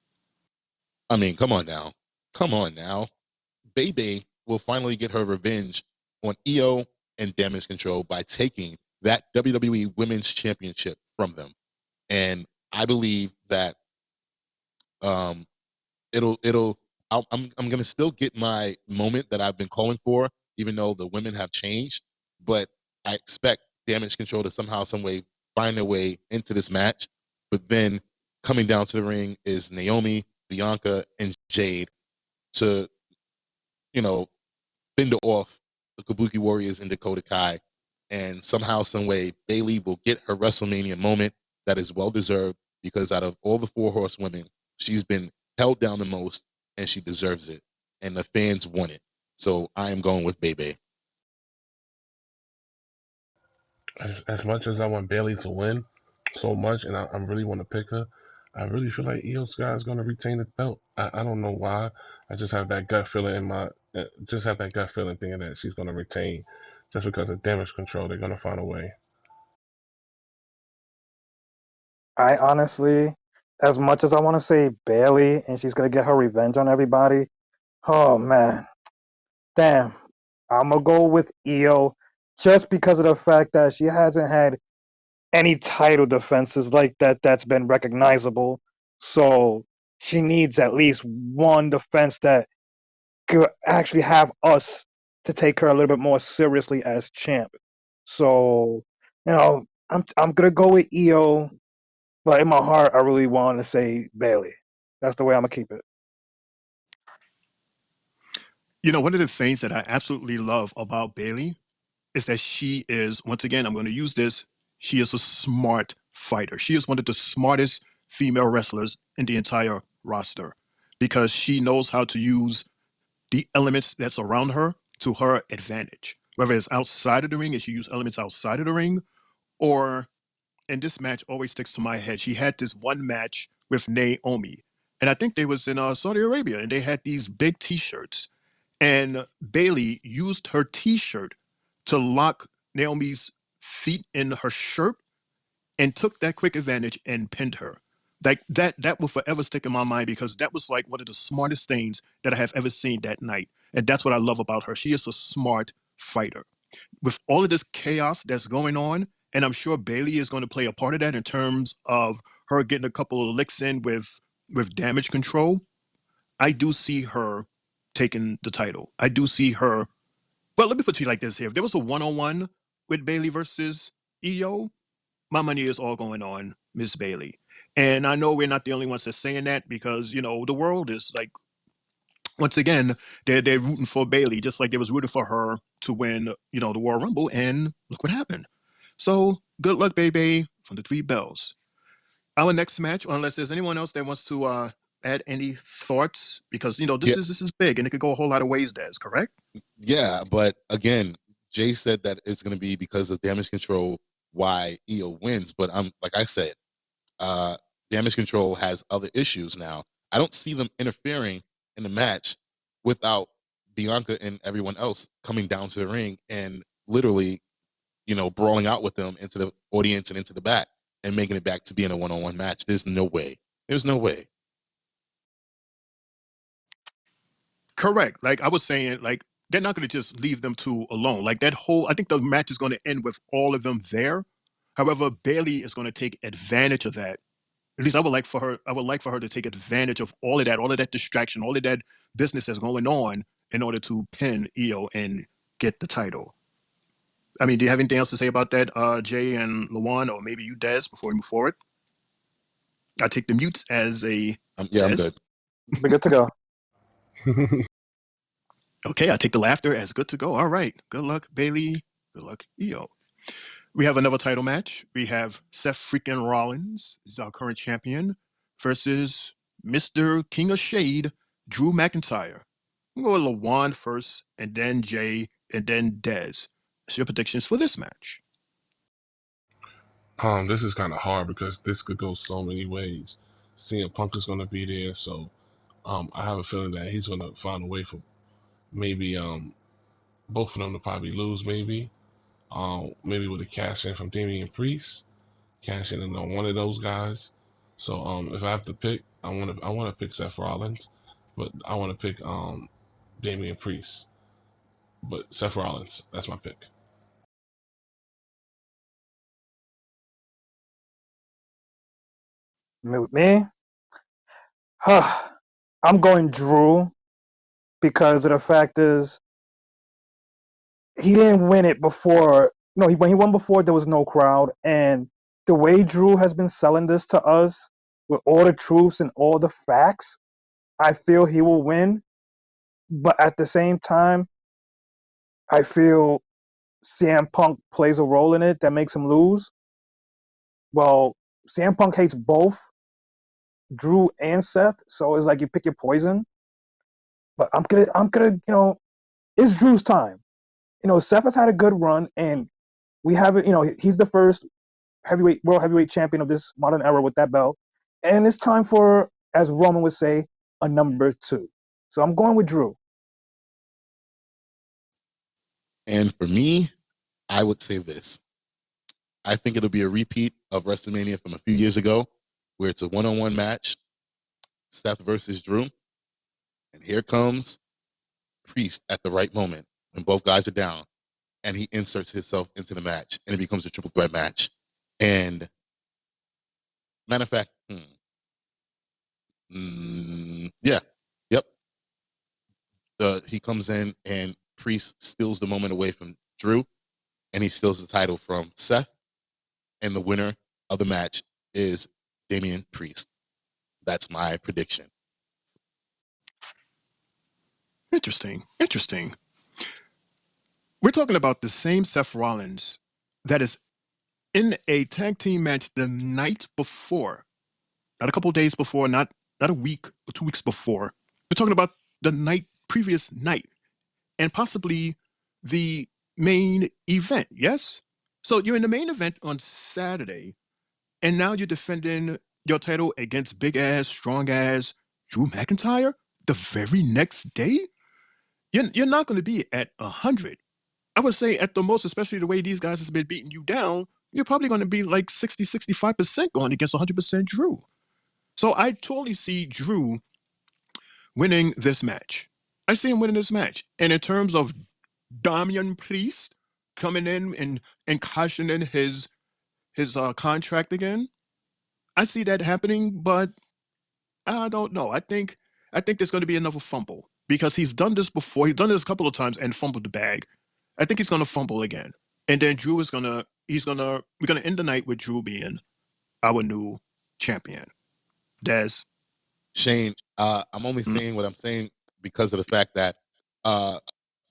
I mean, come on now. Come on now. Bebe will finally get her revenge on EO and Damage Control by taking that WWE Women's Championship from them. And I believe that um, I'm gonna still get my moment that I've been calling for, even though the women have changed. But I expect Damage Control to somehow, some way, find their way into this match. But then coming down to the ring is Naomi, Bianca, and Jade to, fend off the Kabuki Warriors and Dakota Kai. And somehow, some way, Bailey will get her WrestleMania moment that is well deserved, because out of all the 4 horsewomen, she's been held down the most, and she deserves it. And the fans want it. So I am going with Bebe. As much as I want Bailey to win so much, and I really want to pick her, I really feel like Io Sky is going to retain the belt. I don't know why. I just have that gut feeling thinking that she's going to retain, just because of Damage Control. They're going to find a way. I honestly, as much as I want to say Bailey and she's gonna get her revenge on everybody, oh man, damn, I'm gonna go with Io just because of the fact that she hasn't had any title defenses like that that's been recognizable. So she needs at least one defense that could actually have us to take her a little bit more seriously as champ. So, I'm gonna go with Io, but in my heart, I really want to say Bailey. That's the way I'm gonna keep it. One of the things that I absolutely love about Bailey is that she is, once again, I'm going to use this, she is a smart fighter. She is one of the smartest female wrestlers in the entire roster, because she knows how to use the elements that's around her to her advantage. Whether it's outside of the ring and she used elements outside of the ring, or and this match always sticks to my head. She had this one match with Naomi, and I think they was in Saudi Arabia, and they had these big T-shirts, and Bailey used her T-shirt to lock Naomi's feet in her shirt and took that quick advantage and pinned her. Like that will forever stick in my mind, because that was like one of the smartest things that I have ever seen that night. And that's what I love about her. She is a smart fighter. With all of this chaos that's going on, and I'm sure Bailey is going to play a part of that in terms of her getting a couple of licks in with Damage Control, I do see her taking the title. I do see her. Well, let me put it to you like this here. If there was a one-on-one with Bailey versus EO, my money is all going on Miss Bailey. And I know we're not the only ones that's saying that because, you know, the world is like, once again, they're rooting for Bailey, just like they was rooting for her to win, you know, the Royal Rumble, and look what happened. So good luck, baby, from the Three Bells. Our next match, unless there's anyone else that wants to add any thoughts, because you know Yeah, this is big and it could go a whole lot of ways. Des, correct? yeah, but again, Jay said that it's going to be because of damage control why Io wins. But I'm like I said, uh, damage control has other issues now. I don't see them interfering in the match without Bianca and everyone else coming down to the ring and literally, you know, brawling out with them into the audience and into the back and making it back to being a one-on-one match. There's no way. There's no way. Correct. Like I was saying, like they're not going to just leave them two alone. Like that whole, I think the match is going to end with all of them there. However, Bailey is going to take advantage of that. At least I would like for her. I would like for her to take advantage of all of that distraction, all of that business that's going on, in order to pin Io and get the title. I mean, do you have anything else to say about that, Jay and Lawan, or maybe you, Des, before we move forward? I take the mutes as a Yeah, I'm Des. good. We're good to go. Okay, I take the laughter as good to go. All right. Good luck, Bailey. Good luck, Io. We have another title match. We have Seth freaking Rollins, is our current champion, versus Mr. King of Shade, Drew McIntyre. We'll go with Lawan first, and then Jay, and then Dez. What's your predictions for this match? This is kind of hard because this could go so many ways. CM Punk is going to be there, so I have a feeling that he's going to find a way for maybe both of them to probably lose. Maybe with a cash in from Damian Priest, cash in on one of those guys. So if I have to pick, I want to pick Seth Rollins, but I want to pick Damian Priest. But Seth Rollins, that's my pick. Me? I'm going Drew because of the fact is he didn't win it before. No, when he won before, there was no crowd, and the way Drew has been selling this to us with all the truths and all the facts, I feel he will win. But at the same time, I feel CM Punk plays a role in it that makes him lose. Well, CM Punk hates both Drew and Seth, so it's like you pick your poison. But I'm gonna, it's Drew's time. Seth has had a good run, and we have it. He's the first world heavyweight champion of this modern era with that belt, and it's time for, as Roman would say, a number two. So I'm going with Drew. And for me, I would say this. I think it'll be a repeat of WrestleMania from a few years ago, where it's a one-on-one match, Seth versus Drew. And here comes Priest at the right moment when both guys are down, and he inserts himself into the match, and it becomes a triple threat match. And matter of fact, yeah, yep. He comes in and Priest steals the moment away from Drew, and he steals the title from Seth. And the winner of the match is Damian Priest. That's my prediction. Interesting. Interesting. We're talking about the same Seth Rollins that is in a tag team match the night before, not a couple days before, not a week or 2 weeks before. We're talking about the previous night, and possibly the main event. Yes. So you're in the main event on Saturday, and now you're defending your title against big ass, strong ass Drew McIntyre the very next day. You're not going to be at 100. I would say at the most, especially the way these guys have been beating you down, you're probably going to be like 60, 65% going against 100% Drew. So I totally see Drew winning this match. I see him winning this match. And in terms of Damian Priest coming in and cashing in his contract again, I see that happening, but I don't know. I think there's going to be another fumble because he's done this before. He's done this a couple of times and fumbled the bag. I think he's going to fumble again, and then Drew is gonna we're gonna end the night with Drew being our new champion? Des. Shane, I'm only saying what I'm saying because of the fact that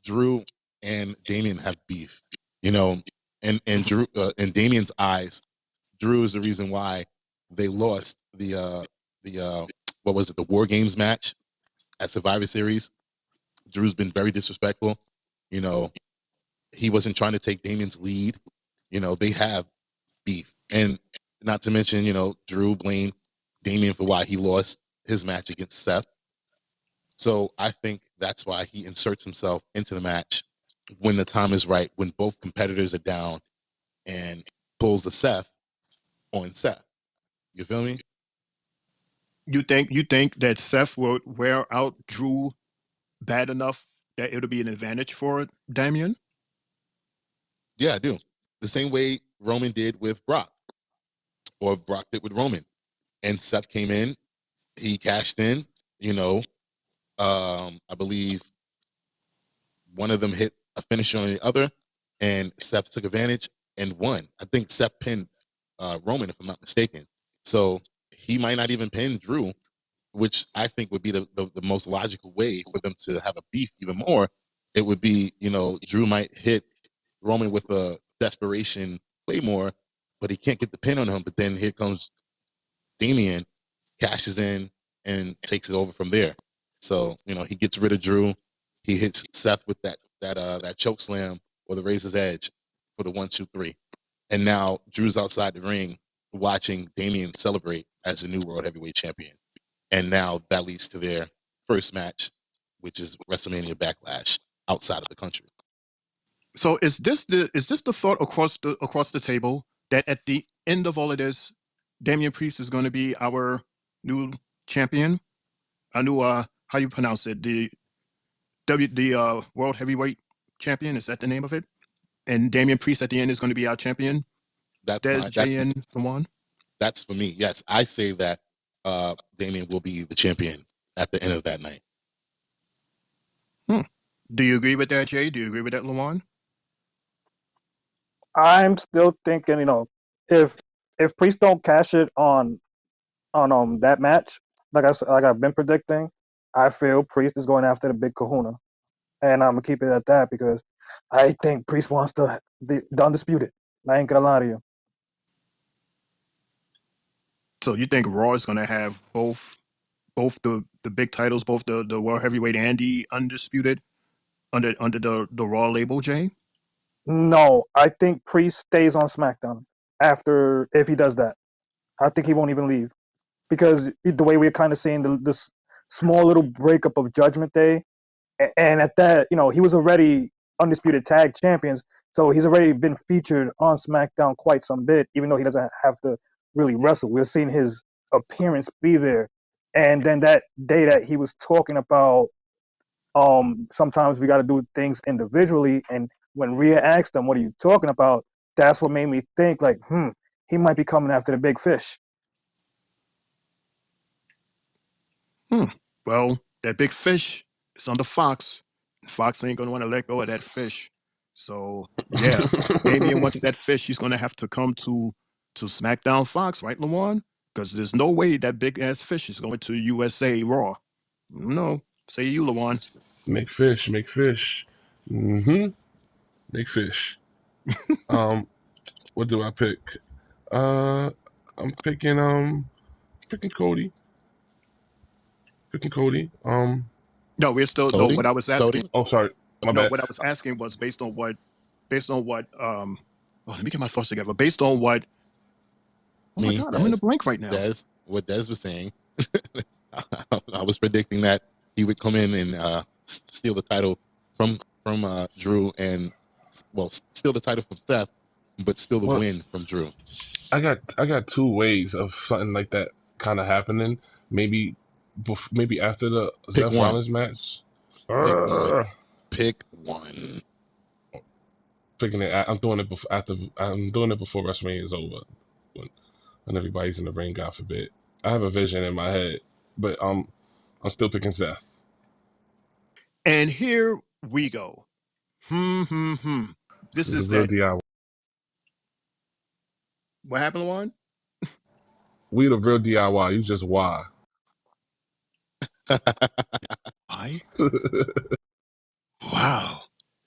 Drew and Damian have beef. You know, and Drew in Damian's eyes, Drew is the reason why they lost the what was it, the War Games match at Survivor Series. Drew's been very disrespectful. You know, he wasn't trying to take Damian's lead. You know, they have beef. And not to mention, you know, Drew blamed Damian for why he lost his match against Seth. So I think that's why he inserts himself into the match when the time is right, when both competitors are down, and pulls the Seth on Seth. You feel me? You think that Seth will wear out Drew bad enough that it'll be an advantage for Damian? Yeah, I do. The same way Roman did with Brock, or Brock did with Roman. And Seth came in, he cashed in, you know. I believe one of them hit a finish on the other, and Seth took advantage and won. I think Seth pinned Roman, if I'm not mistaken. So he might not even pin Drew, which I think would be the most logical way for them to have a beef even more. It would be, you know, Drew might hit Roman with a desperation way more, but he can't get the pin on him. But then here comes Damian, cashes in and takes it over from there. So, you know, he gets rid of Drew. He hits Seth with that choke slam or the razor's edge for the 1-2-3. And now Drew's outside the ring watching Damian celebrate as the new world heavyweight champion. And now that leads to their first match, which is WrestleMania Backlash outside of the country. So is this the thought across the table that at the end of all of this, Damian Priest is going to be our new champion? I knew how you pronounce it, the world heavyweight champion. Is that the name of it? And Damian Priest at the end is going to be our champion. Des, Jay, and Lawan. That's for me. Yes, I say that Damian will be the champion at the end of that night. Do you agree with that, Jay? Do you agree with that, Lawan? I'm still thinking, if Priest don't cash it on that match, like I've been predicting, I feel Priest is going after the big Kahuna, and I'm gonna keep it at that because I think Priest wants the undisputed. I ain't gonna lie to you. So you think Raw is going to have both the big titles, both the world heavyweight and the undisputed under the Raw label, Jay? No, I think Priest stays on SmackDown after if he does that. I think he won't even leave because the way we're kind of seeing this small little breakup of Judgment Day, and at that, he was already undisputed tag champions, so he's already been featured on SmackDown quite some bit, even though he doesn't have to really wrestle. We're seeing his appearance be there, and then that day that he was talking about, sometimes we got to do things individually, and when Rhea asked him, "What are you talking about?" That's what made me think, like, he might be coming after the big fish. Well, that big fish is on the Fox. Fox ain't gonna want to let go of that fish. So yeah, Damian wants that fish. He's gonna have to come to SmackDown Fox, right, Lawan? Because there's no way that big ass fish is going to USA Raw. No, say you, Lawan. Make fish, make fish. Mm-hmm. Make fish. What do I pick? Uh, I'm picking Cody. Picking Cody. No, we're still no. Cody? What I was Cody? asking. Oh, sorry, my No, bad. what I was asking was based on what. Oh, let me get my thoughts together. Based on what. Oh my Me, God, I'm in Des. a blank right now. What Des was saying. I was predicting that he would come in and steal the title from Drew and steal the title from Seth, but steal the Well, win from Drew. I got two ways of something like that kind of happening. Maybe, maybe after the Pick Seth one. Rollins match. Pick one. Urgh. Pick one. Picking it. I'm doing it before after. I'm doing it before WrestleMania is over. When everybody's in the ring, God forbid. I have a vision in my head, but I'm still picking Seth. And here we go. This The is real that. DIY. What happened, Lawan? We the real DIY. You just why. I wow.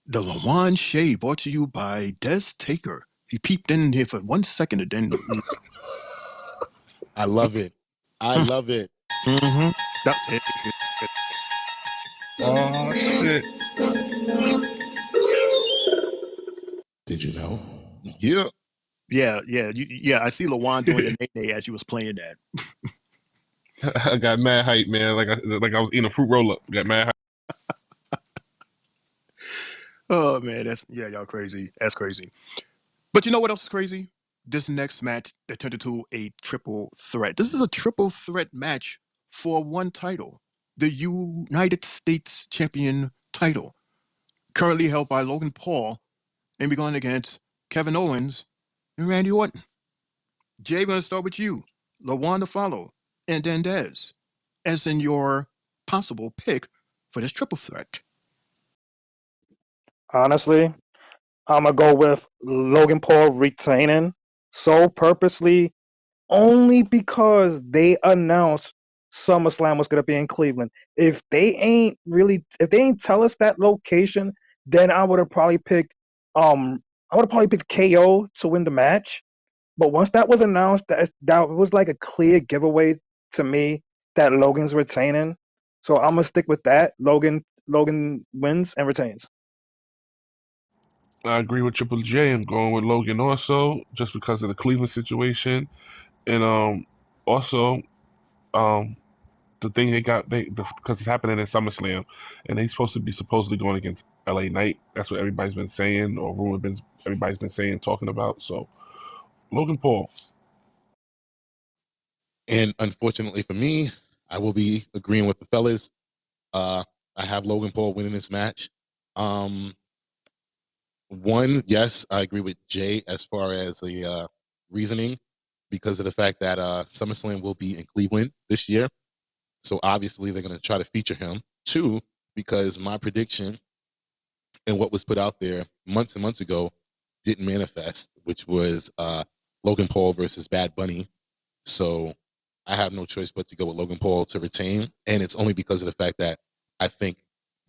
The Lawan Shea brought to you by Des Taker. He peeped in here for 1 second and then. I love it. I love it. Mm-hmm. Oh shit. Did you know? Yeah. Yeah. I see Lawan doing the nay as you was playing that. I got mad hype, man. Like I was eating a fruit roll up. Got mad hype. Oh man, y'all crazy. That's crazy. But you know what else is crazy? This next match that turned into a triple threat. This is a triple threat match for one title, the United States Champion title, currently held by Logan Paul, and we're going against Kevin Owens and Randy Orton. Jay, we're going to start with you, LaWanda follow, and then Dez, as in your possible pick for this triple threat. Honestly, I'm gonna go with Logan Paul retaining so purposely only because they announced SummerSlam was gonna be in Cleveland. If they ain't tell us that location, then I would have probably picked KO to win the match. But once that was announced, that was like a clear giveaway to me that Logan's retaining. So I'm gonna stick with that. Logan wins and retains. I agree with Triple J. I'm going with Logan also, just because of the Cleveland situation, and also um the thing because it's happening in SummerSlam, and he's supposed to be supposedly going against LA Knight. That's what everybody's been saying, or everybody's been saying, talking about. So Logan Paul. And unfortunately for me, I will be agreeing with the fellas. I have Logan Paul winning this match. One, yes, I agree with Jay as far as the reasoning because of the fact that SummerSlam will be in Cleveland this year. So obviously they're going to try to feature him. Two, because my prediction and what was put out there months and months ago didn't manifest, which was Logan Paul versus Bad Bunny. So I have no choice but to go with Logan Paul to retain. And it's only because of the fact that I think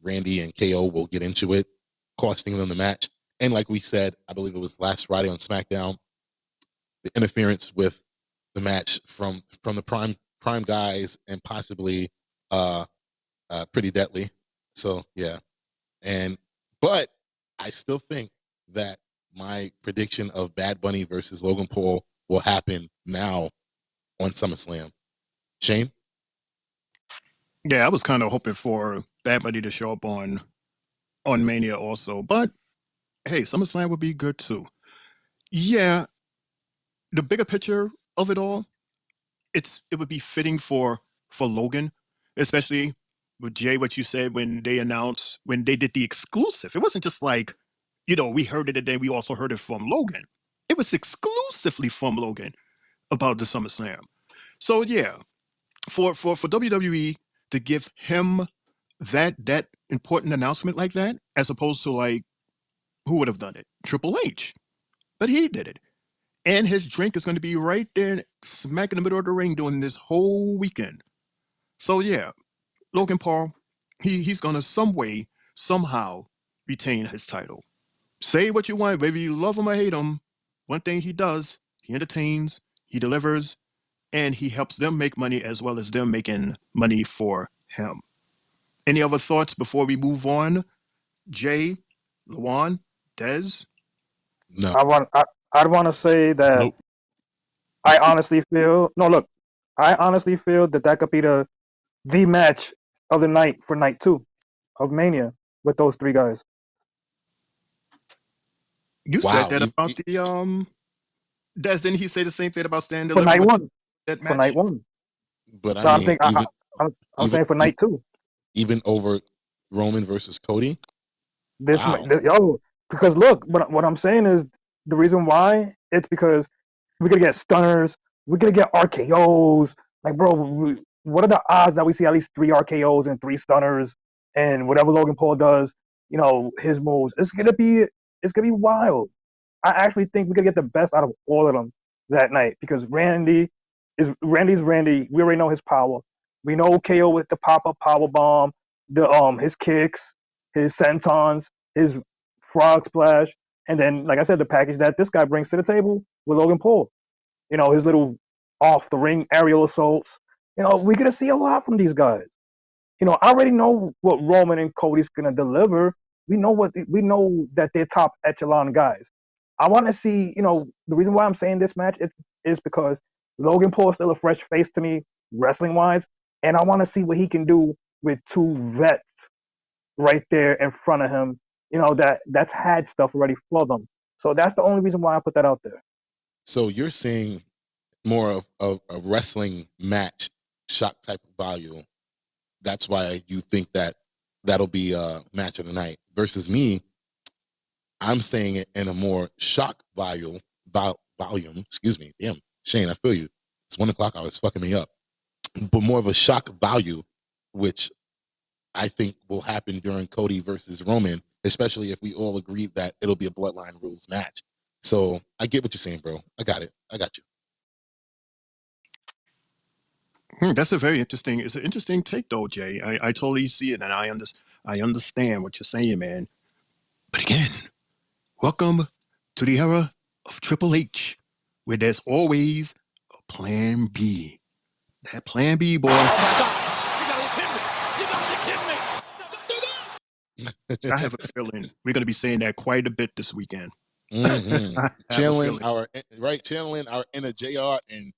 Randy and KO will get into it, costing them the match. And like we said, I believe it was last Friday on SmackDown, the interference with the match from the prime guys and possibly Pretty Deadly. So yeah, and but I still think that my prediction of Bad Bunny versus Logan Paul will happen now on SummerSlam. Shane? Yeah, I was kind of hoping for Bad Bunny to show up on Mania also, but hey, SummerSlam would be good too. Yeah, the bigger picture of it all, it would be fitting for Logan, especially with Jay. What you said when they did the exclusive, it wasn't just like we heard it and then we also heard it from Logan. It was exclusively from Logan about the SummerSlam. So yeah, for WWE to give him that important announcement like that, as opposed to like who would have done it? Triple H, but he did it. And his drink is going to be right there, smack in the middle of the ring, during this whole weekend. So yeah, Logan Paul, he's going to some way, somehow retain his title. Say what you want, whether you love him or hate him. One thing he does, he entertains, he delivers, and he helps them make money as well as them making money for him. Any other thoughts before we move on? Jay, Luan, Dez? No. I'd want to say that Nope. I honestly feel no. Look, I honestly feel that could be the match of the night for night two of Mania with those three guys You said Wow. that about the Des, didn't he say the same thing about Stand for Deliver night with one. that For night match? one. But I So mean, I'm even saying for night two. even over Roman versus Cody. This Wow. because look, what I'm saying is the reason why it's because we're gonna get stunners, we're gonna get RKO's. Like, bro, what are the odds that we see at least three RKO's and three stunners and whatever Logan Paul does, his moves. It's gonna be wild. I actually think we're gonna get the best out of all of them that night because Randy is Randy's Randy. We already know his power. We know KO with the pop-up power bomb, his kicks, his sentons, his frog splash, and then like I said, the package that this guy brings to the table with Logan Paul. His little off the ring aerial assaults. We're gonna see a lot from these guys. I already know what Roman and Cody's gonna deliver. We know that they're top echelon guys. I want to see. The reason why I'm saying this match is because Logan Paul is still a fresh face to me, wrestling wise, and I want to see what he can do with two vets right there in front of him. That's had stuff already for them. So that's the only reason why I put that out there. So you're seeing more of a wrestling match shock type of value. That's why you think that that'll be a match of the night. Versus me, I'm saying it in a more shock volume. Excuse me. Damn, Shane, I feel you. It's 1 o'clock. I was fucking me up. But more of a shock value, which I think will happen during Cody versus Roman, especially if we all agree that it'll be a bloodline rules match. So I get what you're saying, bro. I got it. I got you. That's it's an interesting take though, Jay. I totally see it and I understand what you're saying, man. But again, welcome to the era of Triple H, where there's always a plan B. That plan B, boy. I have a feeling we're going to be saying that quite a bit this weekend. Channeling our inner JR and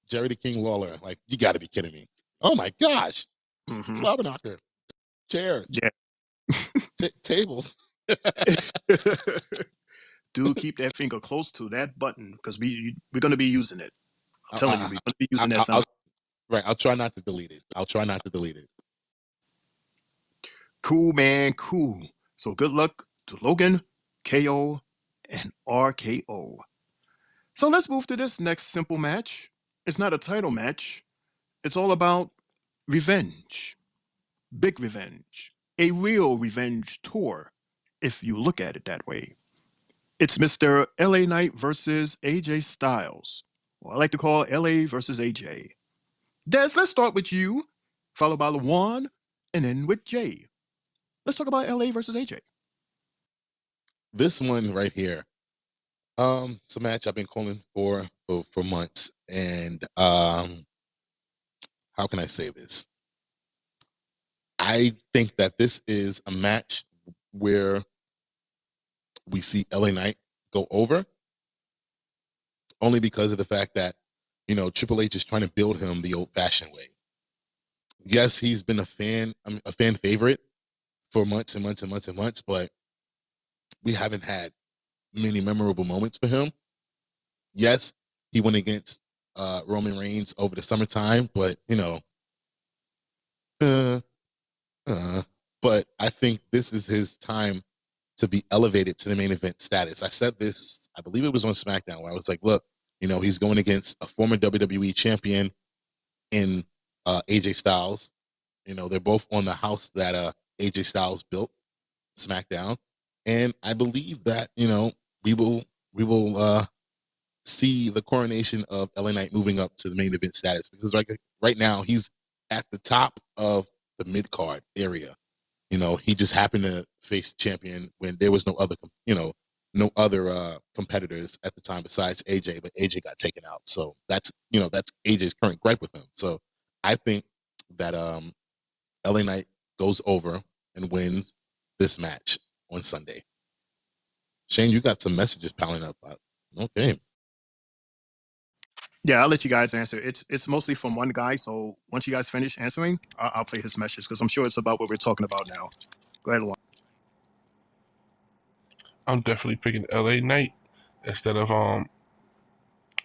Jerry the King Lawler. Like, you got to be kidding me. Oh my gosh. Slobberknocker. Chairs. Yeah. Tables. Dude, keep that finger close to that button because we're going to be using it. I'm telling you, we're going to be using that sound. I'll try not to delete it. Cool, man, cool. So good luck to Logan, KO, and RKO. So let's move to this next simple match. It's not a title match. It's all about revenge. Big revenge. A real revenge tour, if you look at it that way. It's Mr. LA Knight versus AJ Styles. Well, I like to call LA versus AJ. Des, let's start with you, followed by Lawan, and then with Jay. Let's talk about LA versus AJ. This one right here. It's a match I've been calling for months. And how can I say this? I think that this is a match where we see LA Knight go over, only because of the fact that, Triple H is trying to build him the old-fashioned way. Yes, he's been a fan favorite for months and months and months and months, but we haven't had many memorable moments for him. Yes, he went against Roman Reigns over the summertime, but but I think this is his time to be elevated to the main event status. I said this, I believe it was on SmackDown, where I was like, look, he's going against a former WWE champion in AJ Styles. They're both on the house that AJ Styles built, SmackDown. And I believe that, we will see the coronation of LA Knight moving up to the main event status, because right now he's at the top of the mid card area. He just happened to face the champion when there was no other competitors at the time besides AJ, but AJ got taken out. So that's AJ's current gripe with him. So I think that LA Knight goes over and wins this match on Sunday. Shane, you got some messages piling up. Okay. Yeah, I'll let you guys answer. It's mostly from one guy. So once you guys finish answering, I'll play his message because I'm sure it's about what we're talking about now. Go ahead, Luan. I'm definitely picking LA Knight instead of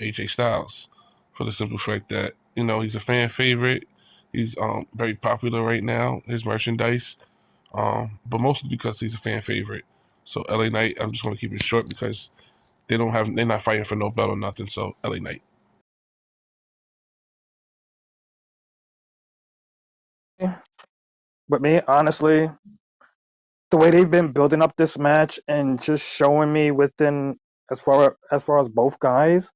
AJ Styles, for the simple fact that he's a fan favorite. He's very popular right now. His merchandise, but mostly because he's a fan favorite. So LA Knight, I'm just going to keep it short because they're not fighting for no belt or nothing. So LA Knight. But me, honestly, the way they've been building up this match and just showing me within as far as both guys,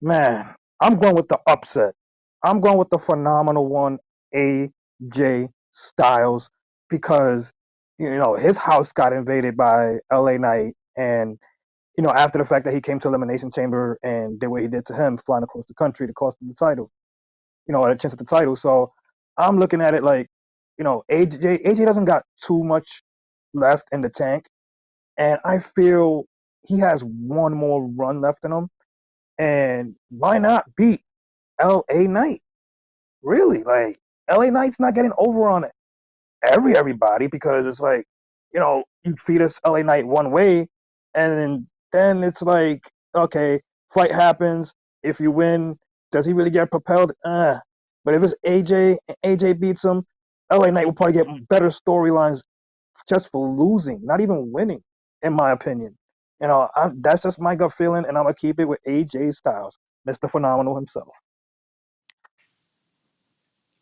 man, I'm going with the upset. I'm going with the phenomenal one, AJ Styles, because his house got invaded by LA Knight, and after the fact that he came to Elimination Chamber and did what he did to him, flying across the country to cost him the title, a chance at the title. So I'm looking at it like, AJ doesn't got too much left in the tank, and I feel he has one more run left in him. And why not beat LA Knight? Really, like LA Knight's not getting over on everybody, because it's like, you feed us LA Knight one way, and then it's like, okay, fight happens. If you win, does he really get propelled? But if it's AJ and AJ beats him, LA Knight will probably get better storylines just for losing, not even winning, in my opinion. That's just my gut feeling, and I'm gonna keep it with AJ Styles, Mr. Phenomenal himself.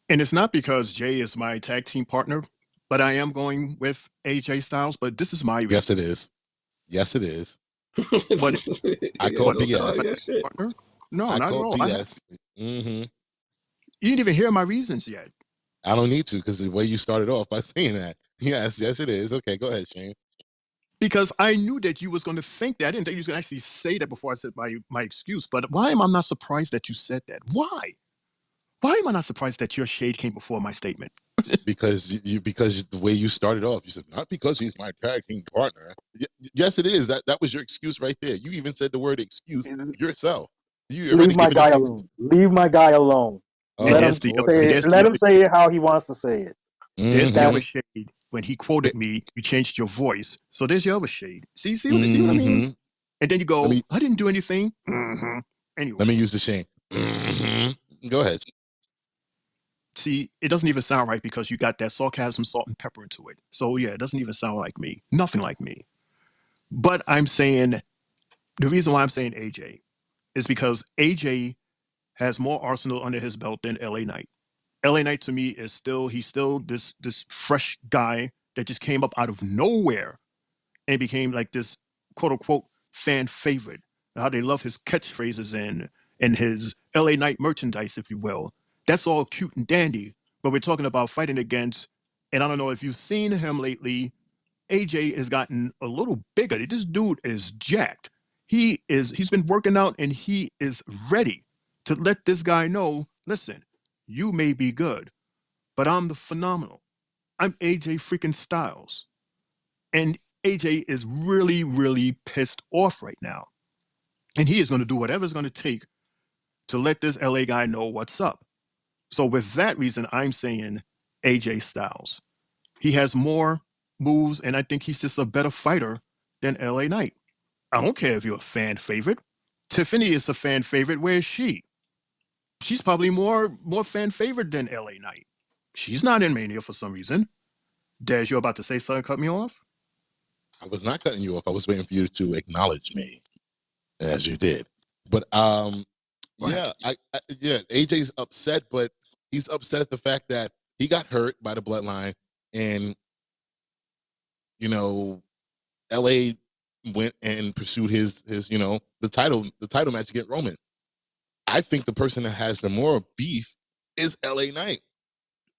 And it's not because Jay is my tag team partner, but I am going with AJ Styles. But this is my reason. Yes, it is. Yes, it is. But I call what, BS. partner? No, I not at call all. BS. You didn't even hear my reasons yet. I don't need to, because the way you started off by saying that. Yes, it is. Okay, go ahead, Shane. Because I knew that you was going to think that. I didn't think you was going to actually say that before I said my excuse. But why am I not surprised that you said that? Why? Why am I not surprised that your shade came before my statement? Because the way you started off, you said, not because he's my tag team partner. Yes, it is. That was your excuse right there. You even said the word excuse yourself. You already Leave my given guy us alone. Leave my guy alone. And Let him there's Oh, the Lord say have it. there's Let the him other say it how he wants to say it. there's the other Mm-hmm. shade. When he quoted me, you changed your voice. So there's your other shade. See what I mean? Mm-hmm. And then you go, Let me I didn't do anything. Anyway, let me use the Shane. Mm-hmm. Go ahead. see, it doesn't even sound right because you got that sarcasm, salt, and pepper into it. So yeah, it doesn't even sound like me. Nothing like me. But I'm saying the reason why I'm saying AJ is because AJ has more arsenal under his belt than LA Knight. LA Knight to me is he's still this fresh guy that just came up out of nowhere and became like this quote unquote fan favorite. How they love his catchphrases and his LA Knight merchandise, if you will. That's all cute and dandy. But we're talking about fighting against, and I don't know if you've seen him lately, AJ has gotten a little bigger. This dude is jacked. He's been working out and he is ready to let this guy know, listen, you may be good, but I'm the phenomenal. I'm AJ freaking Styles. And AJ is really, really pissed off right now. And he is going to do whatever it's going to take to let this LA guy know what's up. So, with that reason, I'm saying AJ Styles. He has more moves, and I think he's just a better fighter than LA Knight. I don't care if you're a fan favorite. Tiffany is a fan favorite. Where is she? She's probably more fan favorite than LA Knight. She's not in Mania for some reason. Des, you're about to say something, cut me off? I was not cutting you off. I was waiting for you to acknowledge me, as you did. But yeah, AJ's upset, but he's upset at the fact that he got hurt by the bloodline, and LA went and pursued his the title match against Roman. I think the person that has the more beef is LA Knight.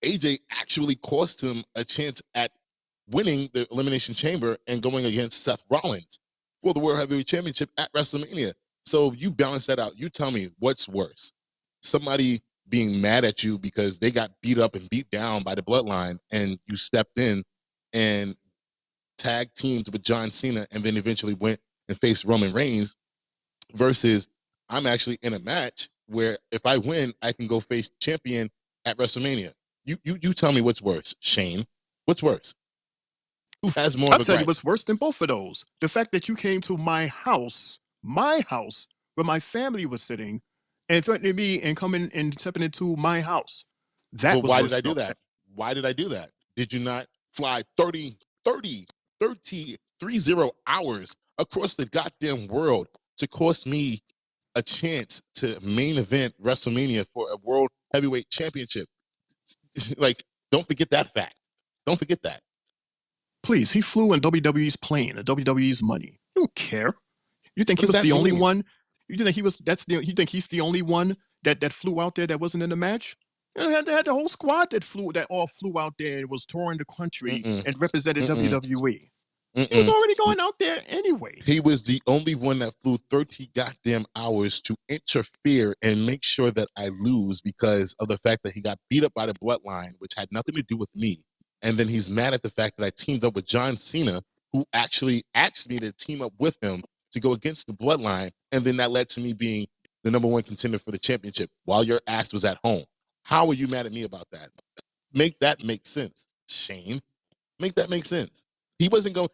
AJ actually cost him a chance at winning the Elimination Chamber and going against Seth Rollins for the World Heavyweight Championship at WrestleMania. So you balance that out. You tell me what's worse. Somebody being mad at you because they got beat up and beat down by the bloodline and you stepped in and tag teamed with John Cena and then eventually went and faced Roman Reigns, versus I'm actually in a match where if I win, I can go face champion at WrestleMania. You tell me what's worse, Shane. What's worse? Who has more I'll of a tell you gripe? what's worse than both of those. The fact that you came to my house, where my family was sitting, and threatening me and coming and stepping into my house. That But was why did worse I than do all that? Why did I do that? Did you not fly 30 hours across the goddamn world to cost me a chance to main event WrestleMania for a World Heavyweight Championship? Like, don't forget that fact. Don't forget that. Please, he flew in WWE's plane, and WWE's money. You don't care. You think What he does was that the only mean? one? You think he was? You think he's the only one that flew out there that wasn't in the match. You know, they had the whole squad that all flew out there and was touring the country Mm-mm. and represented Mm-mm. WWE. He was Mm-mm. already going out there anyway. He was the only one that flew 30 goddamn hours to interfere and make sure that I lose because of the fact that he got beat up by the bloodline, which had nothing to do with me. And then he's mad at the fact that I teamed up with John Cena, who actually asked me to team up with him to go against the bloodline. And then that led to me being the #1 contender for the championship while your ass was at home. How are you mad at me about that? Make that make sense, Shane. Make that make sense. He wasn't going.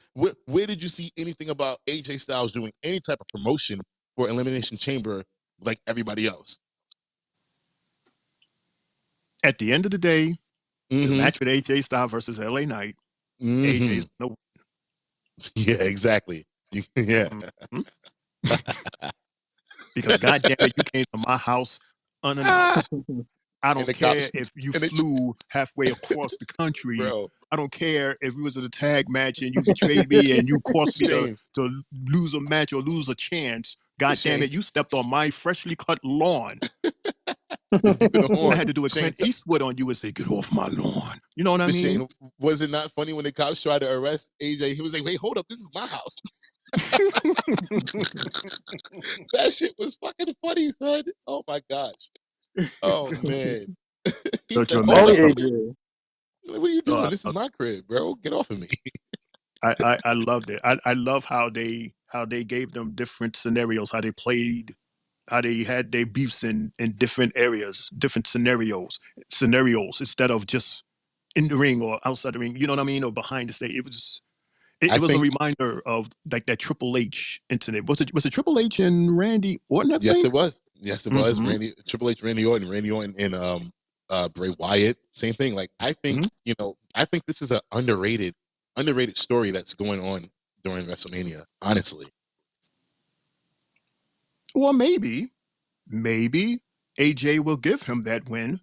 Where did you see anything about AJ Styles doing any type of promotion for Elimination Chamber like everybody else? At the end of the day, the Mm-hmm. match with AJ Styles versus LA Knight, Mm-hmm. AJ's no. Yeah, exactly. Yeah. Mm-hmm. Because goddamn it, you came to my house unannounced. I And don't the care cops, if you and it, flew halfway across the country. bro, I don't care if we was in a tag match and you betrayed me and you caused me Shane, to lose a match or lose a chance. God damn Shane, it, you stepped on my freshly cut lawn. and beeping the I horn. had to do a Shane, Clint Eastwood on you and say, get off my lawn. You know what I but mean? Shane, was it not funny when the cops tried to arrest AJ? He was like, "Wait, hold up, this is my house." That shit was fucking funny, son. Oh my gosh. Oh man. He Don't you said, "Hold Only up, remember? AJ. what are you doing? Uh, This is my crib, bro. Get off of me." I loved it. I love how they gave them different scenarios, how they played, how they had their beefs in different areas, different scenarios instead of just in the ring or outside the ring. You know what I mean? Or behind the stage. I It was a think reminder of like that Triple H incident. Was it Triple H and Randy Orton? I yes, think. it was. Yes, it was. Mm-hmm. Triple H, Randy Orton, and Bray Wyatt. Same thing. Like I think Mm-hmm. I think this is an underrated story that's going on during WrestleMania. Honestly, Well, maybe AJ will give him that win,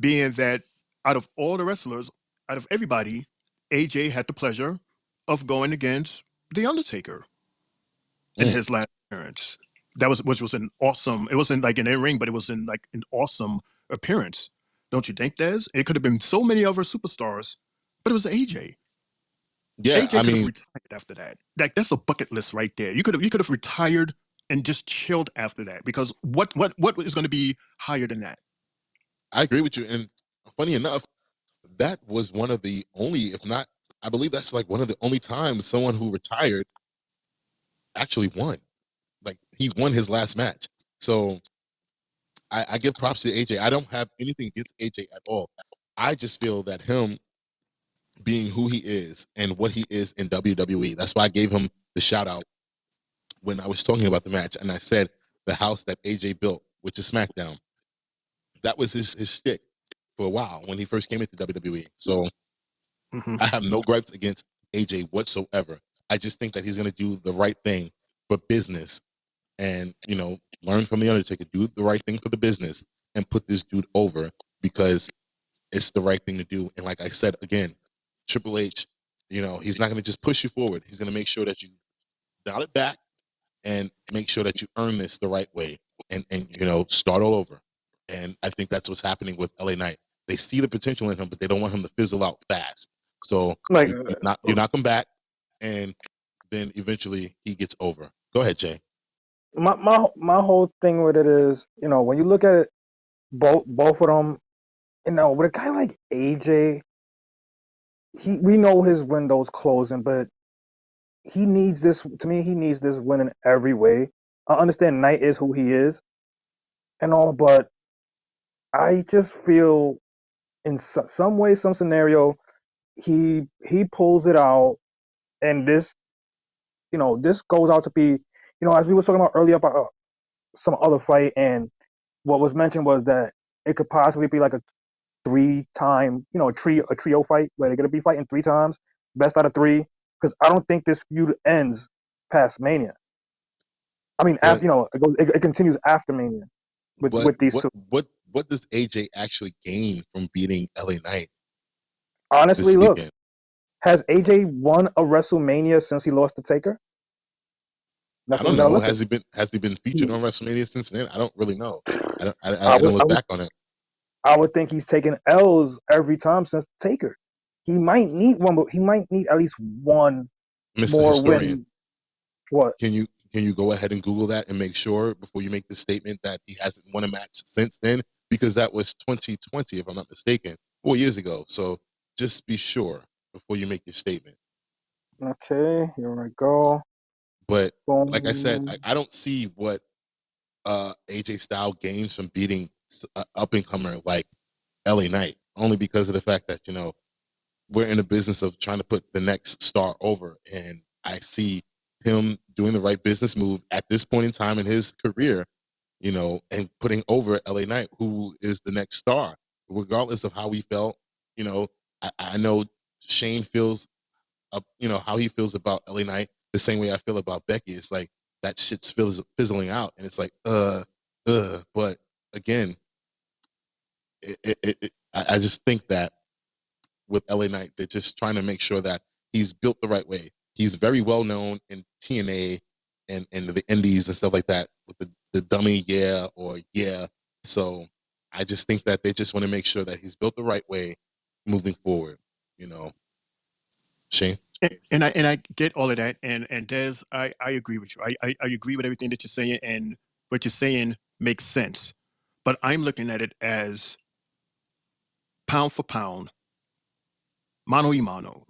being that out of all the wrestlers, out of everybody, AJ had the pleasure of going against The Undertaker in Mm. his last appearance. Which was an awesome. It wasn't like an in ring, but it was in like an awesome appearance. Don't you think, Des? It could have been so many other superstars, but it was AJ. Yeah, AJ I could have mean, retired after that. Like that's a bucket list right there. You could have retired and just chilled after that because what is going to be higher than that? I agree with you. And funny enough, that was one of the only, if not, I believe that's like one of the only times someone who retired actually won. Like he won his last match. So I give props to AJ. I don't have anything against AJ at all. I just feel that him being who he is and what he is in WWE, that's why I gave him the shout out when I was talking about the match. And I said the house that AJ built, which is SmackDown, that was his shtick for a while when he first came into WWE. So Mm-hmm. I have no gripes against AJ whatsoever. I just think that he's going to do the right thing for business and, learn from The Undertaker, do the right thing for the business and put this dude over because it's the right thing to do. And like I said, again, Triple H, he's not going to just push you forward. He's going to make sure that you dial it back and make sure that you earn this the right way and start all over. And I think that's what's happening with LA Knight. They see the potential in him, but they don't want him to fizzle out fast. So Like you knock him back, and then eventually he gets over. Go ahead, Jay. my whole thing with it is, when you look at it, both of them, with a guy like AJ, we know his window's closing, but he needs this. To me, he needs this win in every way. I understand Knight is who he is and all, but I just feel in some way, some scenario, he pulls it out, and this goes out to be, as we were talking about earlier about some other fight, and what was mentioned was that it could possibly be like a 3-time, a trio fight where they're gonna be fighting 3 times, best out of 3. Because I don't think this feud ends past Mania. I mean, But after it continues after Mania but with these what two. what does AJ actually gain from beating LA Knight Honestly, this look, weekend? has AJ won a WrestleMania since he lost to Taker? That's I when don't you gotta know. look at. Has he been featured on WrestleMania since then? I don't really know. I I didn't would, I look would, back on it. I would think he's taken L's every time since Taker. He might need one, but he might need at least one Mr. more Historian, win. What? can you go ahead and Google that and make sure before you make the statement that he hasn't won a match since then? Because that was 2020, if I'm not mistaken, 4 years ago. So just be sure before you make your statement. Okay, here we go. But like I said, Boom. I don't see what AJ Styles gains from beating up and comer like LA Knight, only because of the fact that we're in the business of trying to put the next star over, and I see him doing the right business move at this point in time in his career, and putting over LA Knight, who is the next star, regardless of how he felt. I know Shane feels, how he feels about LA Knight the same way I feel about Becky. It's like that shit's fizzling out, and it's like, But again, I just think that with LA Knight, they're just trying to make sure that he's built the right way. He's very well known in TNA and the Indies and stuff like that with the dummy or yeah. So I just think that they just want to make sure that he's built the right way moving forward. Shane. And I get all of that, and Des, I agree with you. I agree with everything that you're saying, and what you're saying makes sense. But I'm looking at it as pound for pound, mano y mano,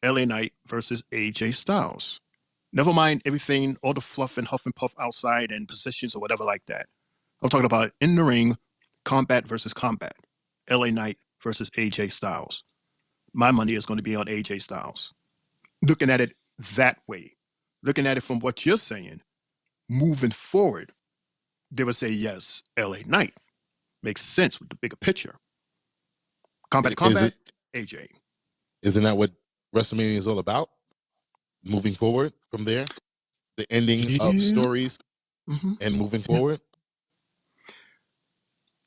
LA Knight versus AJ Styles. Never mind everything, all the fluff and huff and puff outside and positions or whatever like that. I'm talking about in the ring, combat versus combat. LA Knight versus AJ Styles. My money is going to be on AJ Styles. Looking at it that way, looking at it from what you're saying, moving forward, they would say yes, LA Knight makes sense with the bigger picture. Combat to combat, AJ. Isn't that what WrestleMania is all about? Moving forward from there, the ending of Yeah. stories and moving forward.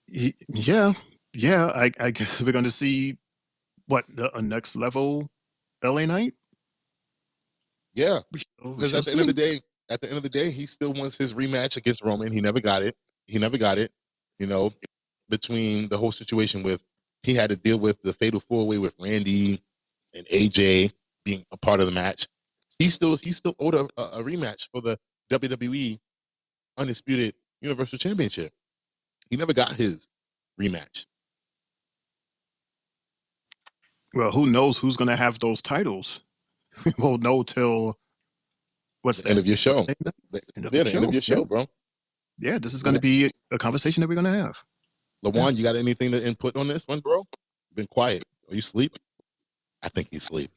Yeah, I guess we're going to see what the next level LA Knight. Yeah, We because shall see. at the end of the day, he still wants his rematch against Roman. He never got it. He never got it. You know, between the whole situation with he had to deal with the fatal four way with Randy and AJ being a part of the match. He still owed a rematch for the WWE Undisputed Universal Championship. He never got his rematch. Well, who knows who's going to have those titles? We won't know till what's The that? end of your show. End of Yeah, the the end of show. your Yeah. show, bro. Yeah, this is going to be a conversation that we're going to have. LaJuan, you got anything to input on this one, bro? You've been quiet. Are you asleep? I think he's asleep.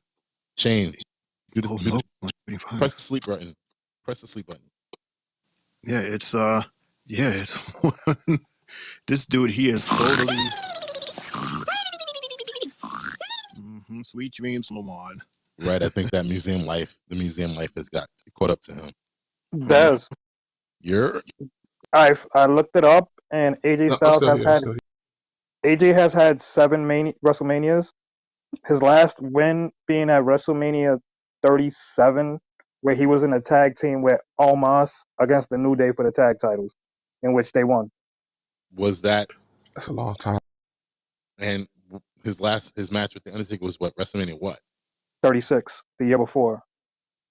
Shane, press the sleep button. Press the sleep button. Yeah, it's this dude he is totally sweet dreams, Lamont. Right, I think that the museum life has got caught up to him. Des, You're I looked it up, and AJ No, I'm Styles still has here. I'm had still here. AJ has had 7 WrestleManias. His last win being at WrestleMania 37, where he was in a tag team with Almas against the New Day for the tag titles, in which they won. was that That's a long time. and his match with the Undertaker was what, WrestleMania what? 36 the year before.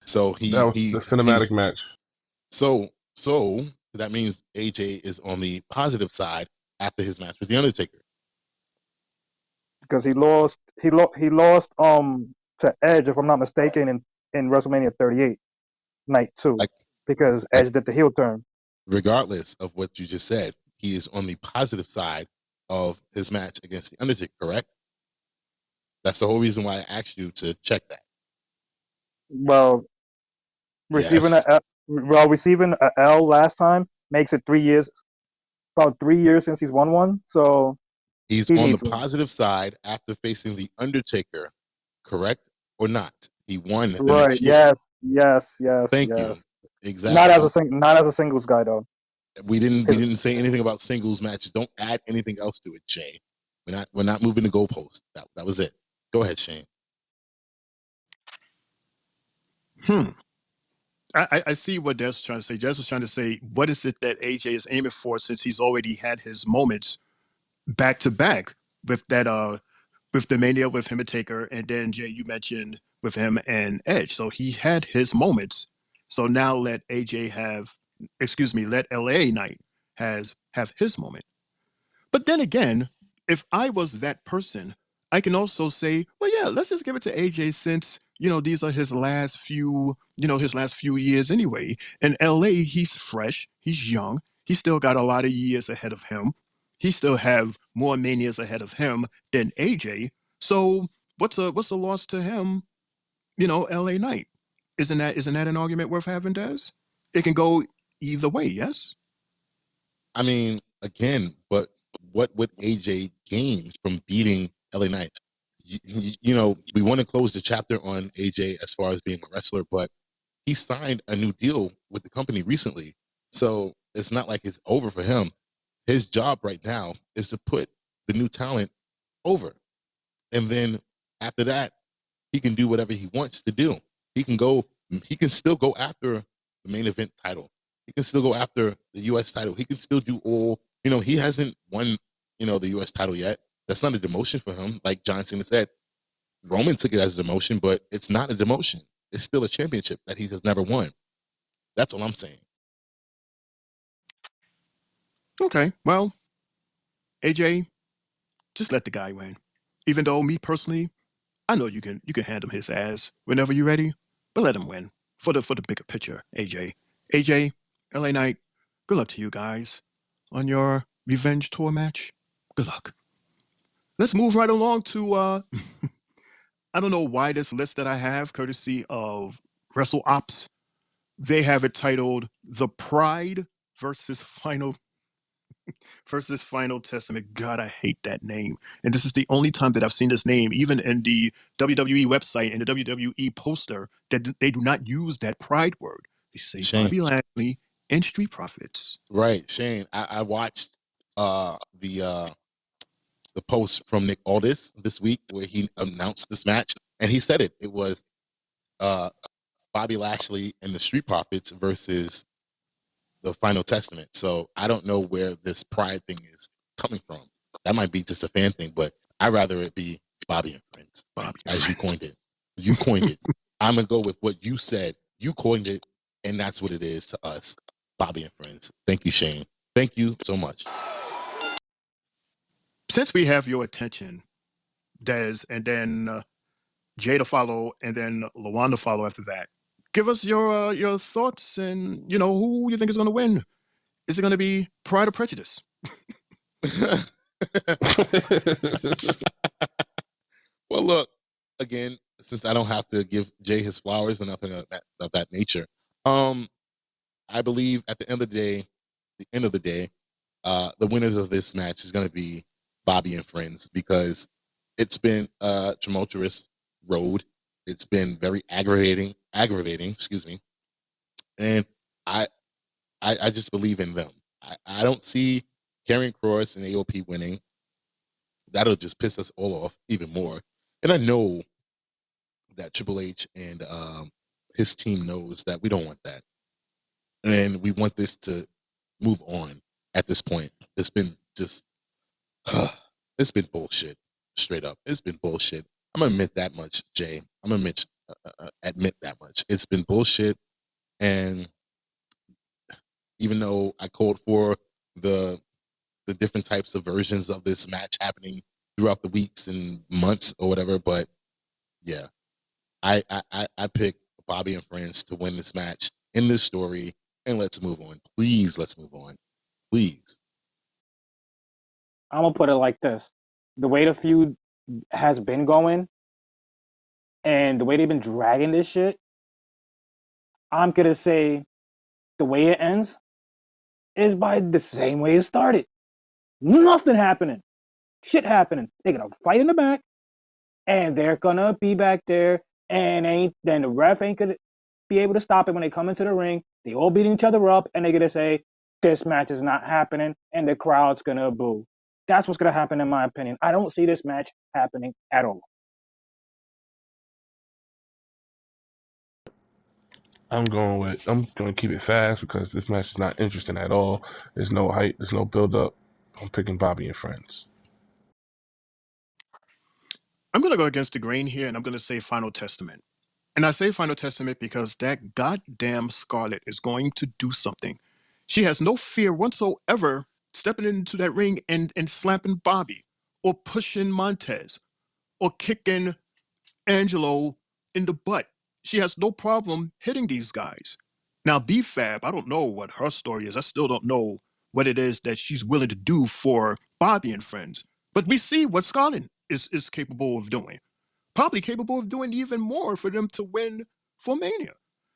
So That was the cinematic match. so that means AJ is on the positive side after his match with the Undertaker. Because he lost to Edge, if I'm not mistaken, in WrestleMania 38 night 2, Like because like Edge did the heel turn. regardless of what you just said, he is on the positive side of his match against the Undertaker, correct? That's the whole reason why I asked you to check that. Well, receiving Yes. receiving a L last time makes it 3 years. About 3 years since he's won one, so He's he on the needs one. positive side after facing the Undertaker, correct or not? He won the Right? next year. Yes. Thank you. Not Exactly. as a singles guy though. We His, didn't say anything about singles matches. Don't add anything else to it, Jay. We're not moving the goalpost. That was it. Go ahead, Shane. I see what Des was trying to say. Des was trying to say, what is it that AJ is aiming for since he's already had his moments back to back with that with the Mania with him and Taker, and then Jay, you mentioned with him and Edge. So he had his moments. So now let AJ have, excuse me, let LA Knight have his moment. But then again, if I was that person, I can also say, well, yeah, let's just give it to AJ since these are his last few, his last few years anyway. In LA, he's fresh, he's young, he's still got a lot of years ahead of him. He still have more manias ahead of him than AJ. So what's a loss to him? LA Knight. Isn't that an argument worth having, Des? It can go either way, yes. I mean, again, but what would AJ gain from beating LA Knight? We want to close the chapter on AJ as far as being a wrestler, but he signed a new deal with the company recently. So it's not like it's over for him. His job right now is to put the new talent over. And then after that, he can do whatever he wants to do. He can still go after the main event title. He can still go after the US title. He can still do he hasn't won, the US title yet. That's not a demotion for him. Like John Cena said, Roman took it as a demotion, but it's not a demotion. It's still a championship that he has never won. That's all I'm saying. Okay, well, AJ, just let the guy win. Even though me personally, I know you can hand him his ass whenever you're ready, but let him win for the bigger picture. AJ, LA Knight, good luck to you guys on your revenge tour match. Good luck. Let's move right along to I don't know why this list that I have, courtesy of Wrestle Ops, they have it titled "The Pride versus Final Testament." God, I hate that name. And this is the only time that I've seen this name, even in the WWE website and the WWE poster, that they do not use that Pride word. They say Shane. Bobby Lashley and Street Profits. Right, Shane. I watched the post from Nick Aldis this week where he announced this match, and he said it. It was uh, Bobby Lashley and the Street Profits versus the Final Testament. So I don't know where this pride thing is coming from. That might be just a fan thing, but I'd rather it be Bobby and Friends, as you coined it. You coined it. I'm gonna go with what you said. You coined it, and that's what it is to us, Bobby and Friends. Thank you, Shane. Thank you so much. Since we have your attention, Des, and then Jay to follow, and then Lawan to follow after that, give us your thoughts and who you think is going to win. Is it going to be Pride or Prejudice? Well, look, again, since I don't have to give Jay his flowers or nothing of that nature, I believe at the end of the day, the winners of this match is going to be Bobby and Friends, because it's been a tumultuous road. It's been very aggravating, excuse me. And I just believe in them. I don't see Karrion Kross and AOP winning. That'll just piss us all off even more. And I know that Triple H and his team knows that we don't want that. And we want this to move on at this point. It's been just, it's been bullshit, straight up. It's been bullshit. I'm going to admit that much, Jay. I'm going to admit that much. It's been bullshit. And even though I called for the different types of versions of this match happening throughout the weeks and months or whatever, but yeah, I pick Bobby and Friends to win this match in this story, and let's move on. Please, let's move on. Please. I'm gonna put it like this: the way the feud has been going, and the way they've been dragging this shit, I'm gonna say the way it ends is by the same way it started. Nothing happening. Shit happening. They're gonna fight in the back, and they're gonna be back there, and then the ref ain't gonna be able to stop it when they come into the ring. They all beat each other up, and they're gonna say this match is not happening, and the crowd's gonna boo. That's what's gonna happen, in my opinion. I don't see this match happening at all. I'm going to keep it fast because this match is not interesting at all. There's no hype. There's no build up. I'm picking Bobby and Friends. I'm going to go against the grain here, and I'm going to say Final Testament. And I say Final Testament because that goddamn Scarlet is going to do something. She has no fear whatsoever stepping into that ring and slapping Bobby or pushing Montez or kicking Angelo in the butt. She has no problem hitting these guys. Now, B-Fab, I don't know what her story is. I still don't know what it is that she's willing to do for Bobby and friends. But we see what Scarlett is capable of doing. Probably capable of doing even more for them to win for Mania.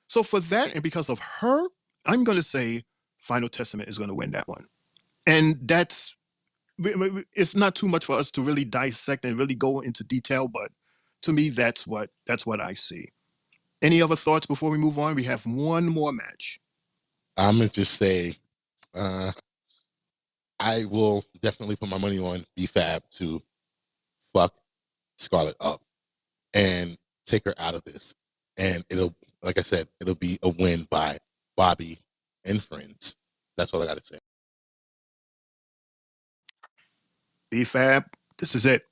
So for that, and because of her, I'm going to say Final Testament is going to win that one. And it's not too much for us to really dissect and really go into detail, but to me, that's what I see. Any other thoughts before we move on? We have one more match. I'm gonna just say, I will definitely put my money on B-Fab to fuck Scarlett up and take her out of this. And it'll, like I said, it'll be a win by Bobby and friends. That's all I got to say. B-Fab, this is it.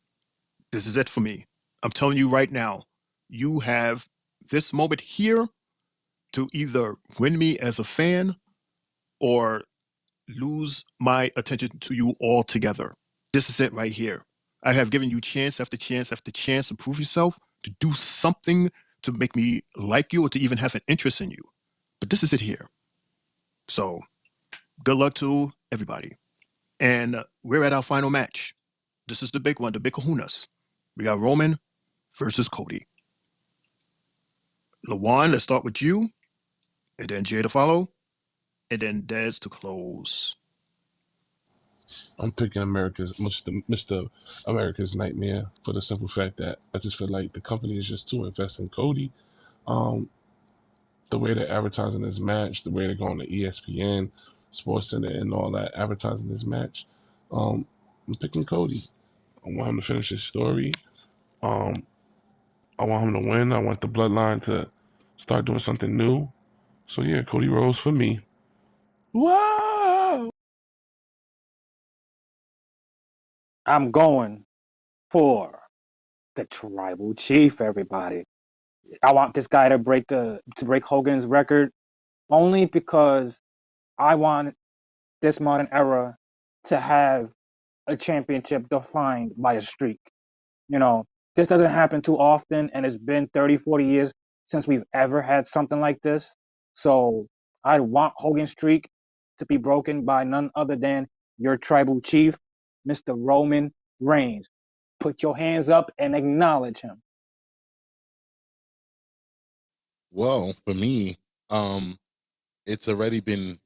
This is it for me. I'm telling you right now, you have this moment here to either win me as a fan or lose my attention to you altogether. This is it right here. I have given you chance after chance after chance to prove yourself, to do something to make me like you or to even have an interest in you. But this is it here. So good luck to everybody. And we're at our final match. This is the big one, the big kahunas. We got Roman versus Cody. Lawan, let's start with you, and then Jay to follow, and then Dez to close. I'm picking Mr. America's Nightmare for the simple fact that I just feel like the company is just too invested in Cody. Um, the way they're advertising this match, the way they're going to ESPN, Sports Center, and all that advertising this match, I'm picking Cody. I want him to finish his story. Um, I want him to win. I want the bloodline to start doing something new. So yeah, Cody Rhodes for me. Whoa! I'm going for the tribal chief, everybody. I want this guy to break Hogan's record only because I want this modern era to have a championship defined by a streak. You know, this doesn't happen too often, and it's been 30, 40 years since we've ever had something like this. So I want Hogan's streak to be broken by none other than your tribal chief, Mr. Roman Reigns. Put your hands up and acknowledge him. Well, for me, it's already been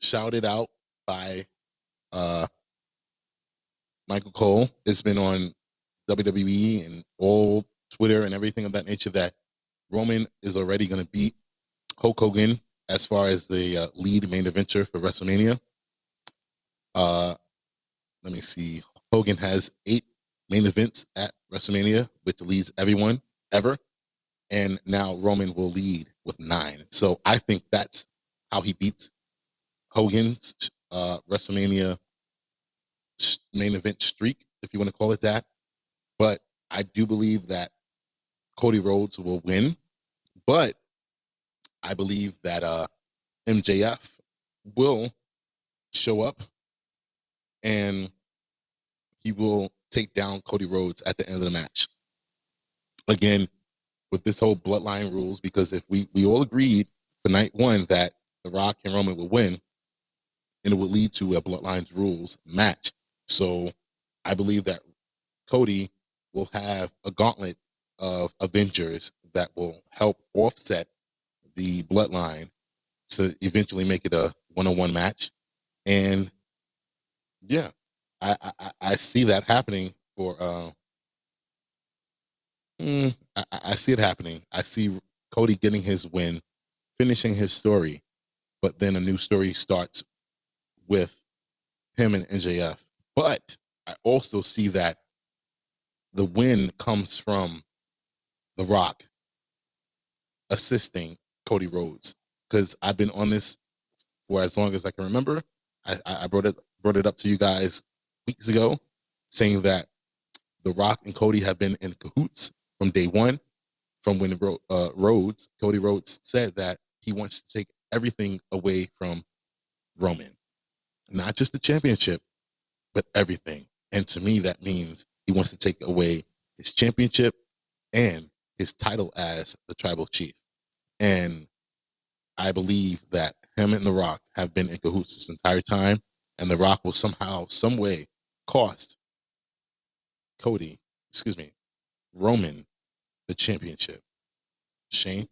shouted out by Michael Cole. It's been on WWE and all Twitter and everything of that nature that Roman is already going to beat Hulk Hogan as far as the lead main eventer for WrestleMania. Let me see. Hogan has 8 main events at WrestleMania, which leads everyone ever. And now Roman will lead with 9. So I think that's how he beats Hogan's WrestleMania main event streak, if you want to call it that. But I do believe that Cody Rhodes will win. But I believe that MJF will show up and he will take down Cody Rhodes at the end of the match. Again, with this whole bloodline rules, because if we all agreed for night one that The Rock and Roman would win, and it would lead to a bloodlines rules match. So I believe that Cody will have a gauntlet of Avengers that will help offset the bloodline to eventually make it a one-on-one match. And yeah, I see that happening for I see it happening. I see Cody getting his win, finishing his story, but then a new story starts with him and NJF. But I also see that the win comes from The Rock assisting Cody Rhodes, because I've been on this for as long as I can remember. I brought it up to you guys weeks ago, saying that The Rock and Cody have been in cahoots from day one. From when Cody Rhodes said that he wants to take everything away from Roman, not just the championship, but everything. And to me, that means he wants to take away his championship and his title as the tribal chief. And I believe that him and The Rock have been in cahoots this entire time, and The Rock will somehow, some way, cost Roman the championship. Shane?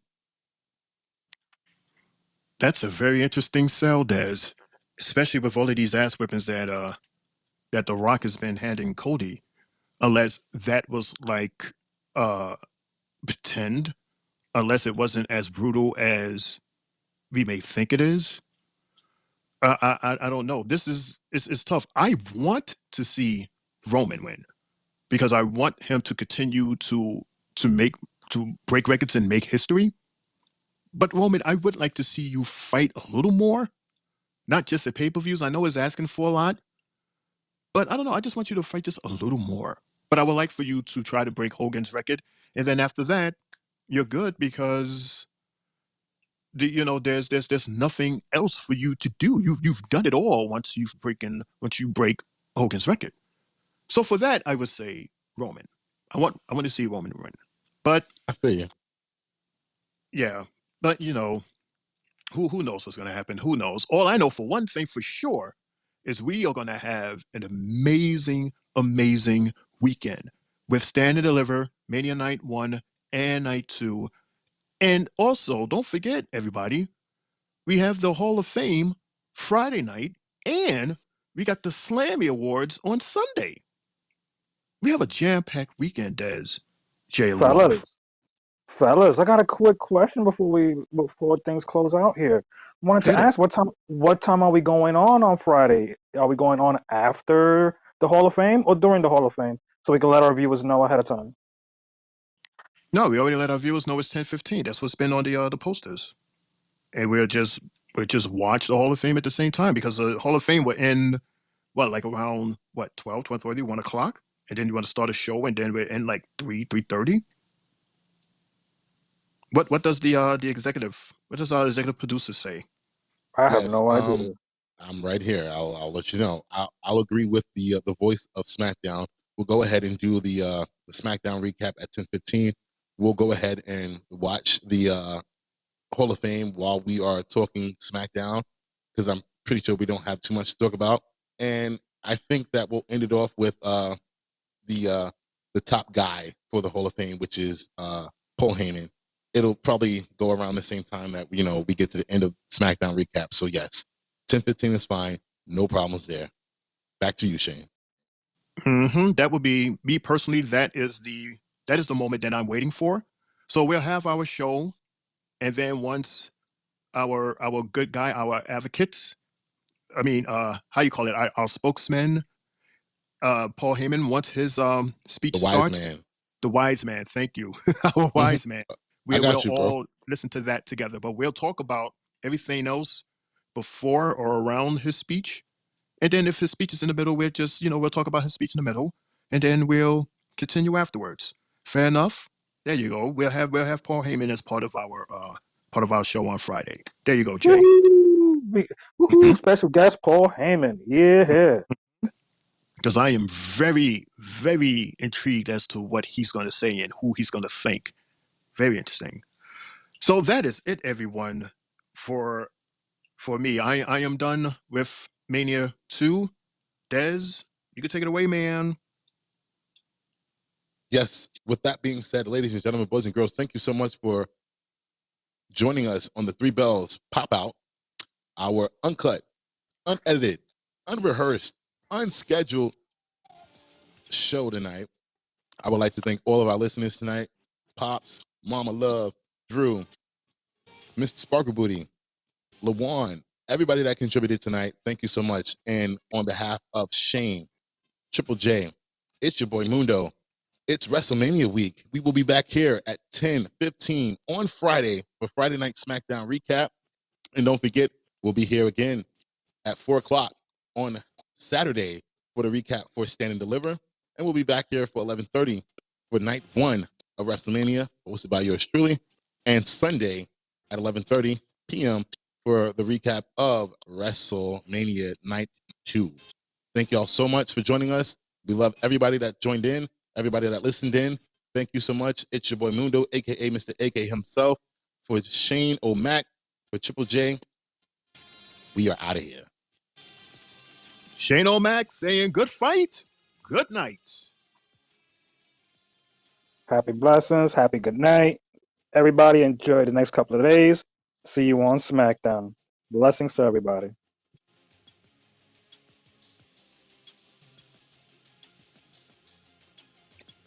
That's a very interesting sell, Des, especially with all of these ass whippings that The Rock has been handing Cody. Unless that was like pretend, unless it wasn't as brutal as we may think it is. I don't know. This is it's tough. I want to see Roman win because I want him to continue to make to break records and make history. But Roman, I would like to see you fight a little more, not just at pay-per-views. I know it's asking for a lot, but I don't know. I just want you to fight just a little more. But I would like for you to try to break Hogan's record, and then after that, you're good because there's nothing else for you to do. You've done it all once you break Hogan's record. So for that, I would say Roman. I want to see Roman win. But I feel you. yeah, but who knows what's going to happen? Who knows? All I know for one thing for sure is we are going to have an amazing, amazing weekend with Stand and Deliver, Mania Night 1 and Night 2. And also, don't forget, everybody, we have the Hall of Fame Friday night, and we got the Slammy Awards on Sunday. We have a jam-packed weekend, Des. J. Love. Fellas, I got a quick question before things close out here. Wanted to Hit it. ask what time are we going on Friday? Are we going on after the Hall of Fame or during the Hall of Fame so we can let our viewers know ahead of time? No, we already let our viewers know it's 10:15. That's what's been on the posters. And we'll just watch the Hall of Fame at the same time because the Hall of Fame will end like around 12, 12:30, 1 o'clock, and then you want to start a show, and then we'll end like 3:30. What does the executive what does our executive producer say? I have Yes, no idea. I'm right here. I'll let you know. I'll agree with the voice of SmackDown. We'll go ahead and do the SmackDown recap at 10:15. We'll go ahead and watch the Hall of Fame while we are talking SmackDown because I'm pretty sure we don't have too much to talk about. And I think that we'll end it off with the top guy for the Hall of Fame, which is Paul Heyman. It'll probably go around the same time that we get to the end of SmackDown recap. So yes, 10:15 is fine, no problems there. Back to you, Shane. That would be me personally. That is the moment that I'm waiting for. So we'll have our show, and then once our good guy, our advocates, I mean, how you call it, our spokesman, Paul Heyman, once his speech The wise starts, man. the wise man, thank you, our Mhm. wise man. I We'll got you, bro. all listen to that together, but we'll talk about everything else before or around his speech. And then if his speech is in the middle, we'll talk about his speech in the middle, and then we'll continue afterwards. Fair enough. There you go. We'll have Paul Heyman as part of our show on Friday. There you go, Jay. Woohoo! Mhm. Woohoo! Special guest Paul Heyman. Yeah. Because I am very, very intrigued as to what he's going to say and who he's going to thank. Very interesting. So that is it, everyone. For me, I am done with Mania 2. Des, you can take it away, man. Yes, with that being said, ladies and gentlemen, boys and girls, thank you so much for joining us on the Three Bells Pop Out, our uncut, unedited, unrehearsed, unscheduled show tonight. I would like to thank all of our listeners tonight. Pops, Mama Love, Drew, Mr. Sparkle Booty, LaJuan, everybody that contributed tonight, thank you so much. And on behalf of Shane, Triple J, it's your boy Mundo. it's WrestleMania week. We will be back here at 10:15 on Friday for Friday Night SmackDown recap. And don't forget, we'll be here again at 4 o'clock on Saturday for the recap for Stand and Deliver. And we'll be back here for 11:30 for night 1 of WrestleMania, hosted by yours truly. And Sunday at 11:30 p.m. for the recap of WrestleMania Night 2. Thank y'all so much for joining us. We love everybody that joined in, everybody that listened in. Thank you so much. It's your boy Mundo, a.k.a. Mr. AK himself. For Shane O'Mac, for Triple J, we are out of here. Shane O'Mac saying good fight, good night. Happy blessings. Happy good night. Everybody enjoy the next couple of days. See you on SmackDown. Blessings to everybody.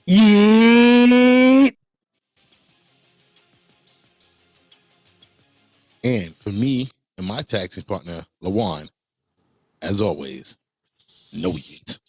Yeet. And for me and my tag team partner, Lawan, as always, no yeet.